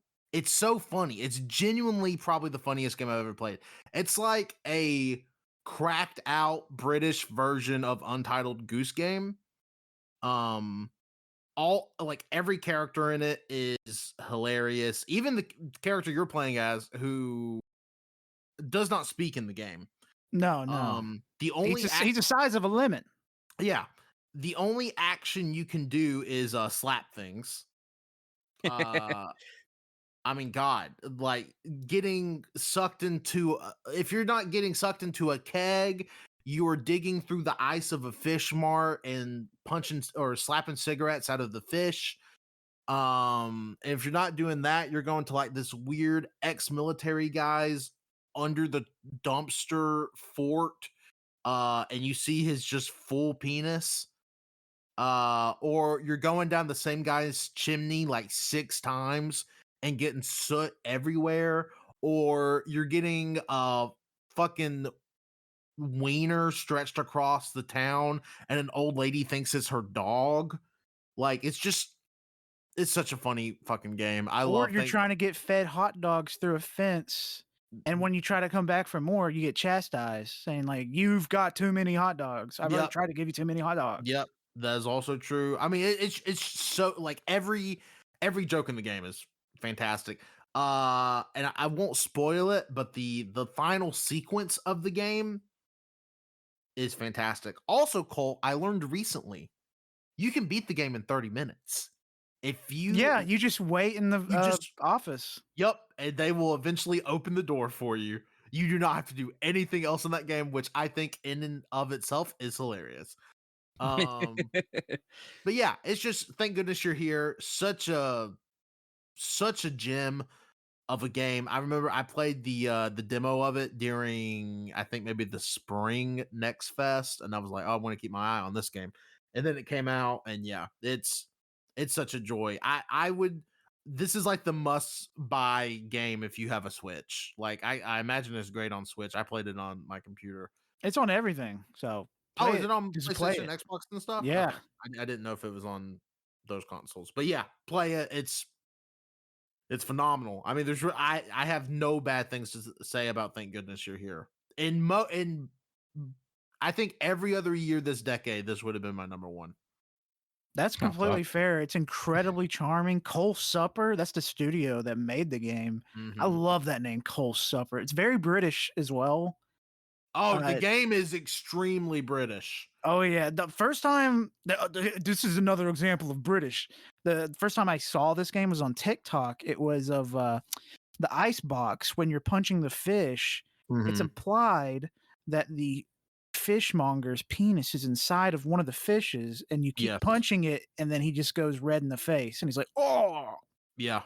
funny. It's genuinely probably the funniest game I've ever played. It's like a cracked out British version of Untitled Goose Game. All like every character in it is hilarious. Even the character you're playing as, who does not speak in the game. No. The only he's the size of a lemon. Yeah. The only action you can do is slap things. I mean, God, like getting sucked into if you're not getting sucked into a keg, you are digging through the ice of a fish mart and punching or slapping cigarettes out of the fish. If you're not doing that, you're going to like this weird ex-military guy's under the dumpster fort, and you see his just full penis. Or you're going down the same guy's chimney like 6 times and getting soot everywhere, or you're getting fucking wiener stretched across the town and an old lady thinks it's her dog. Like it's such a funny fucking game. Or you're trying to get fed hot dogs through a fence, and when you try to come back for more, you get chastised, saying like, "You've got too many hot dogs. I've already tried to give you too many hot dogs." Yep, that is also true. I mean, it's so like every joke in the game is fantastic. And I won't spoil it, but the final sequence of the game is fantastic. Also, Cole, I learned recently you can beat the game in 30 minutes. If you you just wait in the office. Yep, and they will eventually open the door for you. You do not have to do anything else in that game, which I think in and of itself is hilarious. But yeah, it's just thank goodness you're here. Such a gem of a game. I remember I played the demo of it during I think maybe the spring Next Fest, and I was like, oh, I want to keep my eye on this game. And then it came out, and yeah, it's such a joy. I would this is like the must buy game if you have a Switch. Like I imagine it's great on Switch. I played it on my computer. It's on everything. So is it on PlayStation, Xbox, and stuff? Yeah, okay. I didn't know if it was on those consoles, but yeah, play it. It's phenomenal. I mean, I have no bad things to say about Thank Goodness You're Here. In I think every other year this decade, this would have been my number 1. That's completely fair. It's incredibly charming. Cole Supper, that's the studio that made the game. I love that name, Cole Supper. It's very British as well. Oh, the game is extremely British. Oh yeah, the first time this is another example of British. The first time I saw this game was on TikTok. It was of the ice box. When you're punching the fish, it's implied that the fishmonger's penis is inside of one of the fishes, and you keep punching it, and then he just goes red in the face, and he's like, "Oh, yeah."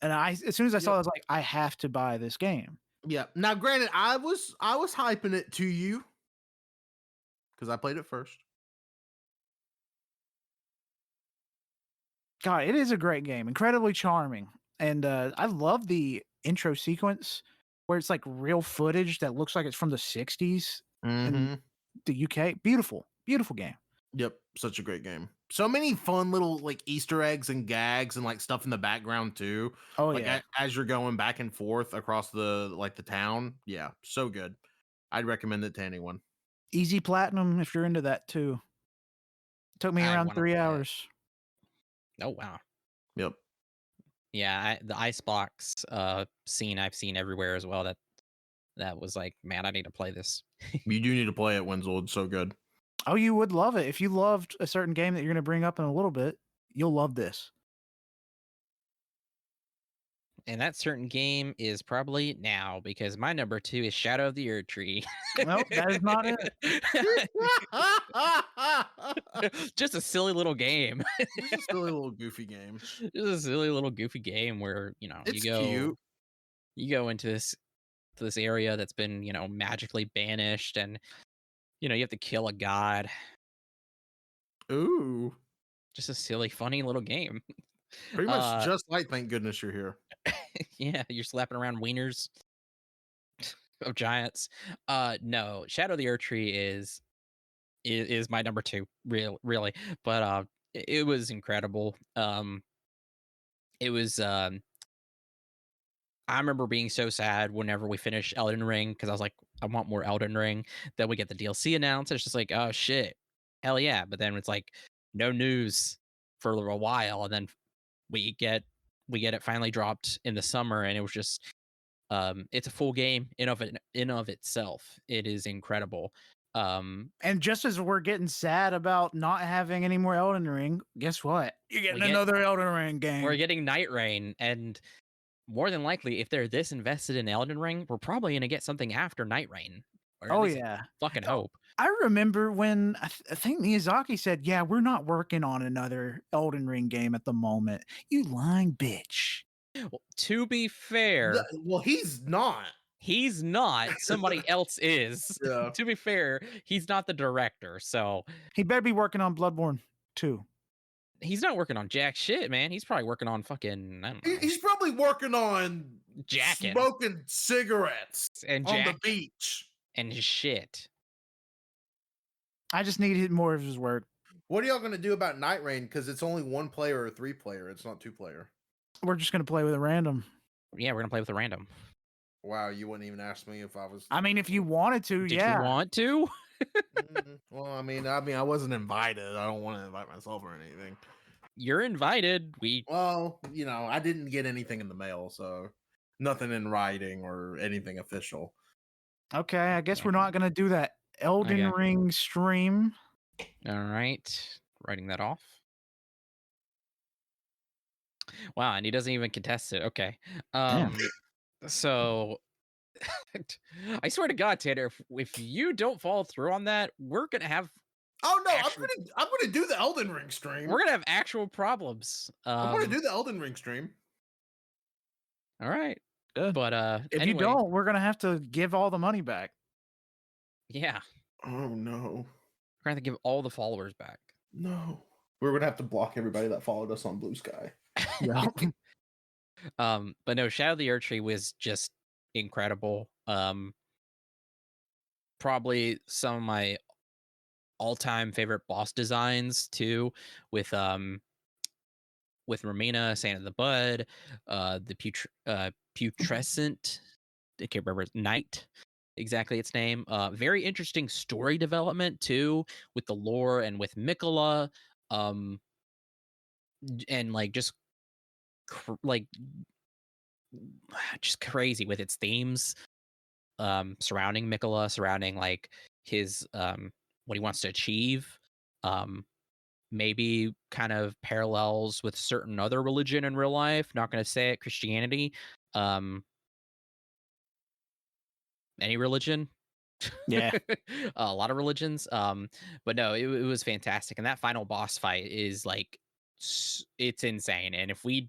And as soon as I saw it, I was like, I have to buy this game. Yeah. Now, granted, I was hyping it to you because I played it first. God, it is a great game, incredibly charming, and I love the intro sequence where it's like real footage that looks like it's from the 60s in the UK. Beautiful, beautiful game. Yep, such a great game. So many fun little like Easter eggs and gags and like stuff in the background too. Oh like, yeah, as you're going back and forth across the town. Yeah, so good. I'd recommend it to anyone. Easy platinum if you're into that too. It took me around 3 hours. Oh wow. Yep. Yeah, the icebox scene I've seen everywhere as well. That was like, man, I need to play this. You do need to play it, Wenzel. It's so good. Oh, you would love it if you loved a certain game that you're going to bring up in a little bit. You'll love this. And that certain game is probably now because my number 2 is Shadow of the Erd Tree. Nope, that is not it. Just a silly little game. It's a silly little goofy game. Just a silly little goofy game where, It's cute. you go into this area that's been, magically banished, and you have to kill a god. Ooh. Just a silly, funny little game. Pretty much just like Thank Goodness You're Here. Yeah, you're slapping around wieners of giants. No, Shadow of the Erd Tree is my number 2, really. But it was incredible. It was I remember being so sad whenever we finished Elden Ring because I was like, I want more Elden Ring. Then we get the DLC announced. It's just like, oh shit, hell yeah! But then it's like no news for a while, and then we get it finally dropped in the summer, and it was just it's a full game in of itself. It is incredible. And just as we're getting sad about not having any more Elden Ring, guess what? You're getting another Elden Ring game. We're getting Night Rain, and more than likely, if they're this invested in Elden Ring, we're probably going to get something after Night Rain. Oh yeah, fucking hope. I remember when I think Miyazaki said, "Yeah, we're not working on another Elden Ring game at the moment." You lying bitch. Well, to be fair, well, he's not. He's not. Somebody else is. Yeah. To be fair, he's not the director, so he better be working on Bloodborne 2. He's not working on jack shit, man. He's probably working on fucking, I don't know. He's probably working on jacking, smoking cigarettes and on the beach and his shit. I just needed more of his work. What are y'all gonna do about Night Rain? Because it's only 1 player or 3 player. It's not 2 player. We're just gonna play with a random. Yeah, we're gonna play with a random. Wow, you wouldn't even ask me if I was. I mean, if you wanted to, Did you want to? Well, I mean, I wasn't invited. I don't want to invite myself or anything. You're invited. Well, I didn't get anything in the mail, so nothing in writing or anything official. Okay, I guess we're not gonna do that Elden Ring stream. All right, writing that off. Wow, and he doesn't even contest it. Okay. So I swear to God, Tanner, if you don't follow through on that, we're gonna have. Oh no, I'm gonna do the Elden Ring stream. We're gonna have actual problems. I'm gonna do the Elden Ring stream. All right. Good. But if you don't, we're gonna have to give all the money back. Yeah. Oh no. We're gonna have to give all the followers back. No. We're gonna have to block everybody that followed us on Bluesky. Yeah. But no, Shadow of the Erd Tree was just incredible. Probably some of my all-time favorite boss designs too, with Romina, Sand in the Bud, the putrescent, I can't remember Knight exactly its name. Very interesting story development too, with the lore and with Mikola, and like just just crazy with its themes surrounding Mikola, surrounding like his what he wants to achieve. Maybe kind of parallels with certain other religion in real life. Not going to say it, Christianity. Any religion. Yeah. A lot of religions. But no, it was fantastic. And that final boss fight is like, it's insane. And if we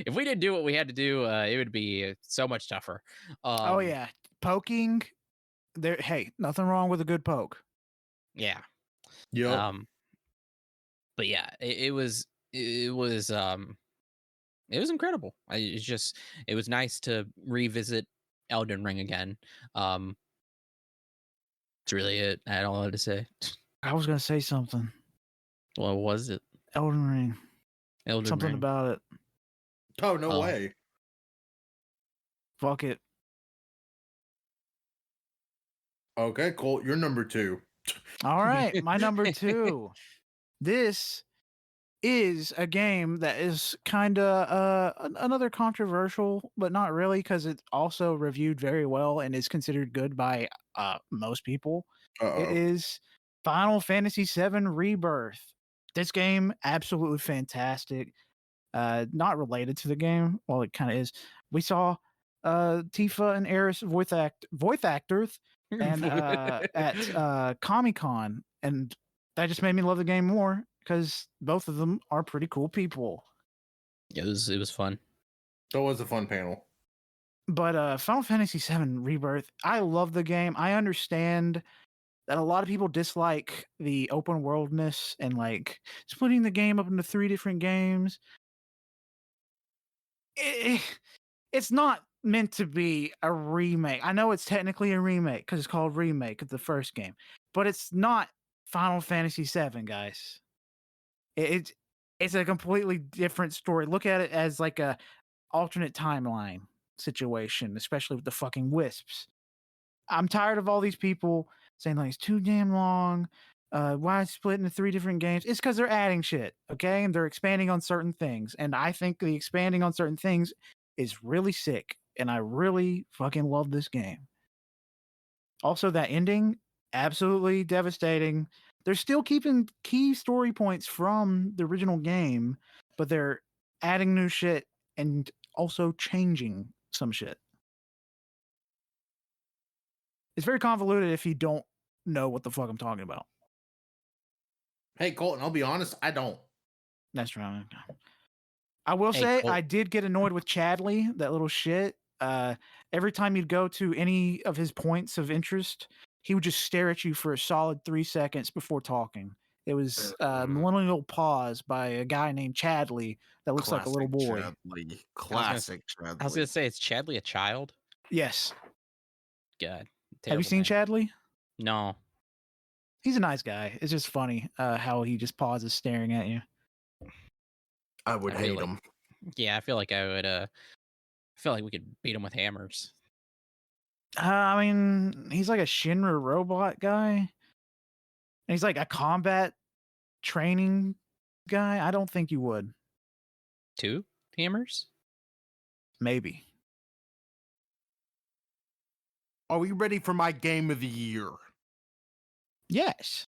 if we didn't do what we had to do, it would be so much tougher. Oh yeah, poking. There. Hey, nothing wrong with a good poke. Yeah. Yeah. But yeah, it was incredible. It was nice to revisit Elden Ring again. It's really it. I had all to say. I was gonna say something. What was it? Elden Ring. Something Ring. about it. Oh, no way. Fuck it. Okay, Colt, you're number 2. All right, my number 2. This is a game that is kind of another controversial, but not really, because it's also reviewed very well and is considered good by most people. It is Final Fantasy VII Rebirth. This game, absolutely fantastic. Not related to the game. Well, it kind of is. We saw Tifa and Eris voice actors and at Comic-Con, and that just made me love the game more because both of them are pretty cool people. It was fun. That was a fun panel. But Final Fantasy VII Rebirth, I love the game. I understand that a lot of people dislike the open worldness and like splitting the game up into 3 different games. It's not meant to be a remake. I know it's technically a remake because it's called Remake of the first game, but it's not Final Fantasy VII, guys. It's a completely different story. Look at it as like a alternate timeline situation, especially with the fucking wisps. I'm tired of all these people saying like it's too damn long. Why split into 3 different games? It's because they're adding shit, okay? And they're expanding on certain things. And I think the expanding on certain things is really sick. And I really fucking love this game. Also, that ending, absolutely devastating. They're still keeping key story points from the original game, but they're adding new shit and also changing some shit. It's very convoluted if you don't know what the fuck I'm talking about. Hey, Colton, I'll be honest, I don't. That's right. I will Hey, say Colt. I did get annoyed with Chadley, that little shit. Every time you'd go to any of his points of interest, he would just stare at you for a solid 3 seconds before talking. It was Millennial Pause by a guy named Chadley that looks like a little boy. Chadley. Classic Chadley. I was gonna say, is Chadley a child? Yes. God. Have you seen Chadley? No. He's a nice guy. It's just funny how he just pauses staring at you. I would hate him. Yeah, I feel like I would. I feel like we could beat him with hammers. I mean, he's like a Shinra robot guy. And he's like a combat training guy. I don't think you would. 2 hammers? Maybe. Are we ready for my game of the year? Yes.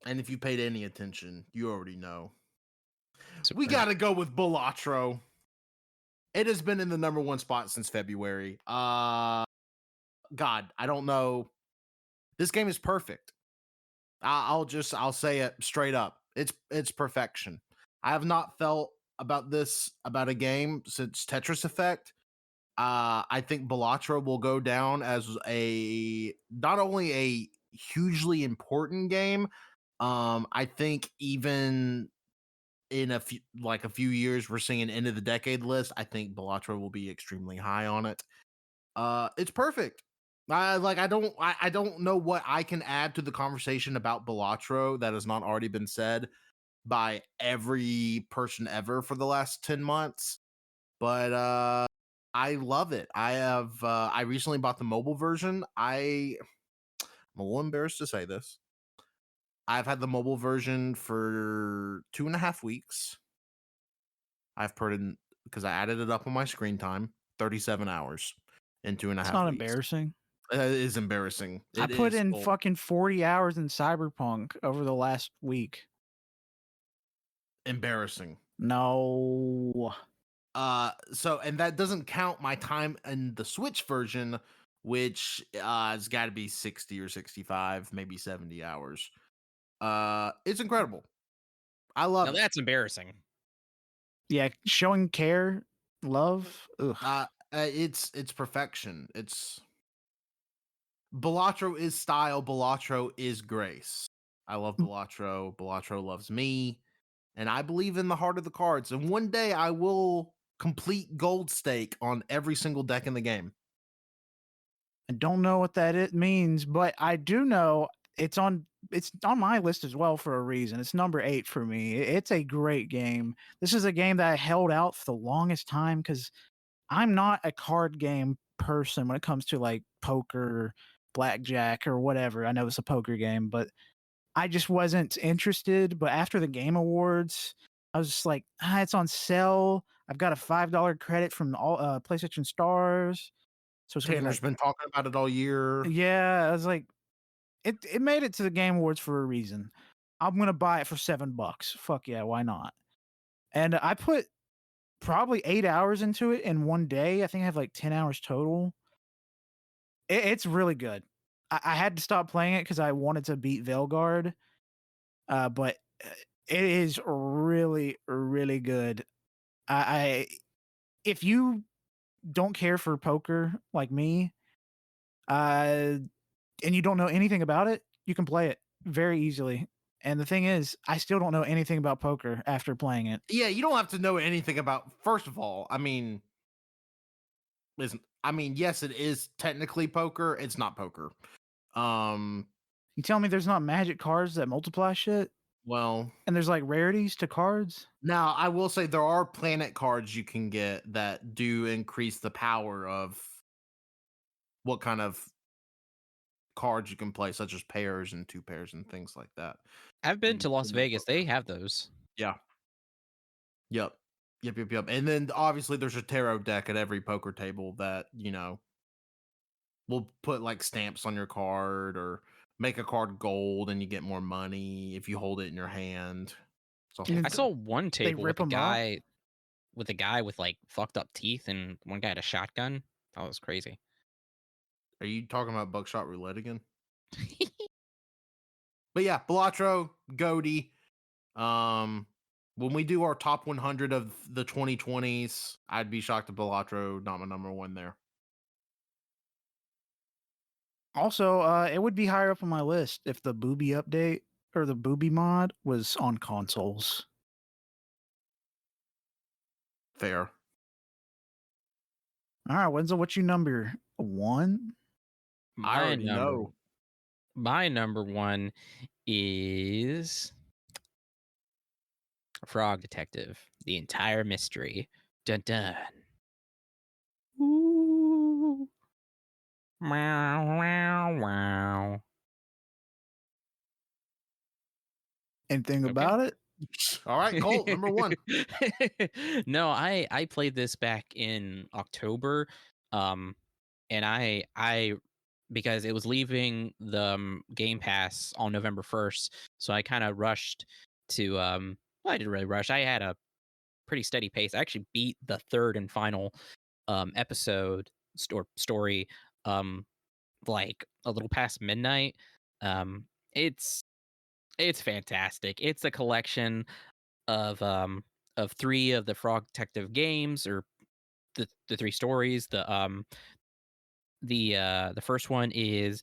And if you paid any attention, you already know. So We got to go with Balatro. It has been in the number 1 spot since February. God, I don't know. This game is perfect. I'll say it straight up. It's perfection. I have not felt about a game since Tetris Effect. I think Balatro will go down as not only a hugely important game. I think even in a few years, we're seeing an end of the decade list. I think Balatro will be extremely high on it. It's perfect. I don't know what I can add to the conversation about Balatro that has not already been said by every person ever for the last 10 months. But I love it. I recently bought the mobile version. I'm a little embarrassed to say this. I've had the mobile version for 2.5 weeks. I've put in, because I added it up on my screen time, 37 hours in 2.5 weeks. It's not embarrassing. It is embarrassing. I put in fucking 40 hours in Cyberpunk over the last week. Embarrassing. No. And that doesn't count my time in the Switch version, which has got to be 60 or 65, maybe 70 hours. It's incredible. I love it. That's embarrassing. Yeah, showing care, love. Ugh. It's perfection. Balatro is style. Balatro is grace. I love Balatro. Balatro loves me. And I believe in the heart of the cards. And one day I will complete gold stake on every single deck in the game. I don't know what that means, but I do know it's on my list as well for a reason. It's number 8 for me. It's a great game. This is a game that I held out for the longest time because I'm not a card game person when it comes to like poker, blackjack, or whatever. I know it's a poker game, but I just wasn't interested. But after the Game Awards, I was just like, it's on sale. I've got a $5 credit from all PlayStation Stars. So Tanner's been talking about it all year. Yeah, I was like, it made it to the Game Awards for a reason. I'm gonna buy it for $7. Fuck yeah, why not? And I put probably 8 hours into it in one day. I think I have like 10 hours total. It's really good. I had to stop playing it because I wanted to beat Veilguard, but it is really, really good. I if you don't care for poker like me, and you don't know anything about it, you can play it very easily. And the thing is, I still don't know anything about poker after playing it. Yeah, you don't have to know anything about. First of all, I mean, yes, it is technically poker. It's not poker. You tell me there's not magic cards that multiply shit, Well, and there's like rarities to cards. now I will say there are planet cards you can get that do increase the power of what kind of cards you can play, such as pairs and two pairs and things like that. I've been in to Las planet Vegas. poker. They have those. Yeah. Yep. Yep. And then obviously there's a tarot deck at every poker table that, will put like stamps on your card or make a card gold and you get more money if you hold it in your hand. So And I saw one they table rip with a 'em up? guy with like fucked up teeth, and one guy had a shotgun. That was crazy. are you talking about buckshot roulette again? But yeah, Balatro, Goaty. When we do our top 100 of the 2020s, I'd be shocked if Balatro not my number one there. Also, it would be higher up on my list if the booby update or the booby mod was on consoles. Fair. All right, Wenzel, what's your number one? I My already number, know. my number one is Frog Detective: The Entire Mystery. Dun dun. Ooh. Wow, wow, wow. Anything Okay. about it? All right, Colt, number one. No, I played this back in October, and I because it was leaving the Game Pass on November 1st, so I kind of rushed to well, I didn't really rush. I had a pretty steady pace. I actually beat the third and final episode story like a little past midnight. Um, it's it's fantastic. It's a collection of three of the Frog Detective games, or the three stories. The first one is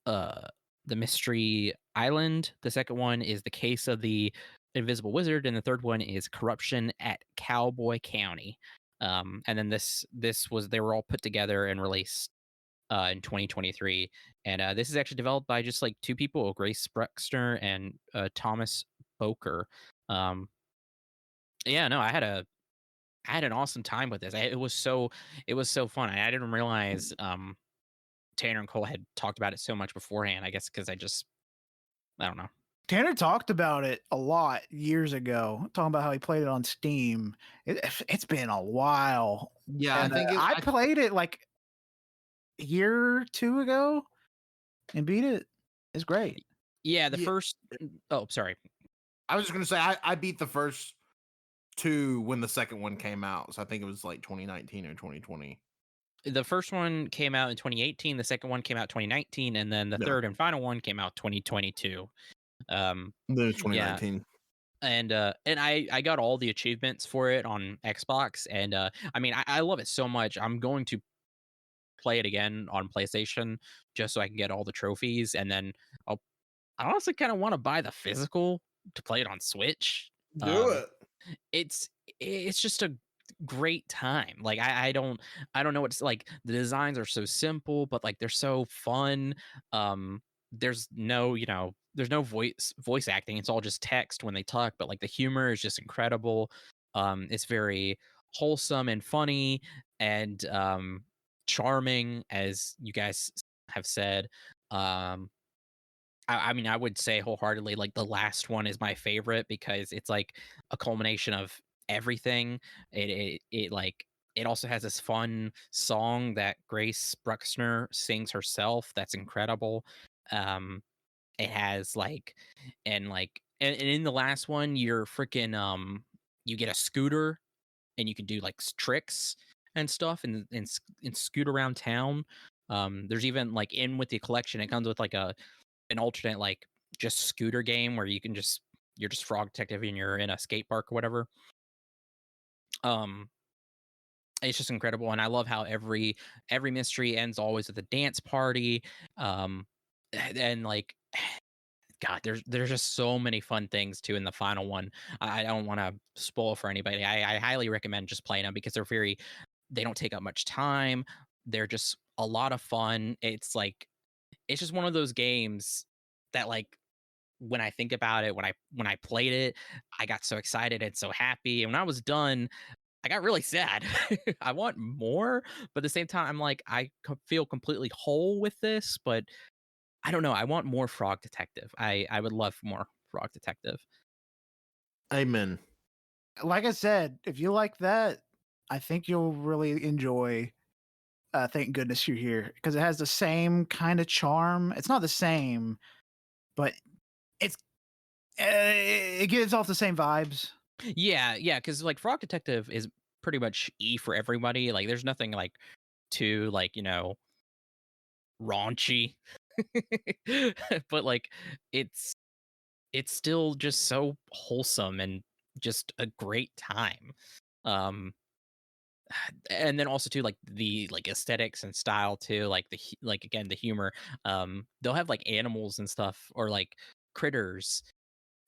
uh the Mystery Island. The second one is the Case of the Invisible Wizard, and the third one is Corruption at Cowboy County. And then they were all put together and released in 2023. And this is actually developed by just like two people, Grace Bruxner and Thomas Boker. Um, yeah, no, I had an awesome time with this. It was so fun. I didn't realize Tanner and Cole had talked about it so much beforehand. I guess because I don't know. Tanner talked about it a lot years ago, talking about how he played it on Steam. It's been a while. Yeah, And, I think I played it like a year or two ago and beat it. It's great. Yeah, the Yeah. first. Oh, sorry. I was just gonna say I beat the first two when the second one came out. So I think it was like 2019 or 2020. The first one came out in 2018. The second one came out 2019, and then the Yeah. third and final one came out 2022. Then it's Yeah, 2019. and I got all the achievements for it on Xbox, and I mean I love it so much. I'm going to play it again on PlayStation just so I can get all the trophies, and then I honestly kind of want to buy the physical to play it on Switch. Do it. It's just a great time. Like I don't know what's like. The designs are so simple, but like they're so fun. There's no there's no voice acting. It's all just text when they talk, but like the humor is just incredible. It's very wholesome and funny and charming, as you guys have said. I mean, I would say wholeheartedly, like the last one is my favorite because it's like a culmination of everything. It like it also has this fun song that Grace Bruxner sings herself. That's incredible. Um, It has and in the last one, you're freaking you get a scooter and you can do like tricks and stuff and scoot around town. There's even like in with the collection, it comes with like an alternate like just scooter game where you're just frog detective and you're in a skate park or whatever. Um, it's just incredible, and I love how every mystery ends always with a dance party. Um, and like God, there's just so many fun things too in the final one. I don't want to spoil for anybody. I highly recommend just playing them because they don't take up much time. They're just a lot of fun. It's just one of those games that like when I think about it, when I played it, I got so excited and so happy. And when I was done, I got really sad. I want more, but at the same time, I'm like, feel completely whole with this, but I don't know. I want more Frog Detective. I would love more Frog Detective. Amen. Like I said, if you like that, I think you'll really enjoy Thank Goodness You're Here, because it has the same kind of charm. It's not the same, but it's it gives off the same vibes. Yeah, because like Frog Detective is pretty much E for everybody. Like, there's nothing like too like raunchy, but like it's it's still just so wholesome and just a great time. Um, and then also too like the like aesthetics and style too, like like again the humor. They'll have like animals and stuff or like critters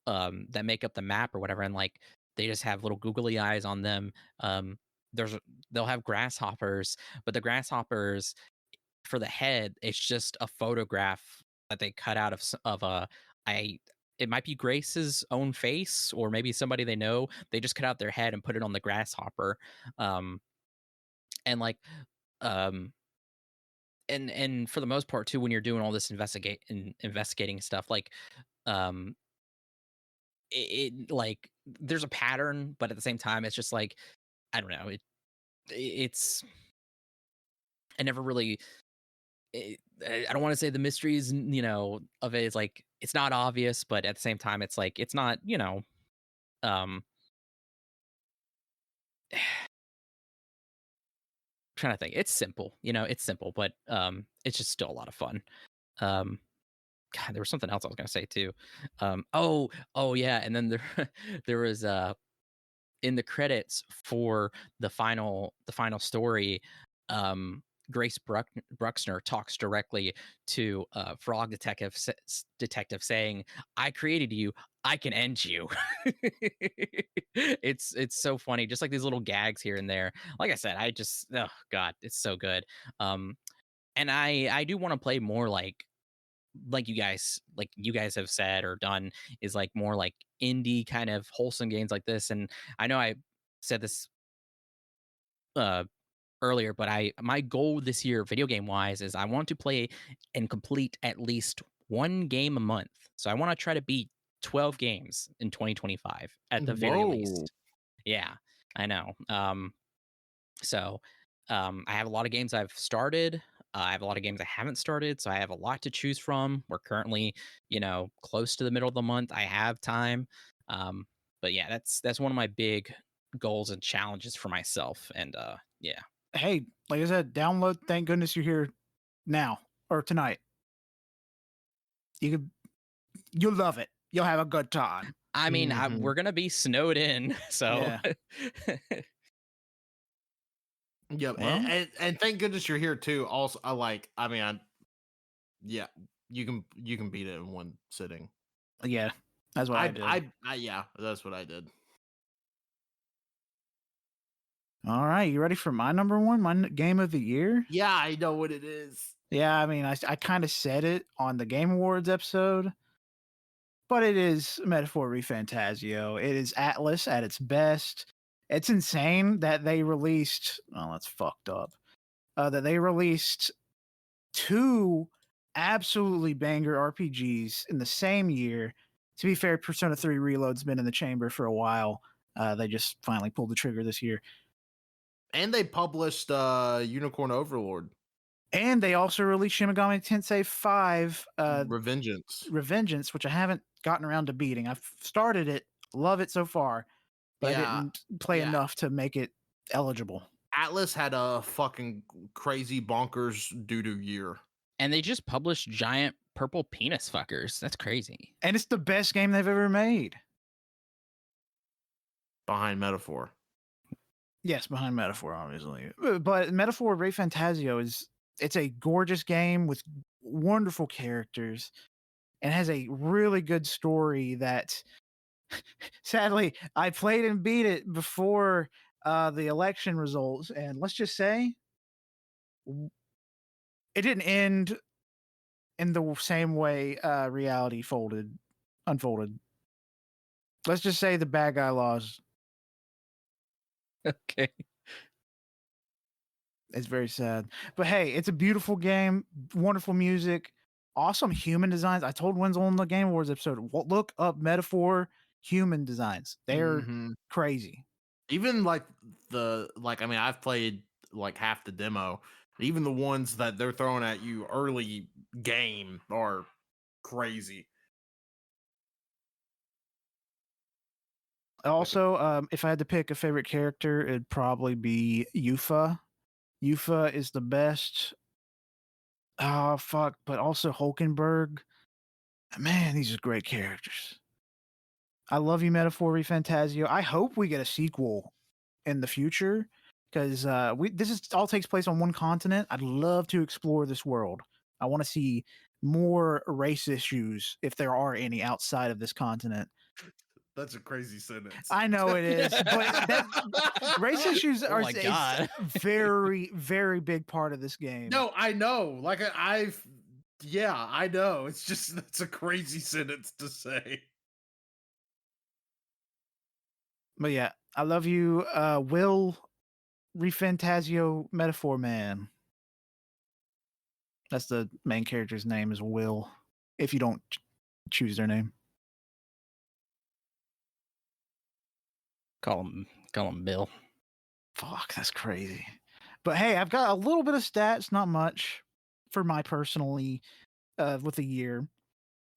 that make up the map or whatever, and like they just have little googly eyes on them. um they'll have grasshoppers, but the grasshoppers, for the head, it's just a photograph that they cut out of a I it might be Grace's own face or maybe somebody they know. They just cut out their head and put it on the grasshopper. um and like um and for the most part too, when you're doing all this investigating stuff, like um like there's a pattern, but at the same time it's just like I don't know, it's I never really I don't want to say the mysteries of it is like it's not obvious, but at the same time it's like it's not um trying to think, it's simple, it's simple, but it's just still a lot of fun. um God, there was something else I was gonna say too. Oh yeah, and then there there was in the credits for the final story, um, Grace Bruxner talks directly to Frog Detective, saying, "I created you. I can end you." It's so funny, just like these little gags here and there. Like I said, I just oh god, it's so good. Um, and I do want to play more like you guys have said or done, is like more like indie kind of wholesome games like this. And I know I said this uh earlier, but my goal this year video game wise is I want to play and complete at least one game a month. So I want to try to beat 12 games in 2025 at the very Whoa. least. Yeah, I know. So, I have a lot of games I've started. I have a lot of games I haven't started, so I have a lot to choose from. We're currently, close to the middle of the month. I have time, um, but yeah, that's one of my big goals and challenges for myself. And yeah, Hey, like I said, download Thank Goodness You're Here now or tonight. You'll love it. You'll have a good time. I mean, Mhm. we're gonna be snowed in, so Yeah. Yep. Well, And thank goodness you're here too. Also, I mean, yeah, you can beat it in one sitting. yeah, that's what I did. Yeah, that's what I did. All right, you ready for my number one, game of the year? Yeah, I know what it is. Yeah, I mean, I kind of said it on the Game Awards episode, but it is Metaphor Refantasio. It is Atlas at its best. It's insane that they released. Oh, that's fucked up. That they released two absolutely banger RPGs in the same year. To be fair, Persona 3 Reload's been in the chamber for a while. They just finally pulled the trigger this year. And they published Unicorn Overlord. And they also released Shin Megami Tensei 5 Revengeance. which I haven't gotten around to beating. I've started it, love it so far, but I didn't play enough to make it eligible. Atlas had a fucking crazy bonkers doo-doo year. And they just published giant purple penis fuckers. That's crazy. And it's the best game they've ever made. Behind Metaphor. Yes, behind Metaphor, obviously. But Metaphor Ray Fantasio it's a gorgeous game with wonderful characters and has a really good story that sadly I played and beat it before the election results, and let's just say it didn't end in the same way reality unfolded. Let's just say the bad guy lost. Okay. It's very sad. But hey, it's a beautiful game, wonderful music, awesome human designs. I told Wenzel in the Game Awards episode, look up Metaphor human designs. They're crazy. Even like I've played like half the demo. Even the ones that they're throwing at you early game are crazy. Also, if I had to pick a favorite character, it'd probably be Yufa. Yufa is the best. Oh, fuck. But also Hulkenberg. Man, these are great characters. I love you, Metaphor Fantasio. I hope we get a sequel in the future because all takes place on one continent. I'd love to explore this world. I want to see more race issues, if there are any, outside of this continent. That's a crazy sentence. I know it is, but race issues are a very, very big part of this game. No, I know. Like I know. It's just that's a crazy sentence to say. But yeah, I love you, Will Refantasio Metaphor Man. That's the main character's name is Will, if you don't choose their name. Call him Bill. Fuck, that's crazy. But hey, I've got a little bit of stats, not much, for my personally with the year.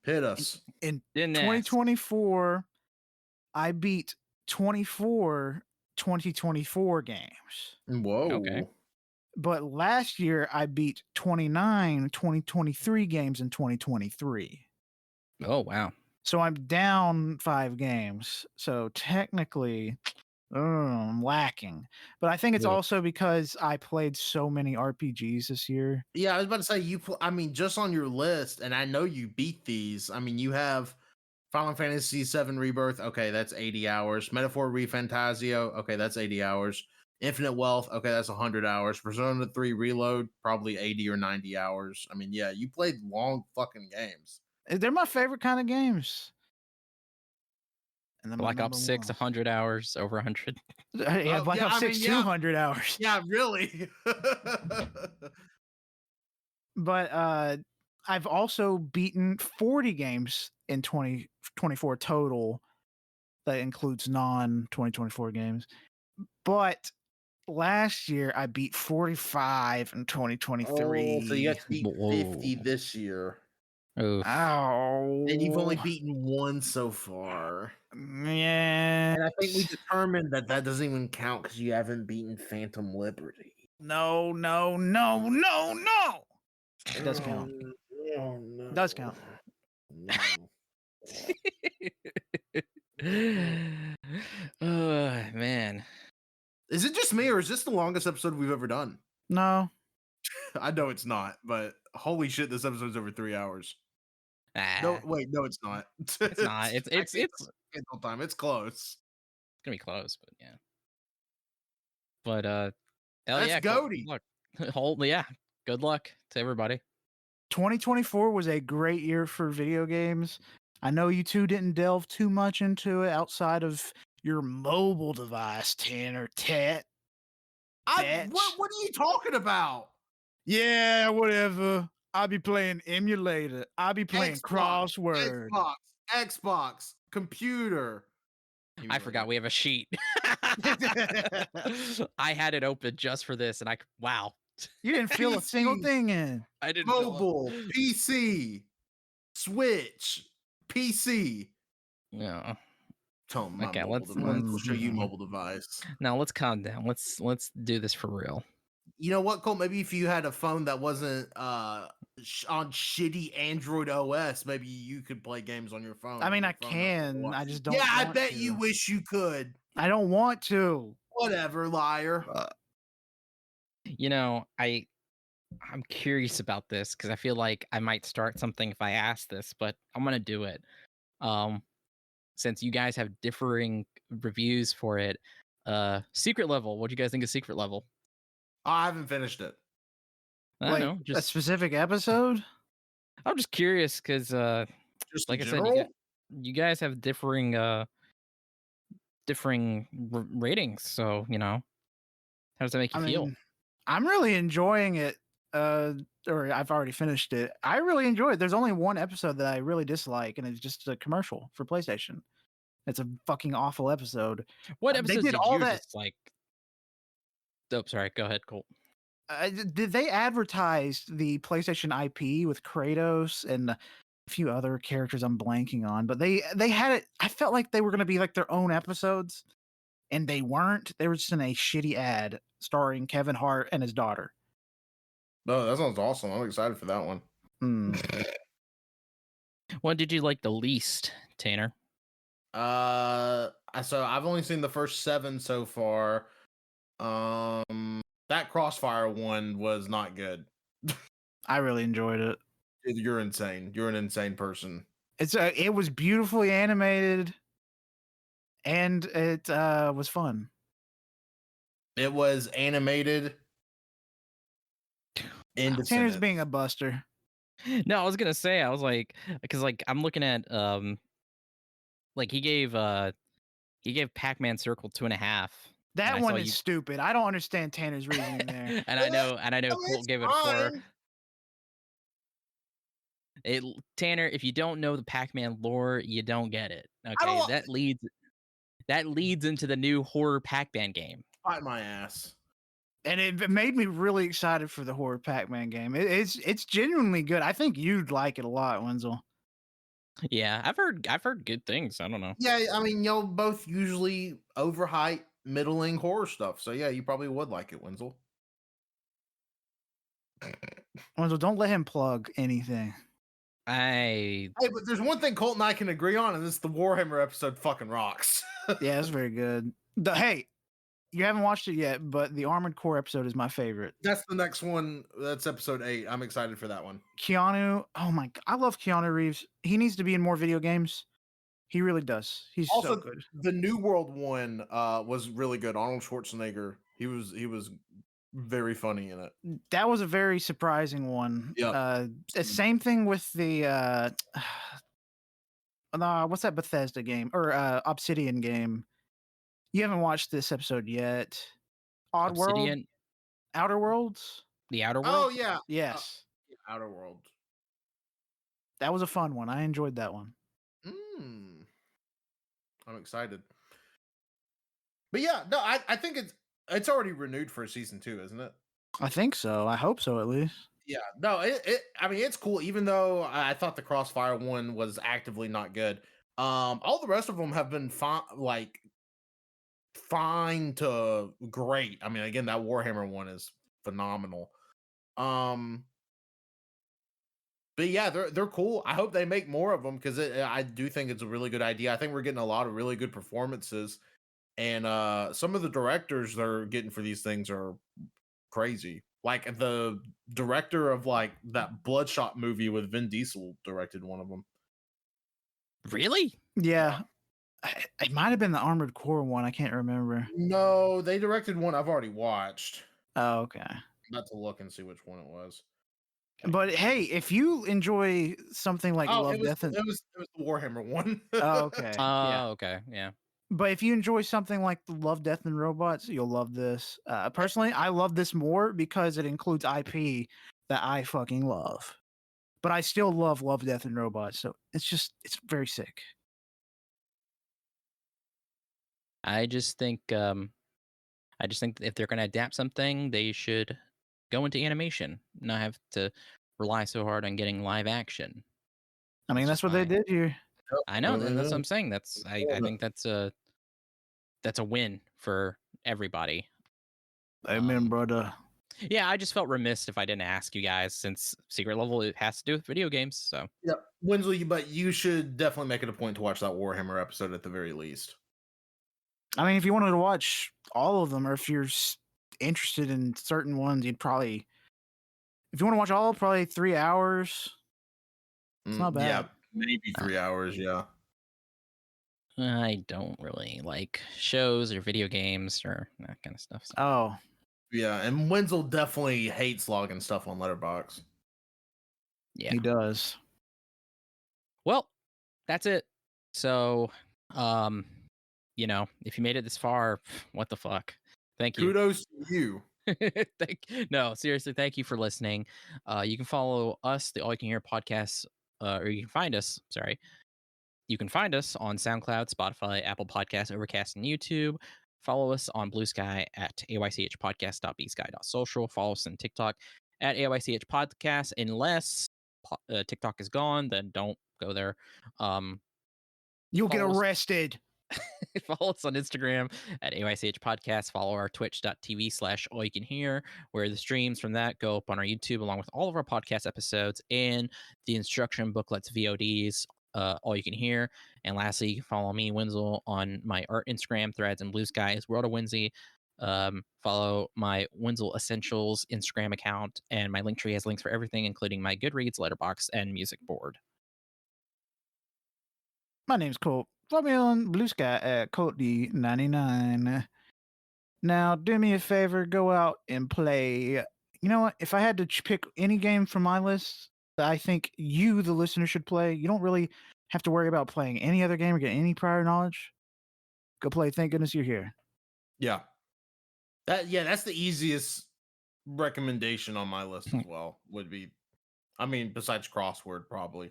Hit us. In 2024, I beat 24 2024 games. Whoa. Okay. But last year, I beat 29 2023 games in 2023. Oh, wow. So I'm down 5 games. So technically, I'm lacking. But I think it's also because I played so many RPGs this year. Yeah, I was about to say, just on your list, and I know you beat these. I mean, you have Final Fantasy VII Rebirth. Okay, that's 80 hours. Metaphor Refantasio. Okay, that's 80 hours. Infinite Wealth. Okay, that's 100 hours. Persona 3 Reload. Probably 80 or 90 hours. I mean, yeah, you played long fucking games. They're my favorite kind of games. And then Black Ops 6, 100 hours, over 100. Yeah, Black Ops 6, 200 hours. Yeah, really. But I've also beaten 40 games in 2024 total. That includes non-2024 games. But last year, I beat 45 in 2023. Oh, so you got to beat 50 this year. Oof. Ow. And you've only beaten 1 so far. Yeah. And I think we determined that doesn't even count because you haven't beaten Phantom Liberty. No. It does count. Oh, no. It does count. No. Oh, man. Is it just me, or is this the longest episode we've ever done? No. I know it's not, but holy shit, this episode's over 3 hours. No, wait, no, it's not. It's not. It's time. It's close. It's gonna be close, but yeah. But that's yeah, goaty. Yeah, good luck to everybody. 2024 was a great year for video games. I know you two didn't delve too much into it outside of your mobile device, Tanner. What are you talking about? Yeah, whatever. I'll be playing emulator. I'll be playing crossword. Xbox, computer. I forgot we have a sheet. I had it open just for this, and wow. You didn't feel a single PC, thing in. I didn't mobile, PC, Switch, PC. Yeah. Tell me my Okay, mobile let's device. We'll show you mobile device. now let's calm down. Let's do this for real. You know what, Colt? Maybe if you had a phone that wasn't on shitty Android OS, maybe you could play games on your phone. I mean, Your I phone doesn't can. want- I just don't. Yeah, I want bet to. you wish you could. I don't want to. Whatever, liar. You know, I'm curious about this because I feel like I might start something if I ask this, but I'm gonna do it. Since you guys have differing reviews for it, Secret Level. What do you guys think of Secret Level? I haven't finished it. I Like don't know, a just specific episode. I'm just curious because, Just like in I said, general. you guys have differing ratings. So how does that make you I feel? mean, I'm really enjoying it. Or I've already finished it. I really enjoy it. There's only one episode that I really dislike, and it's just a commercial for PlayStation. It's a fucking awful episode. What They episodes did did all you that. dislike? Oh, sorry. Go ahead, Colt. Did they advertise the PlayStation IP with Kratos and a few other characters I'm blanking on? But they had it. I felt like they were going to be like their own episodes, and they weren't. They were just in a shitty ad starring Kevin Hart and his daughter. No, that sounds awesome. I'm excited for that one. What did you like the least, Tanner? So I've only seen the first 7 so far. That Crossfire one was not good. I really enjoyed it. You're insane. You're an insane person. It was beautifully animated, and it was fun. It was animated. Tanner's being a buster. No, I was gonna say I was like, because I'm looking at he gave Pac-Man Circle 2.5. That one is stupid. I don't understand Tanner's reasoning there. and I know Colt gave it a 4. Tanner, if you don't know the Pac-Man lore, you don't get it. Okay, that leads into the new horror Pac-Man game. Fight my ass. And it made me really excited for the horror Pac-Man game. It's genuinely good. I think you'd like it a lot, Wenzel. Yeah, I've heard good things. I don't know. Yeah, I mean, y'all both usually overhype middling horror stuff. So yeah, you probably would like it, Wenzel. Wenzel, don't let him plug anything. Hey, but there's one thing Colt and I can agree on, and this is the Warhammer episode fucking rocks. Yeah, it's very good. Hey, you haven't watched it yet, but the Armored Core episode is my favorite. That's the next one. That's episode 8. I'm excited for that one. Keanu, oh my God, I love Keanu Reeves. He needs to be in more video games. He really does. He's also so good. The New World one was really good. Arnold Schwarzenegger. He was very funny in it. That was a very surprising one. Yeah. Same thing with the what's that Bethesda game or Obsidian game? You haven't watched this episode yet. Obsidian? Outer Worlds? The Outer World? Oh yeah. Yes. Outer World. That was a fun one. I enjoyed that one. I'm excited. But yeah, no, I think it's already renewed for season 2, isn't it? I think so. I hope so, at least. Yeah, no, I mean, it's cool. Even though I thought the Crossfire one was actively not good, all the rest of them have been fine to great. I mean, again, that Warhammer one is phenomenal. But yeah, they're cool. I hope they make more of them because I do think it's a really good idea. I think we're getting a lot of really good performances, and some of the directors they're getting for these things are crazy. Like the director of that Bloodshot movie with Vin Diesel directed one of them. Really? Yeah. It might have been the Armored Core one. I can't remember. No, they directed one I've already watched. Oh, okay. I'm about to look and see which one it was. But hey, if you enjoy something like Love, Death, and it was the Warhammer one. Oh, okay. Oh, okay. Yeah. But if you enjoy something like Love, Death, and Robots, you'll love this. Personally, I love this more because it includes IP that I fucking love. But I still love Love, Death, and Robots. So it's very sick. I just think if they're going to adapt something, they should go into animation, not have to rely so hard on getting live action. I mean, that's what they did here. I know, and that's what I'm saying. I think that's a win for everybody. Amen, brother. Yeah, I just felt remiss if I didn't ask you guys, since Secret Level it has to do with video games. So yeah, Wenzel, but you should definitely make it a point to watch that Warhammer episode at the very least. I mean, if you wanted to watch all of them, or if you're interested in certain ones, you'd probably, if you want to watch all, probably 3 hours. It's not bad. Yeah, maybe 3 hours. Yeah. I don't really like shows or video games or that kind of stuff. So. Oh. Yeah, and Wenzel definitely hates logging stuff on Letterboxd. Yeah, he does. Well, that's it. So, you know, if you made it this far, what the fuck? Thank you. Kudos to you. No, seriously, thank you for listening. You can follow us, the All You Can Hear podcast, or you can find us. Sorry, you can find us on SoundCloud, Spotify, Apple Podcasts, Overcast, and YouTube. Follow us on Bluesky at aychpodcast.bsky.social. Follow us on TikTok at AYCH Podcast. Unless TikTok is gone, then don't go there. You'll get arrested. Follow us on Instagram at AYCH Podcast. Follow our twitch.tv/AllYouCanHear, where the streams from that go up on our YouTube, along with all of our podcast episodes and the instruction booklets, VODs, All You Can Hear. And lastly, you can follow me, Wenzel, on my art Instagram, Threads, and Bluesky is World of Wenzy. Follow my Wenzel Essentials Instagram account, and my Linktree has links for everything, including my Goodreads, Letterboxd, and music board. My name's Colt. Follow me on Bluesky at ColtD99. Now, do me a favor, go out and play. You know what? If I had to pick any game from my list that I think you, the listener, should play, you don't really have to worry about playing any other game or get any prior knowledge. Go play Thank Goodness You're Here. Yeah. That's the easiest recommendation on my list as well. Would be, I mean, besides crossword, probably.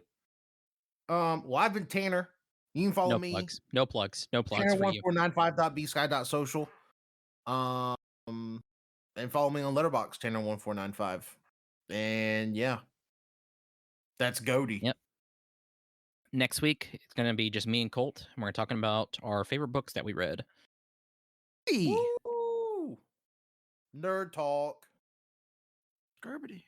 Well, I've been Tanner. You can follow me. No plugs for you. Tanner1495.bsky.social. And follow me on Letterboxd, Tanner1495. And yeah, that's Goaty. Yep. Next week, it's going to be just me and Colt, and we're talking about our favorite books that we read. Hey. Woo! Nerd talk. Garbity.